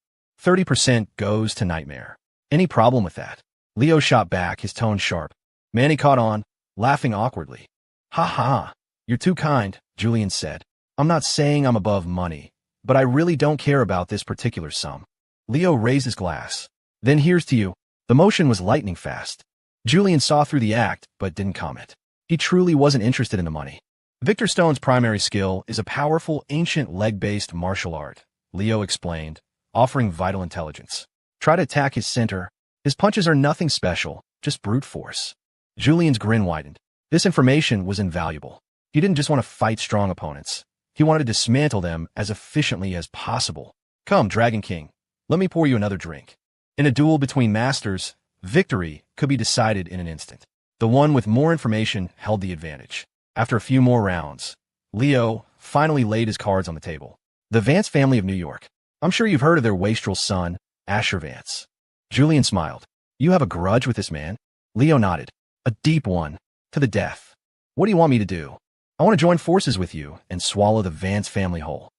30% goes to Nightmare. Any problem with that? Leo shot back, his tone sharp. Manny caught on, laughing awkwardly. Ha ha, you're too kind, Julian said. I'm not saying I'm above money, but I really don't care about this particular sum. Leo raised his glass. Then here's to you. The motion was lightning fast. Julian saw through the act, but didn't comment. He truly wasn't interested in the money. Victor Stone's primary skill is a powerful, ancient leg-based martial art, Leo explained, offering vital intelligence. Try to attack his center. His punches are nothing special, just brute force. Julian's grin widened. This information was invaluable. He didn't just want to fight strong opponents. He wanted to dismantle them as efficiently as possible. Come, Dragon King, let me pour you another drink. In a duel between masters, victory could be decided in an instant. The one with more information held the advantage. After a few more rounds, Leo finally laid his cards on the table. The Vance family of New York. I'm sure you've heard of their wastrel son, Asher Vance. Julian smiled. You have a grudge with this man? Leo nodded. A deep one. To the death. What do you want me to do? I want to join forces with you and swallow the Vance family whole.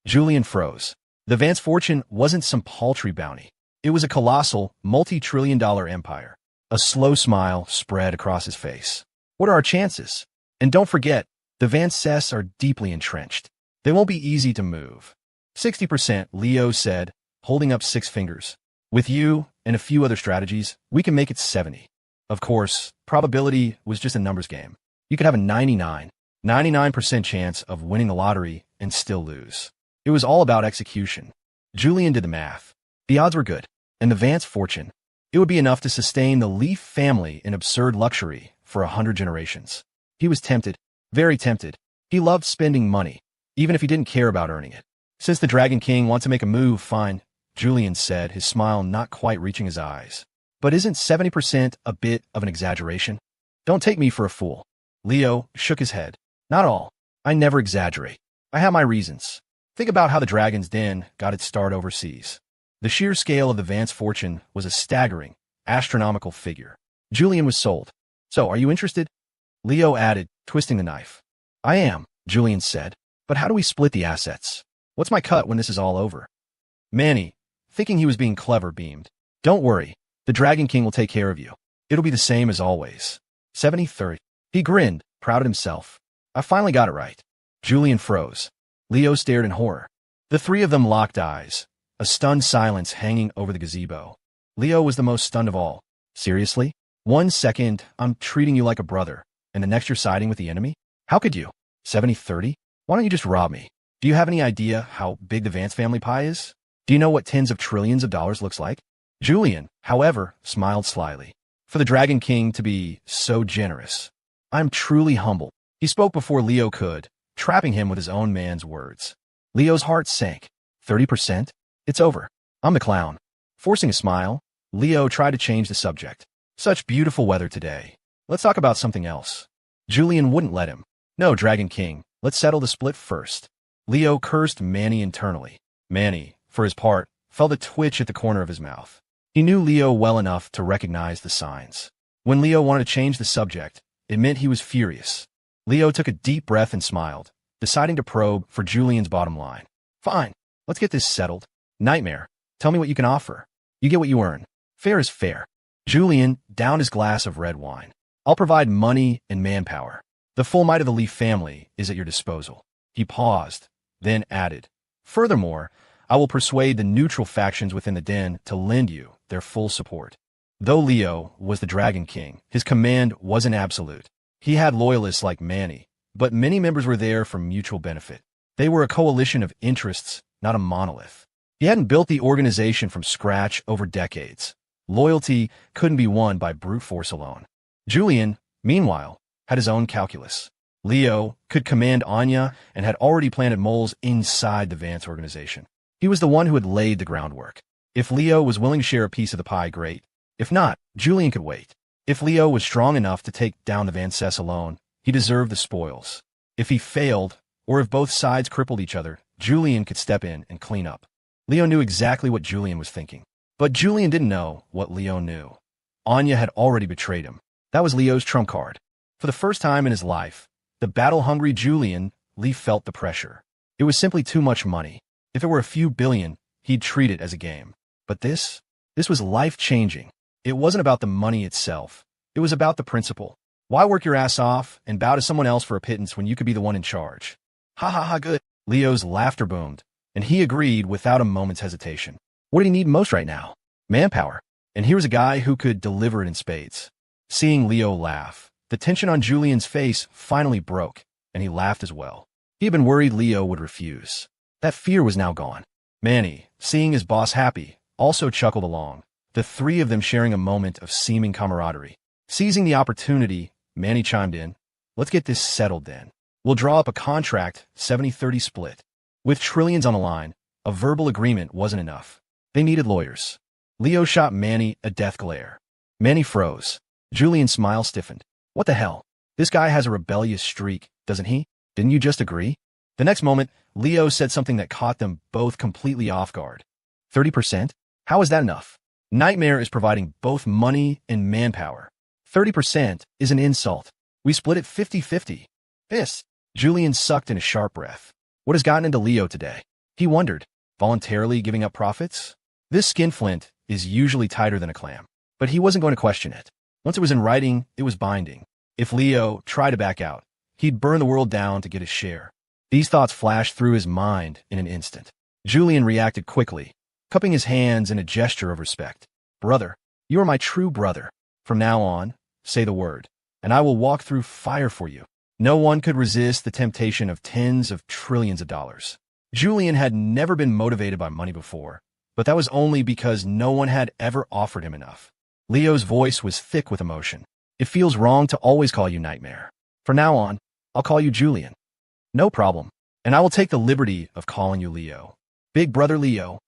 Julian froze. The Vance fortune wasn't some paltry bounty. It was a colossal, multi-trillion-dollar empire. A slow smile spread across his face. What are our chances? And don't forget, the Vances are deeply entrenched. They won't be easy to move. 60%, Leo said, holding up 6 fingers. With you and a few other strategies, we can make it 70. Of course, probability was just a numbers game. You could have a 99% chance of winning the lottery and still lose. It was all about execution. Julian did the math. The odds were good, and the Vance fortune, it would be enough to sustain the Leaf family in absurd luxury for 100 generations. He was tempted, very tempted. He loved spending money, even if he didn't care about earning it. Since the Dragon King wants to make a move, fine, Julian said, his smile not quite reaching his eyes. But isn't 70% a bit of an exaggeration? Don't take me for a fool. Leo shook his head. Not all. I never exaggerate. I have my reasons. Think about how the Dragon's Den got its start overseas. The sheer scale of the Vance fortune was a staggering, astronomical figure. Julian was sold. So, are you interested? Leo added, twisting the knife. I am, Julian said. But how do we split the assets? What's my cut when this is all over? Manny, thinking he was being clever, beamed. Don't worry. The Dragon King will take care of you. It'll be the same as always. 70-30. He grinned, proud of himself. I finally got it right. Julian froze. Leo stared in horror. The three of them locked eyes, a stunned silence hanging over the gazebo. Leo was the most stunned of all. Seriously? 1 second, I'm treating you like a brother, and the next you're siding with the enemy? How could you? 70-30? Why don't you just rob me? Do you have any idea how big the Vance family pie is? Do you know what tens of trillions of dollars looks like? Julian, however, smiled slyly. For the Dragon King to be so generous. I'm truly humble. He spoke before Leo could, trapping him with his own man's words. Leo's heart sank. 30%? It's over. I'm the clown. Forcing a smile, Leo tried to change the subject. Such beautiful weather today. Let's talk about something else. Julian wouldn't let him. No, Dragon King, let's settle the split first. Leo cursed Manny internally. Manny, for his part, felt a twitch at the corner of his mouth. He knew Leo well enough to recognize the signs. When Leo wanted to change the subject, it meant he was furious. Leo took a deep breath and smiled, deciding to probe for Julian's bottom line. Fine, let's get this settled. Nightmare, tell me what you can offer. You get what you earn. Fair is fair. Julian downed his glass of red wine. I'll provide money and manpower. The full might of the Leaf family is at your disposal. He paused, then added, furthermore, I will persuade the neutral factions within the den to lend you their full support. Though Leo was the Dragon King, his command wasn't absolute. He had loyalists like Manny, but many members were there for mutual benefit. They were a coalition of interests, not a monolith. He hadn't built the organization from scratch over decades. Loyalty couldn't be won by brute force alone. Julian, meanwhile, had his own calculus. Leo could command Anya and had already planted moles inside the Vance organization. He was the one who had laid the groundwork. If Leo was willing to share a piece of the pie, great. If not, Julian could wait. If Leo was strong enough to take down the Vances alone, he deserved the spoils. If he failed, or if both sides crippled each other, Julian could step in and clean up. Leo knew exactly what Julian was thinking. But Julian didn't know what Leo knew. Anya had already betrayed him. That was Leo's trump card. For the first time in his life, the battle-hungry Julian Lee felt the pressure. It was simply too much money. If it were a few billion, he'd treat it as a game. But this was life-changing. It wasn't about the money itself. It was about the principle. Why work your ass off and bow to someone else for a pittance when you could be the one in charge? Ha ha ha, good. Leo's laughter boomed, and he agreed without a moment's hesitation. What did he need most right now? Manpower. And here's a guy who could deliver it in spades. Seeing Leo laugh, the tension on Julian's face finally broke, and he laughed as well. He had been worried Leo would refuse. That fear was now gone. Manny, seeing his boss happy, also chuckled along, the three of them sharing a moment of seeming camaraderie. Seizing the opportunity, Manny chimed in, let's get this settled then. We'll draw up a contract, 70-30 split. With trillions on the line, a verbal agreement wasn't enough. They needed lawyers. Leo shot Manny a death glare. Manny froze. Julian's smile stiffened. What the hell? This guy has a rebellious streak, doesn't he? Didn't you just agree? The next moment, Leo said something that caught them both completely off guard. 30%? How is that enough? Nightmare is providing both money and manpower. 30% is an insult. We split it 50-50. Pissed. Julian sucked in a sharp breath. What has gotten into Leo today? He wondered. Voluntarily giving up profits? This skinflint is usually tighter than a clam. But he wasn't going to question it. Once it was in writing, it was binding. If Leo tried to back out, he'd burn the world down to get his share. These thoughts flashed through his mind in an instant. Julian reacted quickly, cupping his hands in a gesture of respect. Brother, you are my true brother. From now on, say the word, and I will walk through fire for you. No one could resist the temptation of tens of trillions of dollars. Julian had never been motivated by money before, but that was only because no one had ever offered him enough. Leo's voice was thick with emotion. It feels wrong to always call you Nightmare. From now on, I'll call you Julian. No problem, and I will take the liberty of calling you Leo. Big brother Leo.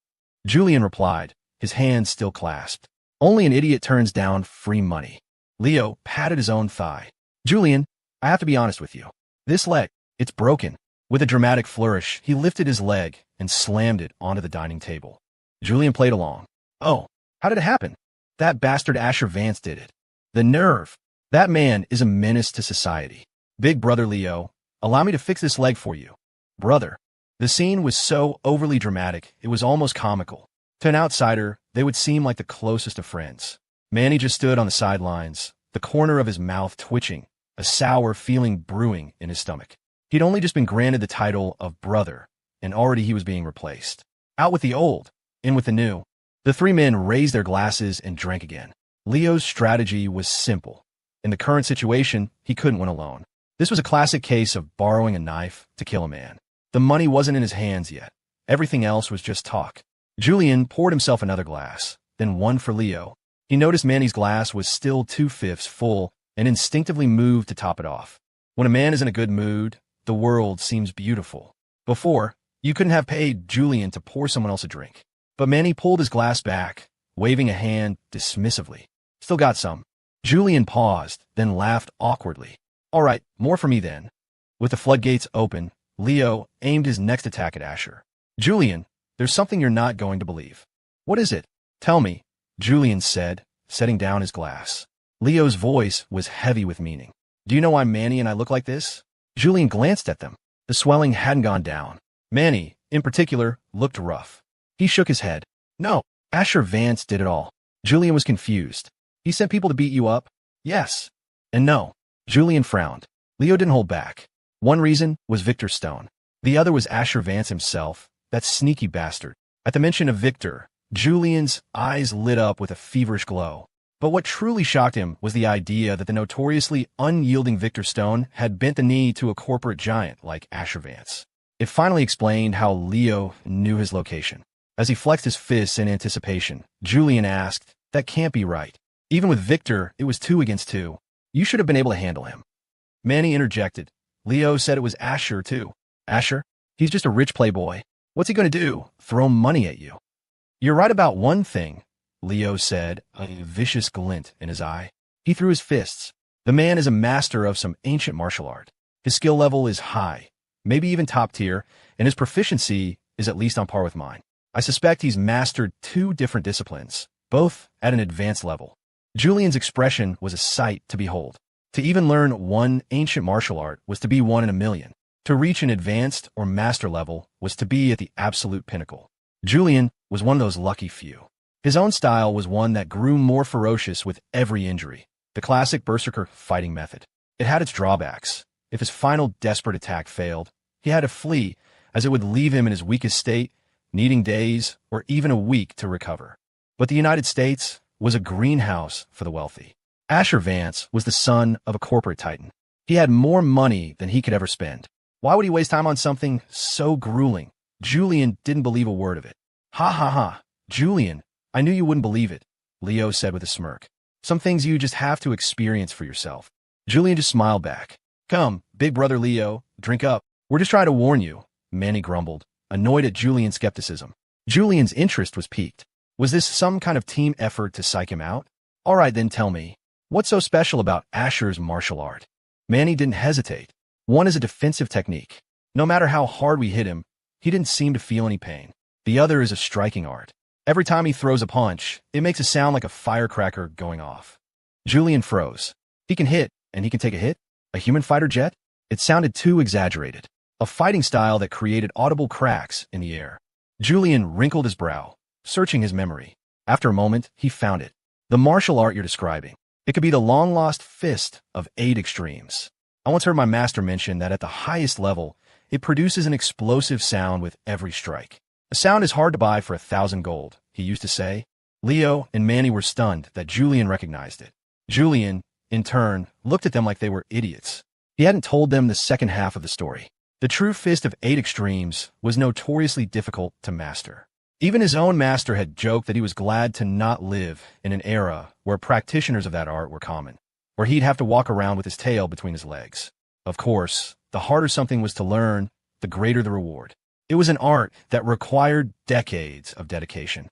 Julian replied, his hands still clasped. Only an idiot turns down free money. Leo patted his own thigh. Julian, I have to be honest with you. This leg, it's broken. With a dramatic flourish, he lifted his leg and slammed it onto the dining table. Julian played along. Oh, how did it happen? That bastard Asher Vance did it. The nerve. That man is a menace to society. Big brother Leo, allow me to fix this leg for you. Brother. The scene was so overly dramatic, it was almost comical. To an outsider, they would seem like the closest of friends. Manny just stood on the sidelines, the corner of his mouth twitching, a sour feeling brewing in his stomach. He'd only just been granted the title of brother, and already he was being replaced. Out with the old, in with the new. The three men raised their glasses and drank again. Leo's strategy was simple. In the current situation, he couldn't win alone. This was a classic case of borrowing a knife to kill a man. The money wasn't in his hands yet. Everything else was just talk. Julian poured himself another glass, then one for Leo. He noticed Manny's glass was still 2/5 full and instinctively moved to top it off. When a man is in a good mood, the world seems beautiful. Before, you couldn't have paid Julian to pour someone else a drink. But Manny pulled his glass back, waving a hand dismissively. Still got some. Julian paused, then laughed awkwardly. All right, more for me then. With the floodgates open, Leo aimed his next attack at Asher. Julian, there's something you're not going to believe. What is it? Tell me, Julian said, setting down his glass. Leo's voice was heavy with meaning. Do you know why Manny and I look like this? Julian glanced at them. The swelling hadn't gone down. Manny, in particular, looked rough. He shook his head. No, Asher Vance did it all. Julian was confused. He sent people to beat you up? Yes. And no. Julian frowned. Leo didn't hold back. One reason was Victor Stone. The other was Asher Vance himself, that sneaky bastard. At the mention of Victor, Julian's eyes lit up with a feverish glow. But what truly shocked him was the idea that the notoriously unyielding Victor Stone had bent the knee to a corporate giant like Asher Vance. It finally explained how Leo knew his location. As he flexed his fists in anticipation, Julian asked, that can't be right. Even with Victor, it was 2 against 2. You should have been able to handle him. Manny interjected. Leo said it was Asher, too. Asher? He's just a rich playboy. What's he going to do? Throw money at you? You're right about one thing, Leo said, a vicious glint in his eye. He threw his fists. The man is a master of some ancient martial art. His skill level is high, maybe even top tier, and his proficiency is at least on par with mine. I suspect he's mastered 2 different disciplines, both at an advanced level. Julian's expression was a sight to behold. To even learn one ancient martial art was to be one in a million. To reach an advanced or master level was to be at the absolute pinnacle. Julian was one of those lucky few. His own style was one that grew more ferocious with every injury. The classic berserker fighting method. It had its drawbacks. If his final desperate attack failed, he had to flee, as it would leave him in his weakest state, needing days or even a week to recover. But the United States was a greenhouse for the wealthy. Asher Vance was the son of a corporate titan. He had more money than he could ever spend. Why would he waste time on something so grueling? Julian didn't believe a word of it. Ha ha ha. Julian, I knew you wouldn't believe it, Leo said with a smirk. Some things you just have to experience for yourself. Julian just smiled back. Come, big brother Leo, drink up. We're just trying to warn you, Manny grumbled, annoyed at Julian's skepticism. Julian's interest was piqued. Was this some kind of team effort to psych him out? All right, then tell me, what's so special about Asher's martial art? Manny didn't hesitate. One is a defensive technique. No matter how hard we hit him, he didn't seem to feel any pain. The other is a striking art. Every time he throws a punch, it makes a sound like a firecracker going off. Julian froze. He can hit, and he can take a hit? A human fighter jet? It sounded too exaggerated. A fighting style that created audible cracks in the air. Julian wrinkled his brow, searching his memory. After a moment, he found it. The martial art you're describing. It could be the long-lost fist of 8 extremes. I once heard my master mention that at the highest level, it produces an explosive sound with every strike. A sound is hard to buy for 1,000 gold, he used to say. Leo and Manny were stunned that Julian recognized it. Julian, in turn, looked at them like they were idiots. He hadn't told them the second half of the story. The true fist of 8 extremes was notoriously difficult to master. Even his own master had joked that he was glad to not live in an era where practitioners of that art were common, where he'd have to walk around with his tail between his legs. Of course, the harder something was to learn, the greater the reward. It was an art that required decades of dedication.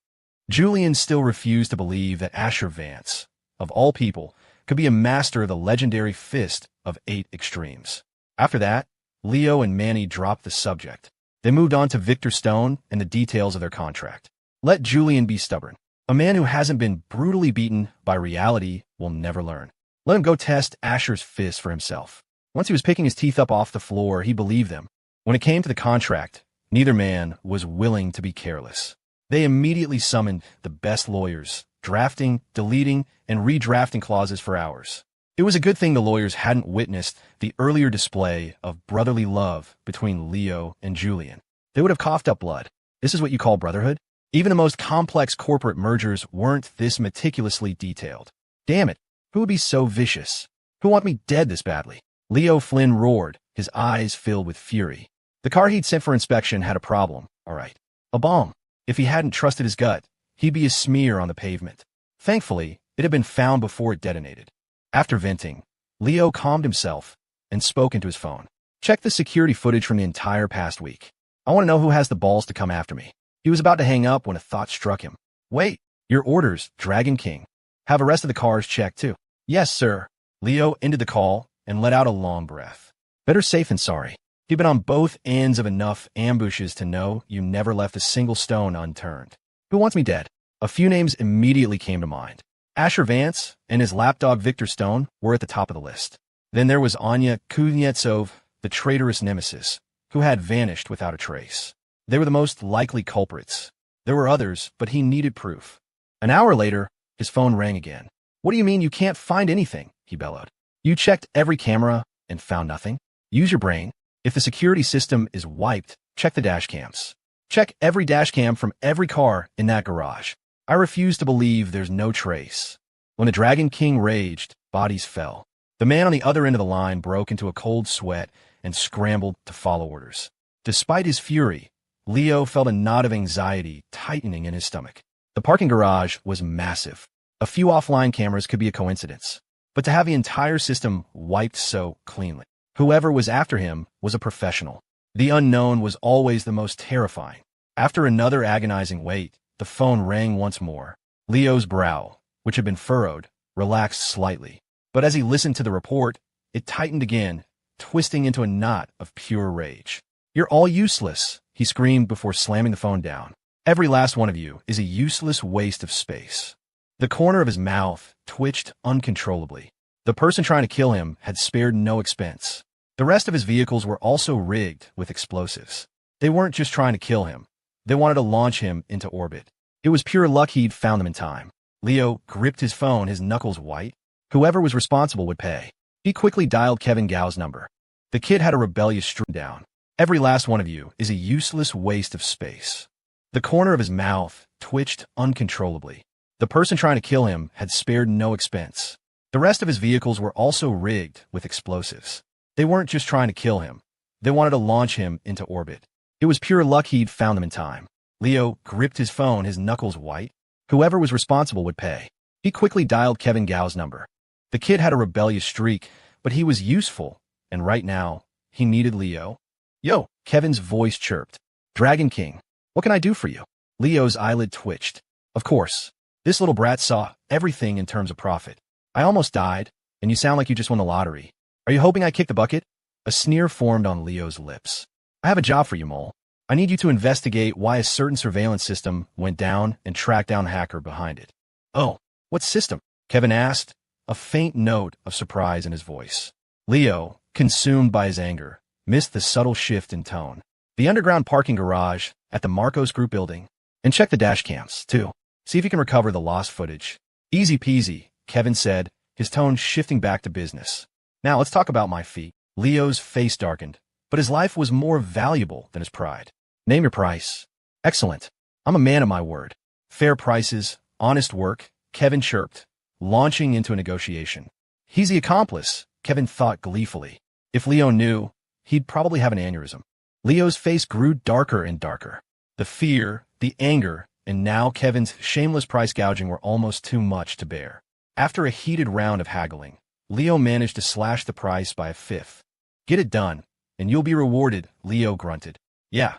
Julian still refused to believe that Asher Vance, of all people, could be a master of the legendary fist of 8 extremes. After that, Leo and Manny dropped the subject. They moved on to Victor Stone and the details of their contract. Let Julian be stubborn. A man who hasn't been brutally beaten by reality will never learn. Let him go test Asher's fist for himself. Once he was picking his teeth up off the floor, he believed them. When it came to the contract, neither man was willing to be careless. They immediately summoned the best lawyers, drafting, deleting, and redrafting clauses for hours. It was a good thing the lawyers hadn't witnessed the earlier display of brotherly love between Leo and Julian. They would have coughed up blood. This is what you call brotherhood? Even the most complex corporate mergers weren't this meticulously detailed. Damn it, who would be so vicious? Who want me dead this badly? Leo Flynn roared, his eyes filled with fury. The car he'd sent for inspection had a problem, all right. A bomb. If he hadn't trusted his gut, he'd be a smear on the pavement. Thankfully, it had been found before it detonated. After venting, Leo calmed himself and spoke into his phone. Check the security footage from the entire past week. I want to know who has the balls to come after me. He was about to hang up when a thought struck him. Wait, your orders, Dragon King. Have the rest of the cars checked too. Yes, sir. Leo ended the call and let out a long breath. Better safe than sorry. He'd been on both ends of enough ambushes to know you never left a single stone unturned. Who wants me dead? A few names immediately came to mind. Asher Vance and his lapdog Victor Stone were at the top of the list. Then there was Anya Kuznetsov, the traitorous nemesis, who had vanished without a trace. They were the most likely culprits. There were others, but he needed proof. An hour later, his phone rang again. What do you mean you can't find anything? He bellowed. You checked every camera and found nothing? Use your brain. If the security system is wiped, check the dash cams. Check every dash cam from every car in that garage. I refuse to believe there's no trace. When the Dragon King raged, bodies fell. The man on the other end of the line broke into a cold sweat and scrambled to follow orders. Despite his fury, Leo felt a knot of anxiety tightening in his stomach. The parking garage was massive. A few offline cameras could be a coincidence. But to have the entire system wiped so cleanly. Whoever was after him was a professional. The unknown was always the most terrifying. After another agonizing wait, the phone rang once more. Leo's brow, which had been furrowed, relaxed slightly. But as he listened to the report, it tightened again, twisting into a knot of pure rage. You're all useless, he screamed before slamming the phone down. Every last one of you is a useless waste of space. The corner of his mouth twitched uncontrollably. The person trying to kill him had spared no expense. The rest of his vehicles were also rigged with explosives. They weren't just trying to kill him. They wanted to launch him into orbit. It was pure luck he'd found them in time. Leo gripped his phone, his knuckles white. Whoever was responsible would pay. He quickly dialed Kevin Gao's number. The kid had a rebellious streak down. Every last one of you is a useless waste of space. The corner of his mouth twitched uncontrollably. The person trying to kill him had spared no expense. The rest of his vehicles were also rigged with explosives. They weren't just trying to kill him. They wanted to launch him into orbit. It was pure luck he'd found them in time. Leo gripped his phone, his knuckles white. Whoever was responsible would pay. He quickly dialed Kevin Gao's number. The kid had a rebellious streak, but he was useful, and right now, he needed Leo. Yo, Kevin's voice chirped. Dragon King, what can I do for you? Leo's eyelid twitched. Of course. This little brat saw everything in terms of profit. I almost died, and you sound like you just won the lottery. Are you hoping I kick the bucket? A sneer formed on Leo's lips. I have a job for you, Mole. I need you to investigate why a certain surveillance system went down and track down the hacker behind it. Oh, what system? Kevin asked, a faint note of surprise in his voice. Leo, consumed by his anger, missed the subtle shift in tone. The underground parking garage at the Marcos Group building. And check the dash cams, too. See if you can recover the lost footage. Easy peasy, Kevin said, his tone shifting back to business. Now let's talk about my fee. Leo's face darkened, but his life was more valuable than his pride. Name your price. Excellent. I'm a man of my word. Fair prices, honest work, Kevin chirped, launching into a negotiation. He's the accomplice, Kevin thought gleefully. If Leo knew, he'd probably have an aneurysm. Leo's face grew darker and darker. The fear, the anger, and now Kevin's shameless price gouging were almost too much to bear. After a heated round of haggling, Leo managed to slash the price by a fifth. Get it done, and you'll be rewarded, Leo grunted. Yeah,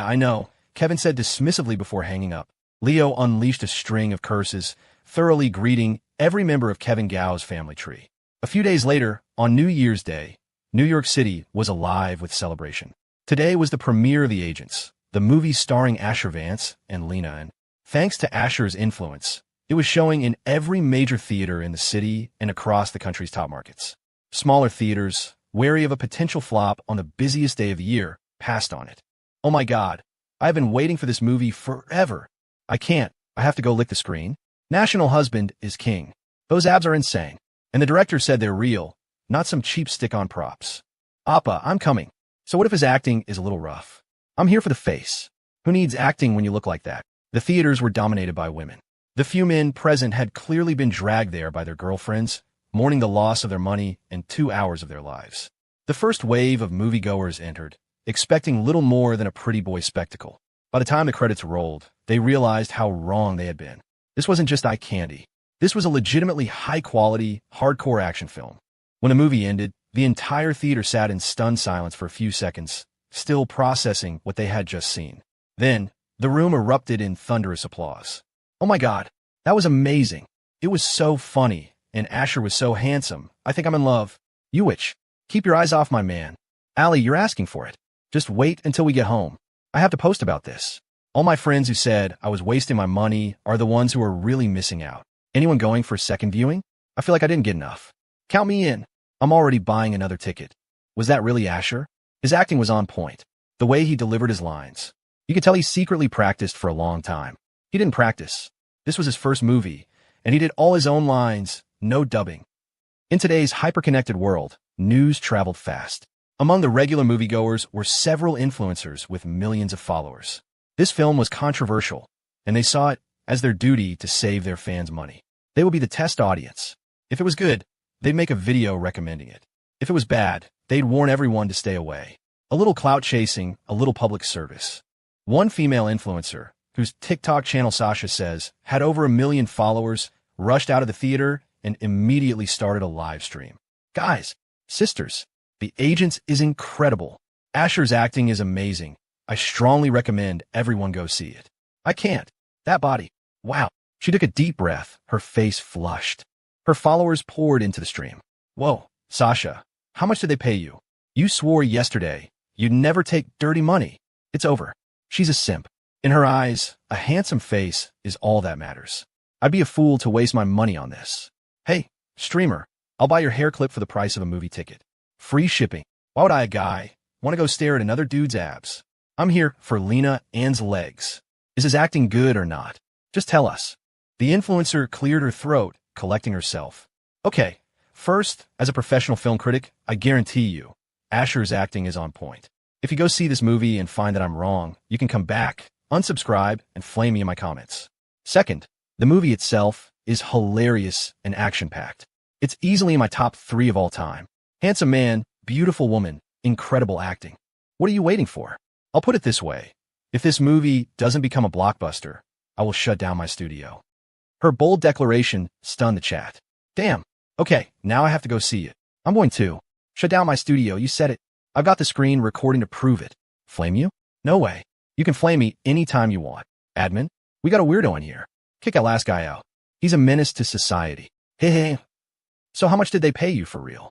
I know, Kevin said dismissively before hanging up. Leo unleashed a string of curses, thoroughly greeting every member of Kevin Gao's family tree. A few days later, on New Year's Day, New York City was alive with celebration. Today was the premiere of The Agents, the movie starring Asher Vance and Lena, and thanks to Asher's influence, it was showing in every major theater in the city and across the country's top markets. Smaller theaters, wary of a potential flop on the busiest day of the year, passed on it. Oh my God, I've been waiting for this movie forever. I have to go lick the screen. National husband is king. Those abs are insane. And the director said they're real, not some cheap stick-on props. Appa, I'm coming. So what if his acting is a little rough? I'm here for the face. Who needs acting when you look like that? The theaters were dominated by women. The few men present had clearly been dragged there by their girlfriends, mourning the loss of their money and 2 hours of their lives. The first wave of moviegoers entered, expecting little more than a pretty boy spectacle. By the time the credits rolled, they realized how wrong they had been. This wasn't just eye candy. This was a legitimately high-quality, hardcore action film. When the movie ended, the entire theater sat in stunned silence for a few seconds, still processing what they had just seen. Then, the room erupted in thunderous applause. Oh my God, that was amazing. It was so funny, and Asher was so handsome. I think I'm in love. You witch, keep your eyes off my man. Allie, you're asking for it. Just wait until we get home. I have to post about this. All my friends who said I was wasting my money are the ones who are really missing out. Anyone going for a second viewing? I feel like I didn't get enough. Count me in. I'm already buying another ticket. Was that really Asher? His acting was on point. The way he delivered his lines. You could tell he secretly practiced for a long time. He didn't practice. This was his first movie, and he did all his own lines, no dubbing. In today's hyper-connected world, news traveled fast. Among the regular moviegoers were several influencers with millions of followers. This film was controversial, and they saw it as their duty to save their fans' money. They would be the test audience. If it was good, they'd make a video recommending it. If it was bad, they'd warn everyone to stay away. A little clout chasing, a little public service. One female influencer, whose TikTok channel Sasha says had over 1 million followers, rushed out of the theater and immediately started a live stream. Guys, sisters, The Agents is incredible. Asher's acting is amazing. I strongly recommend everyone go see it. I can't. That body. Wow. She took a deep breath, her face flushed. Her followers poured into the stream. Whoa, Sasha, how much did they pay you? You swore yesterday you'd never take dirty money. It's over. She's a simp. In her eyes, a handsome face is all that matters. I'd be a fool to waste my money on this. Hey, streamer, I'll buy your hair clip for the price of a movie ticket. Free shipping. Why would I, a guy, want to go stare at another dude's abs? I'm here for Lena Ann's legs. Is his acting good or not? Just tell us. The influencer cleared her throat, collecting herself. Okay, first, as a professional film critic, I guarantee you, Asher's acting is on point. If you go see this movie and find that I'm wrong, you can come back, unsubscribe, and flame me in my comments. Second, the movie itself is hilarious and action-packed. It's easily in my top 3 of all time. Handsome man, beautiful woman, incredible acting. What are you waiting for? I'll put it this way. If this movie doesn't become a blockbuster, I will shut down my studio. Her bold declaration stunned the chat. Damn. Okay, now I have to go see it. I'm going to. Shut down my studio, you said it. I've got the screen recording to prove it. Flame you? No way. You can flame me anytime you want. Admin, we got a weirdo in here. Kick that last guy out. He's a menace to society. Hey, hey. So how much did they pay you for real?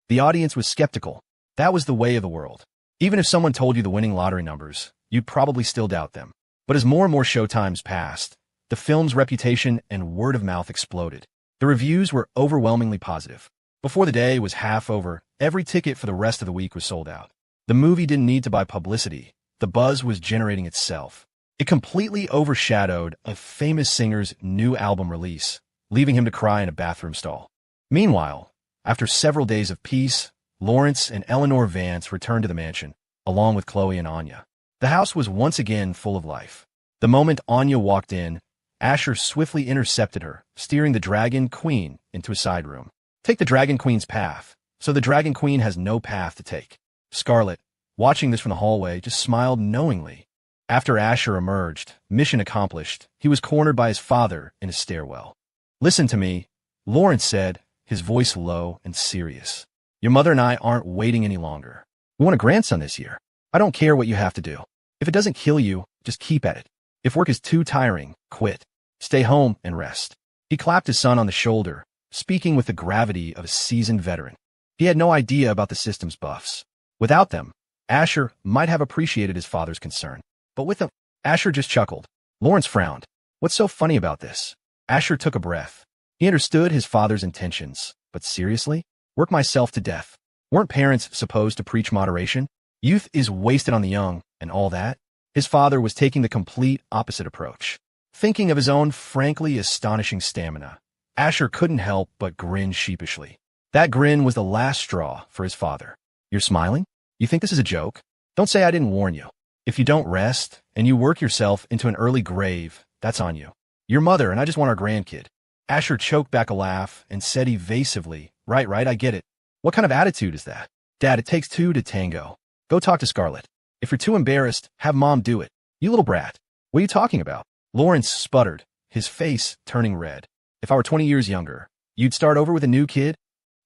The audience was skeptical. That was the way of the world. Even if someone told you the winning lottery numbers, you'd probably still doubt them. But as more and more showtimes passed, the film's reputation and word of mouth exploded. The reviews were overwhelmingly positive. Before the day was half over, every ticket for the rest of the week was sold out. The movie didn't need to buy publicity. The buzz was generating itself. It completely overshadowed a famous singer's new album release, leaving him to cry in a bathroom stall. Meanwhile, after several days of peace, Lawrence and Eleanor Vance returned to the mansion, along with Chloe and Anya. The house was once again full of life. The moment Anya walked in, Asher swiftly intercepted her, steering the Dragon Queen into a side room. Take the Dragon Queen's path, so the Dragon Queen has no path to take. Scarlet, watching this from the hallway, just smiled knowingly. After Asher emerged, mission accomplished, he was cornered by his father in a stairwell. Listen to me, Lawrence said, his voice low and serious. Your mother and I aren't waiting any longer. We want a grandson this year. I don't care what you have to do. If it doesn't kill you, just keep at it. If work is too tiring, quit. Stay home and rest. He clapped his son on the shoulder, speaking with the gravity of a seasoned veteran. He had no idea about the system's buffs. Without them, Asher might have appreciated his father's concern. But with them, Asher just chuckled. Lawrence frowned. What's so funny about this? Asher took a breath. He understood his father's intentions. But seriously? Work myself to death. Weren't parents supposed to preach moderation? Youth is wasted on the young, and all that? His father was taking the complete opposite approach. Thinking of his own frankly astonishing stamina, Asher couldn't help but grin sheepishly. That grin was the last straw for his father. You're smiling? You think this is a joke? Don't say I didn't warn you. If you don't rest, and you work yourself into an early grave, that's on you. Your mother and I just want our grandkid. Asher choked back a laugh and said evasively, Right, I get it. What kind of attitude is that? Dad, it takes two to tango. Go talk to Scarlett. If you're too embarrassed, have Mom do it. You little brat. What are you talking about? Lawrence sputtered, his face turning red. If I were 20 years younger, you'd start over with a new kid?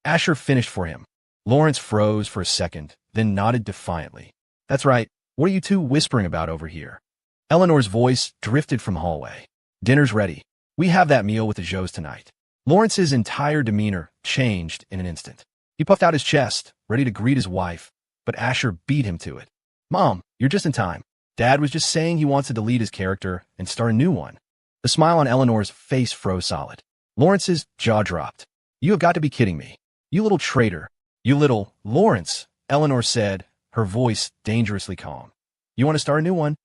Asher finished for him. Lawrence froze for a second, then nodded defiantly. That's right. What are you two whispering about over here? Eleanor's voice drifted from hallway. Dinner's ready. We have that meal with the Joes tonight. Lawrence's entire demeanor changed in an instant. He puffed out his chest, ready to greet his wife, but Asher beat him to it. Mom, you're just in time. Dad was just saying he wants to delete his character and start a new one. The smile on Eleanor's face froze solid. Lawrence's jaw dropped. You have got to be kidding me. You little traitor. You little Lawrence, Eleanor said, her voice dangerously calm. You want to start a new one?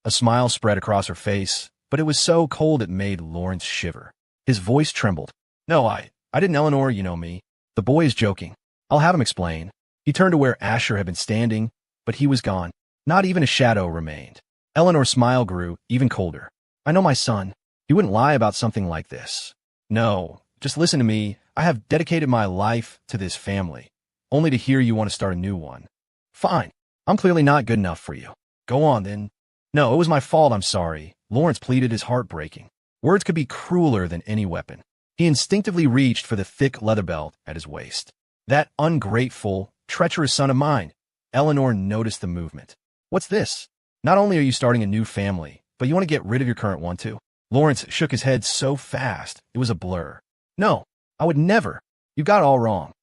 A smile spread across her face, but it was so cold it made Lawrence shiver. His voice trembled. No, I didn't, Eleanor, you know me. The boy is joking. I'll have him explain. He turned to where Asher had been standing, but he was gone. Not even a shadow remained. Eleanor's smile grew even colder. I know my son. He wouldn't lie about something like this. No, just listen to me. I have dedicated my life to this family, only to hear you want to start a new one. Fine. I'm clearly not good enough for you. Go on, then. No, it was my fault, I'm sorry. Lawrence pleaded, his heart breaking. Words could be crueler than any weapon. He instinctively reached for the thick leather belt at his waist. That ungrateful, treacherous son of mine. Eleanor noticed the movement. What's this? Not only are you starting a new family, but you want to get rid of your current one too? Lawrence shook his head so fast, it was a blur. No, I would never. You got it all wrong.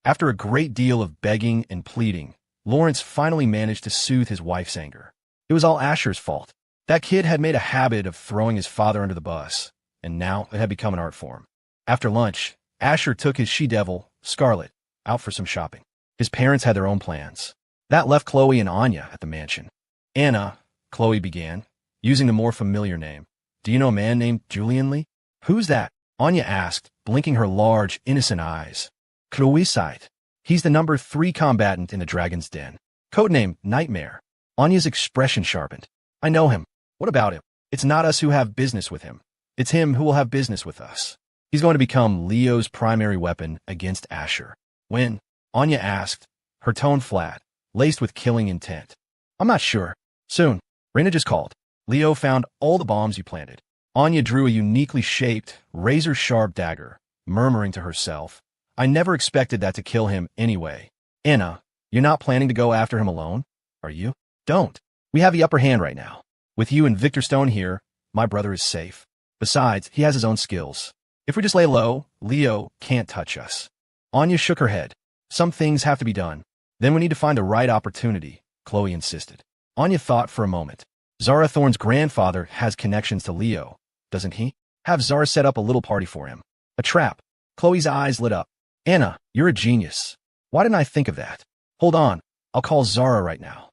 After a great deal of begging and pleading, Lawrence finally managed to soothe his wife's anger. It was all Asher's fault. That kid had made a habit of throwing his father under the bus, and now it had become an art form. After lunch, Asher took his she-devil, Scarlett, out for some shopping. His parents had their own plans. That left Chloe and Anya at the mansion. Anna, Chloe began, using the more familiar name. Do you know a man named Julian Lee? Who's that? Anya asked, blinking her large, innocent eyes. Chloe sighed. He's the number 3 combatant in the Dragon's Den. Codename Nightmare. Anya's expression sharpened. I know him. What about him? It's not us who have business with him. It's him who will have business with us. He's going to become Leo's primary weapon against Asher. When? Anya asked, her tone flat, laced with killing intent. I'm not sure. Soon. Raina just called. Leo found all the bombs you planted. Anya drew a uniquely shaped, razor-sharp dagger, murmuring to herself, I never expected that to kill him anyway. Anna, you're not planning to go after him alone, are you? Don't. We have the upper hand right now. With you and Victor Stone here, my brother is safe. Besides, he has his own skills. If we just lay low, Leo can't touch us. Anya shook her head. Some things have to be done. Then we need to find the right opportunity, Chloe insisted. Anya thought for a moment. Zara Thorne's grandfather has connections to Leo, doesn't he? Have Zara set up a little party for him. A trap. Chloe's eyes lit up. Anna, you're a genius. Why didn't I think of that? Hold on. I'll call Zara right now.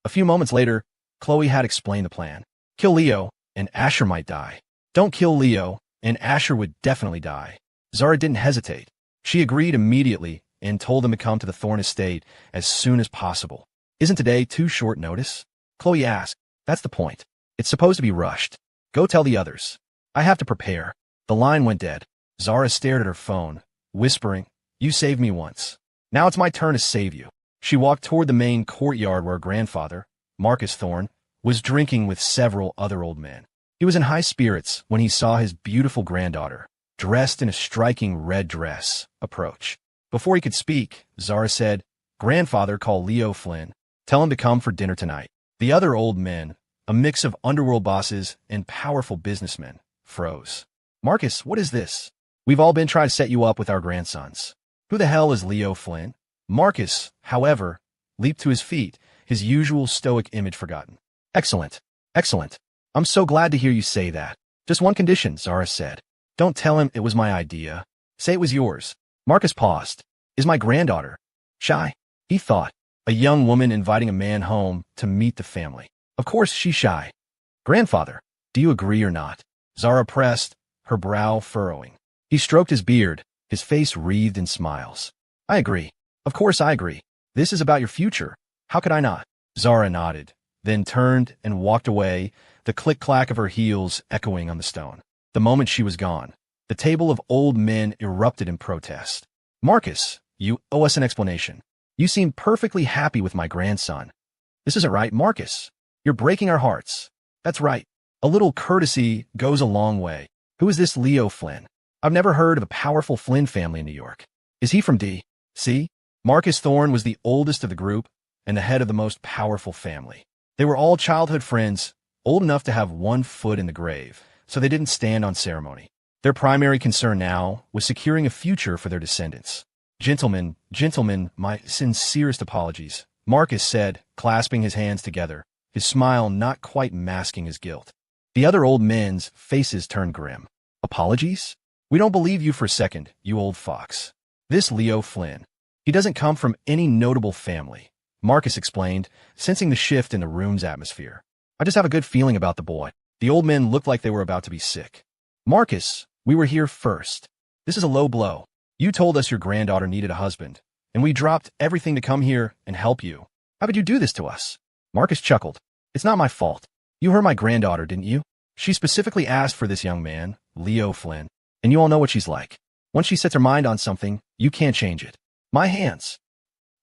A few moments later, Chloe had explained the plan. Kill Leo, and Asher might die. Don't kill Leo, and Asher would definitely die. Zara didn't hesitate. She agreed immediately and told them to come to the Thorne estate as soon as possible. Isn't today too short notice? Chloe asked. That's the point. It's supposed to be rushed. Go tell the others. I have to prepare. The line went dead. Zara stared at her phone, whispering, You saved me once. Now it's my turn to save you. She walked toward the main courtyard where her grandfather, Marcus Thorne, was drinking with several other old men. He was in high spirits when he saw his beautiful granddaughter, dressed in a striking red dress, approach. Before he could speak, Zara said, Grandfather, call Leo Flynn. Tell him to come for dinner tonight. The other old men, a mix of underworld bosses and powerful businessmen, froze. Marcus, what is this? We've all been trying to set you up with our grandsons. Who the hell is Leo Flynn? Marcus, however, leaped to his feet, his usual stoic image forgotten. Excellent. Excellent. I'm so glad to hear you say that. Just one condition, Zara said. Don't tell him it was my idea. Say it was yours. Marcus paused. Is my granddaughter shy? He thought. A young woman inviting a man home to meet the family. Of course she's shy. Grandfather, do you agree or not? Zara pressed, her brow furrowing. He stroked his beard, his face wreathed in smiles. I agree. Of course I agree. This is about your future. How could I not? Zara nodded, then turned and walked away, the click-clack of her heels echoing on the stone. The moment she was gone, the table of old men erupted in protest. Marcus, you owe us an explanation. You seem perfectly happy with my grandson. This isn't right, Marcus. You're breaking our hearts. That's right. A little courtesy goes a long way. Who is this Leo Flynn? I've never heard of a powerful Flynn family in New York. Is he from D.C.? Marcus Thorne was the oldest of the group and the head of the most powerful family. They were all childhood friends, old enough to have one foot in the grave, so they didn't stand on ceremony. Their primary concern now was securing a future for their descendants. Gentlemen, my sincerest apologies, Marcus said, clasping his hands together, his smile not quite masking his guilt. The other old men's faces turned grim. Apologies? We don't believe you for a second, you old fox. This Leo Flynn. He doesn't come from any notable family, Marcus explained, sensing the shift in the room's atmosphere. I just have a good feeling about the boy. The old men looked like they were about to be sick. Marcus, we were here first. This is a low blow. You told us your granddaughter needed a husband, and we dropped everything to come here and help you. How could you do this to us? Marcus chuckled. It's not my fault. You heard my granddaughter, didn't you? She specifically asked for this young man, Leo Flynn, and you all know what she's like. Once she sets her mind on something, you can't change it. My hands.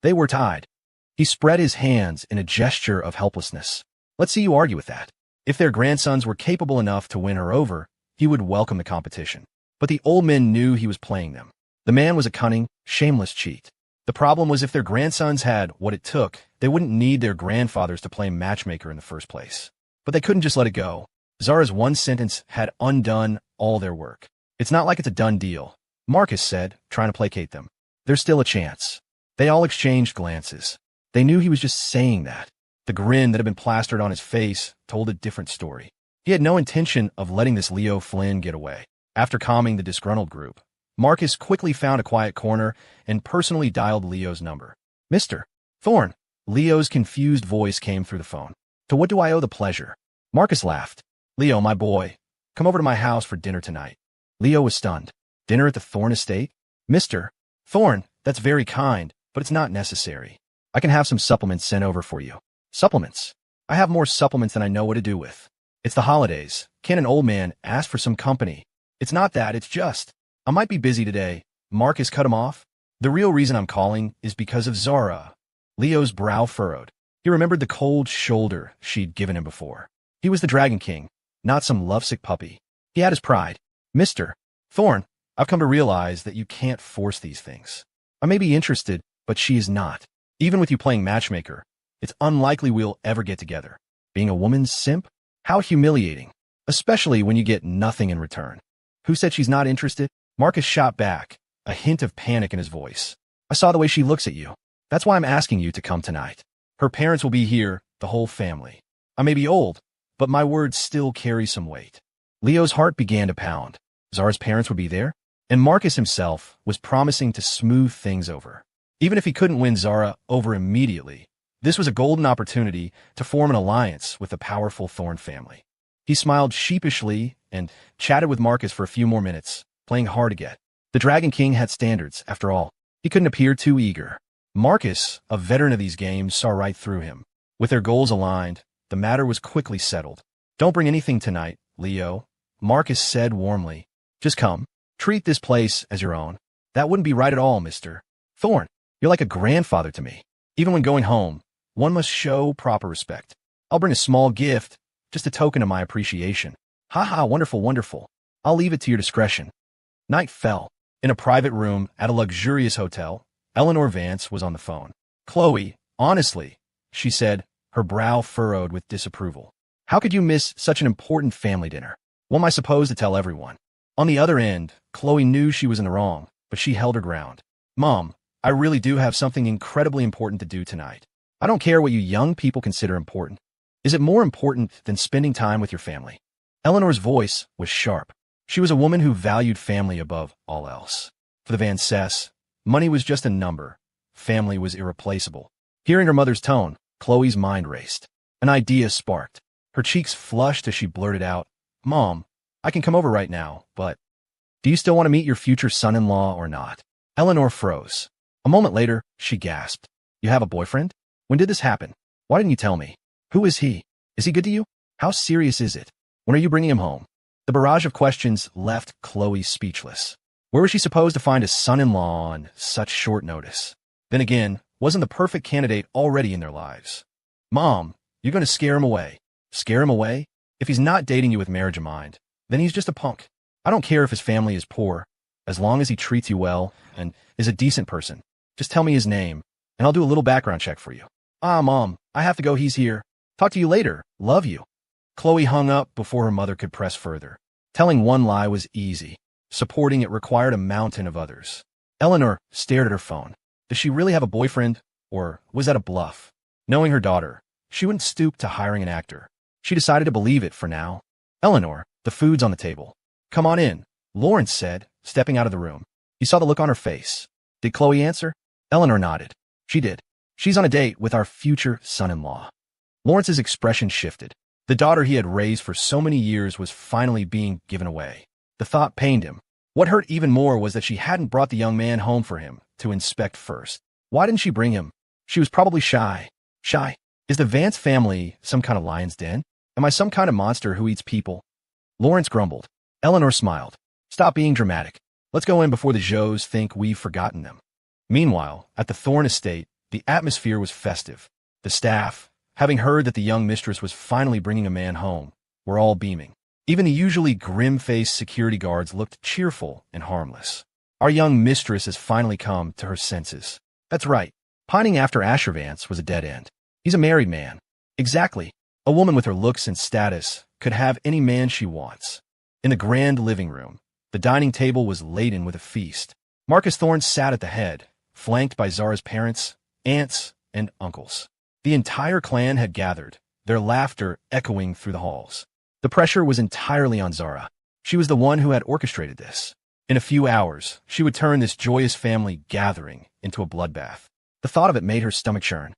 They were tied. He spread his hands in a gesture of helplessness. Let's see you argue with that. If their grandsons were capable enough to win her over, he would welcome the competition. But the old men knew he was playing them. The man was a cunning, shameless cheat. The problem was if their grandsons had what it took, they wouldn't need their grandfathers to play matchmaker in the first place. But they couldn't just let it go. Zara's one sentence had undone all their work. It's not like it's a done deal, Marcus said, trying to placate them. There's still a chance. They all exchanged glances. They knew he was just saying that. The grin that had been plastered on his face told a different story. He had no intention of letting this Leo Flynn get away. After calming the disgruntled group, Marcus quickly found a quiet corner and personally dialed Leo's number. Mr. Thorne. Leo's confused voice came through the phone. To what do I owe the pleasure? Marcus laughed. Leo, my boy, come over to my house for dinner tonight. Leo was stunned. Dinner at the Thorne estate? Mr. Thorne, that's very kind, but it's not necessary. I can have some supplements sent over for you. Supplements? I have more supplements than I know what to do with. It's the holidays. Can an old man ask for some company? It's not that, it's just, I might be busy today. Marcus cut him off. The real reason I'm calling is because of Zara. Leo's brow furrowed. He remembered the cold shoulder she'd given him before. He was the Dragon King, not some lovesick puppy. He had his pride. Mr. Thorne, I've come to realize that you can't force these things. I may be interested, but she is not. Even with you playing matchmaker, it's unlikely we'll ever get together. Being a woman's simp? How humiliating, especially when you get nothing in return. Who said she's not interested? Marcus shot back, a hint of panic in his voice. I saw the way she looks at you. That's why I'm asking you to come tonight. Her parents will be here, the whole family. I may be old, but my words still carry some weight. Leo's heart began to pound. Zara's parents would be there, and Marcus himself was promising to smooth things over. Even if he couldn't win Zara over immediately, this was a golden opportunity to form an alliance with the powerful Thorne family. He smiled sheepishly and chatted with Marcus for a few more minutes, playing hard to get. The Dragon King had standards, after all. He couldn't appear too eager. Marcus, a veteran of these games, saw right through him. With their goals aligned, the matter was quickly settled. Don't bring anything tonight, Leo, Marcus said warmly. Just come. Treat this place as your own. That wouldn't be right at all, Mr. Thorne. You're like a grandfather to me. Even when going home, one must show proper respect. I'll bring a small gift, just a token of my appreciation. Ha, wonderful, wonderful. I'll leave it to your discretion. Night fell. In a private room at a luxurious hotel, Eleanor Vance was on the phone. Chloe, honestly, she said, her brow furrowed with disapproval. How could you miss such an important family dinner? What am I supposed to tell everyone? On the other end, Chloe knew she was in the wrong, but she held her ground. Mom, I really do have something incredibly important to do tonight. I don't care what you young people consider important. Is it more important than spending time with your family? Eleanor's voice was sharp. She was a woman who valued family above all else. For the Vances, money was just a number. Family was irreplaceable. Hearing her mother's tone, Chloe's mind raced. An idea sparked. Her cheeks flushed as she blurted out, Mom, I can come over right now, but Do you still want to meet your future son-in-law or not? Eleanor froze. A moment later, she gasped. You have a boyfriend? When did this happen? Why didn't you tell me? Who is he? Is he good to you? How serious is it? When are you bringing him home? The barrage of questions left Chloe speechless. Where was she supposed to find a son-in-law on such short notice? Then again, wasn't the perfect candidate already in their lives? Mom, you're going to scare him away. Scare him away? If he's not dating you with marriage in mind, then he's just a punk. I don't care if his family is poor, as long as he treats you well and is a decent person. Just tell me his name, and I'll do a little background check for you. Mom, I have to go. He's here. Talk to you later. Love you. Chloe hung up before her mother could press further. Telling one lie was easy. Supporting it required a mountain of others. Eleanor stared at her phone. Does she really have a boyfriend, or was that a bluff? Knowing her daughter, she wouldn't stoop to hiring an actor. She decided to believe it for now. Eleanor, the food's on the table. Come on in, Lawrence said, stepping out of the room. He saw the look on her face. Did Chloe answer? Eleanor nodded. She did. She's on a date with our future son-in-law. Lawrence's expression shifted. The daughter he had raised for so many years was finally being given away. The thought pained him. What hurt even more was that she hadn't brought the young man home for him to inspect first. Why didn't she bring him? She was probably shy. Shy? Is the Vance family some kind of lion's den? Am I some kind of monster who eats people? Lawrence grumbled. Eleanor smiled. Stop being dramatic. Let's go in before the Joes think we've forgotten them. Meanwhile, at the Thorne estate, the atmosphere was festive. The staff, having heard that the young mistress was finally bringing a man home, were all beaming. Even the usually grim-faced security guards looked cheerful and harmless. Our young mistress has finally come to her senses. That's right. Pining after Asher Vance was a dead end. He's a married man. Exactly. A woman with her looks and status could have any man she wants. In the grand living room, the dining table was laden with a feast. Marcus Thorne sat at the head, flanked by Zara's parents, aunts, and uncles. The entire clan had gathered, their laughter echoing through the halls. The pressure was entirely on Zara. She was the one who had orchestrated this. In a few hours, she would turn this joyous family gathering into a bloodbath. The thought of it made her stomach churn.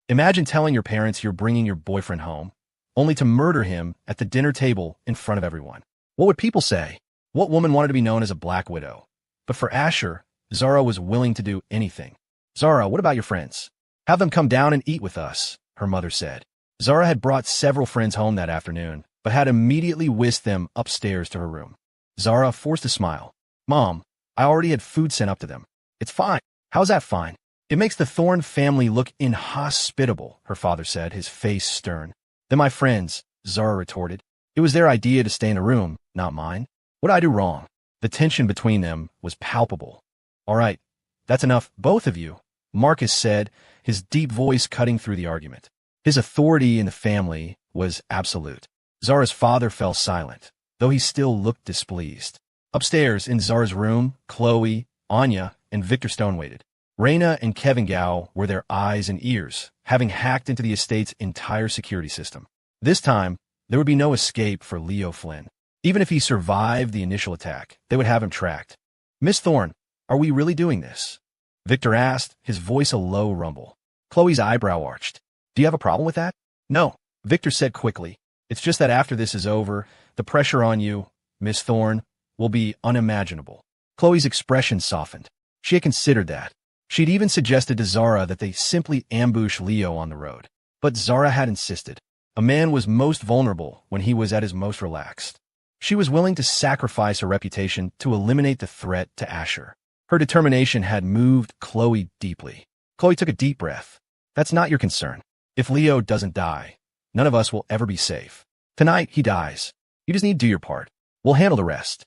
Imagine telling your parents you're bringing your boyfriend home, only to murder him at the dinner table in front of everyone. What would people say? What woman wanted to be known as a black widow? But for Asher, Zara was willing to do anything. Zara, what about your friends? Have them come down and eat with us, her mother said. Zara had brought several friends home that afternoon, but had immediately whisked them upstairs to her room. Zara forced a smile. Mom, I already had food sent up to them. It's fine. How's that fine? It makes the Thorne family look inhospitable, her father said, his face stern. They're my friends, Zara retorted. It was their idea to stay in a room, not mine. What did I do wrong? The tension between them was palpable. All right, that's enough, both of you, Marcus said, his deep voice cutting through the argument. His authority in the family was absolute. Zara's father fell silent, though he still looked displeased. Upstairs in Zara's room, Chloe, Anya, and Victor Stone waited. Raina and Kevin Gao were their eyes and ears, having hacked into the estate's entire security system. This time, there would be no escape for Leo Flynn. Even if he survived the initial attack, they would have him tracked. Miss Thorne, are we really doing this? Victor asked, his voice a low rumble. Chloe's eyebrow arched. Do you have a problem with that? No, Victor said quickly. It's just that after this is over, the pressure on you, Miss Thorne, will be unimaginable. Chloe's expression softened. She had considered that. She'd even suggested to Zara that they simply ambush Leo on the road. But Zara had insisted. A man was most vulnerable when he was at his most relaxed. She was willing to sacrifice her reputation to eliminate the threat to Asher. Her determination had moved Chloe deeply. Chloe took a deep breath. That's not your concern. If Leo doesn't die, none of us will ever be safe. Tonight, he dies. You just need to do your part. We'll handle the rest.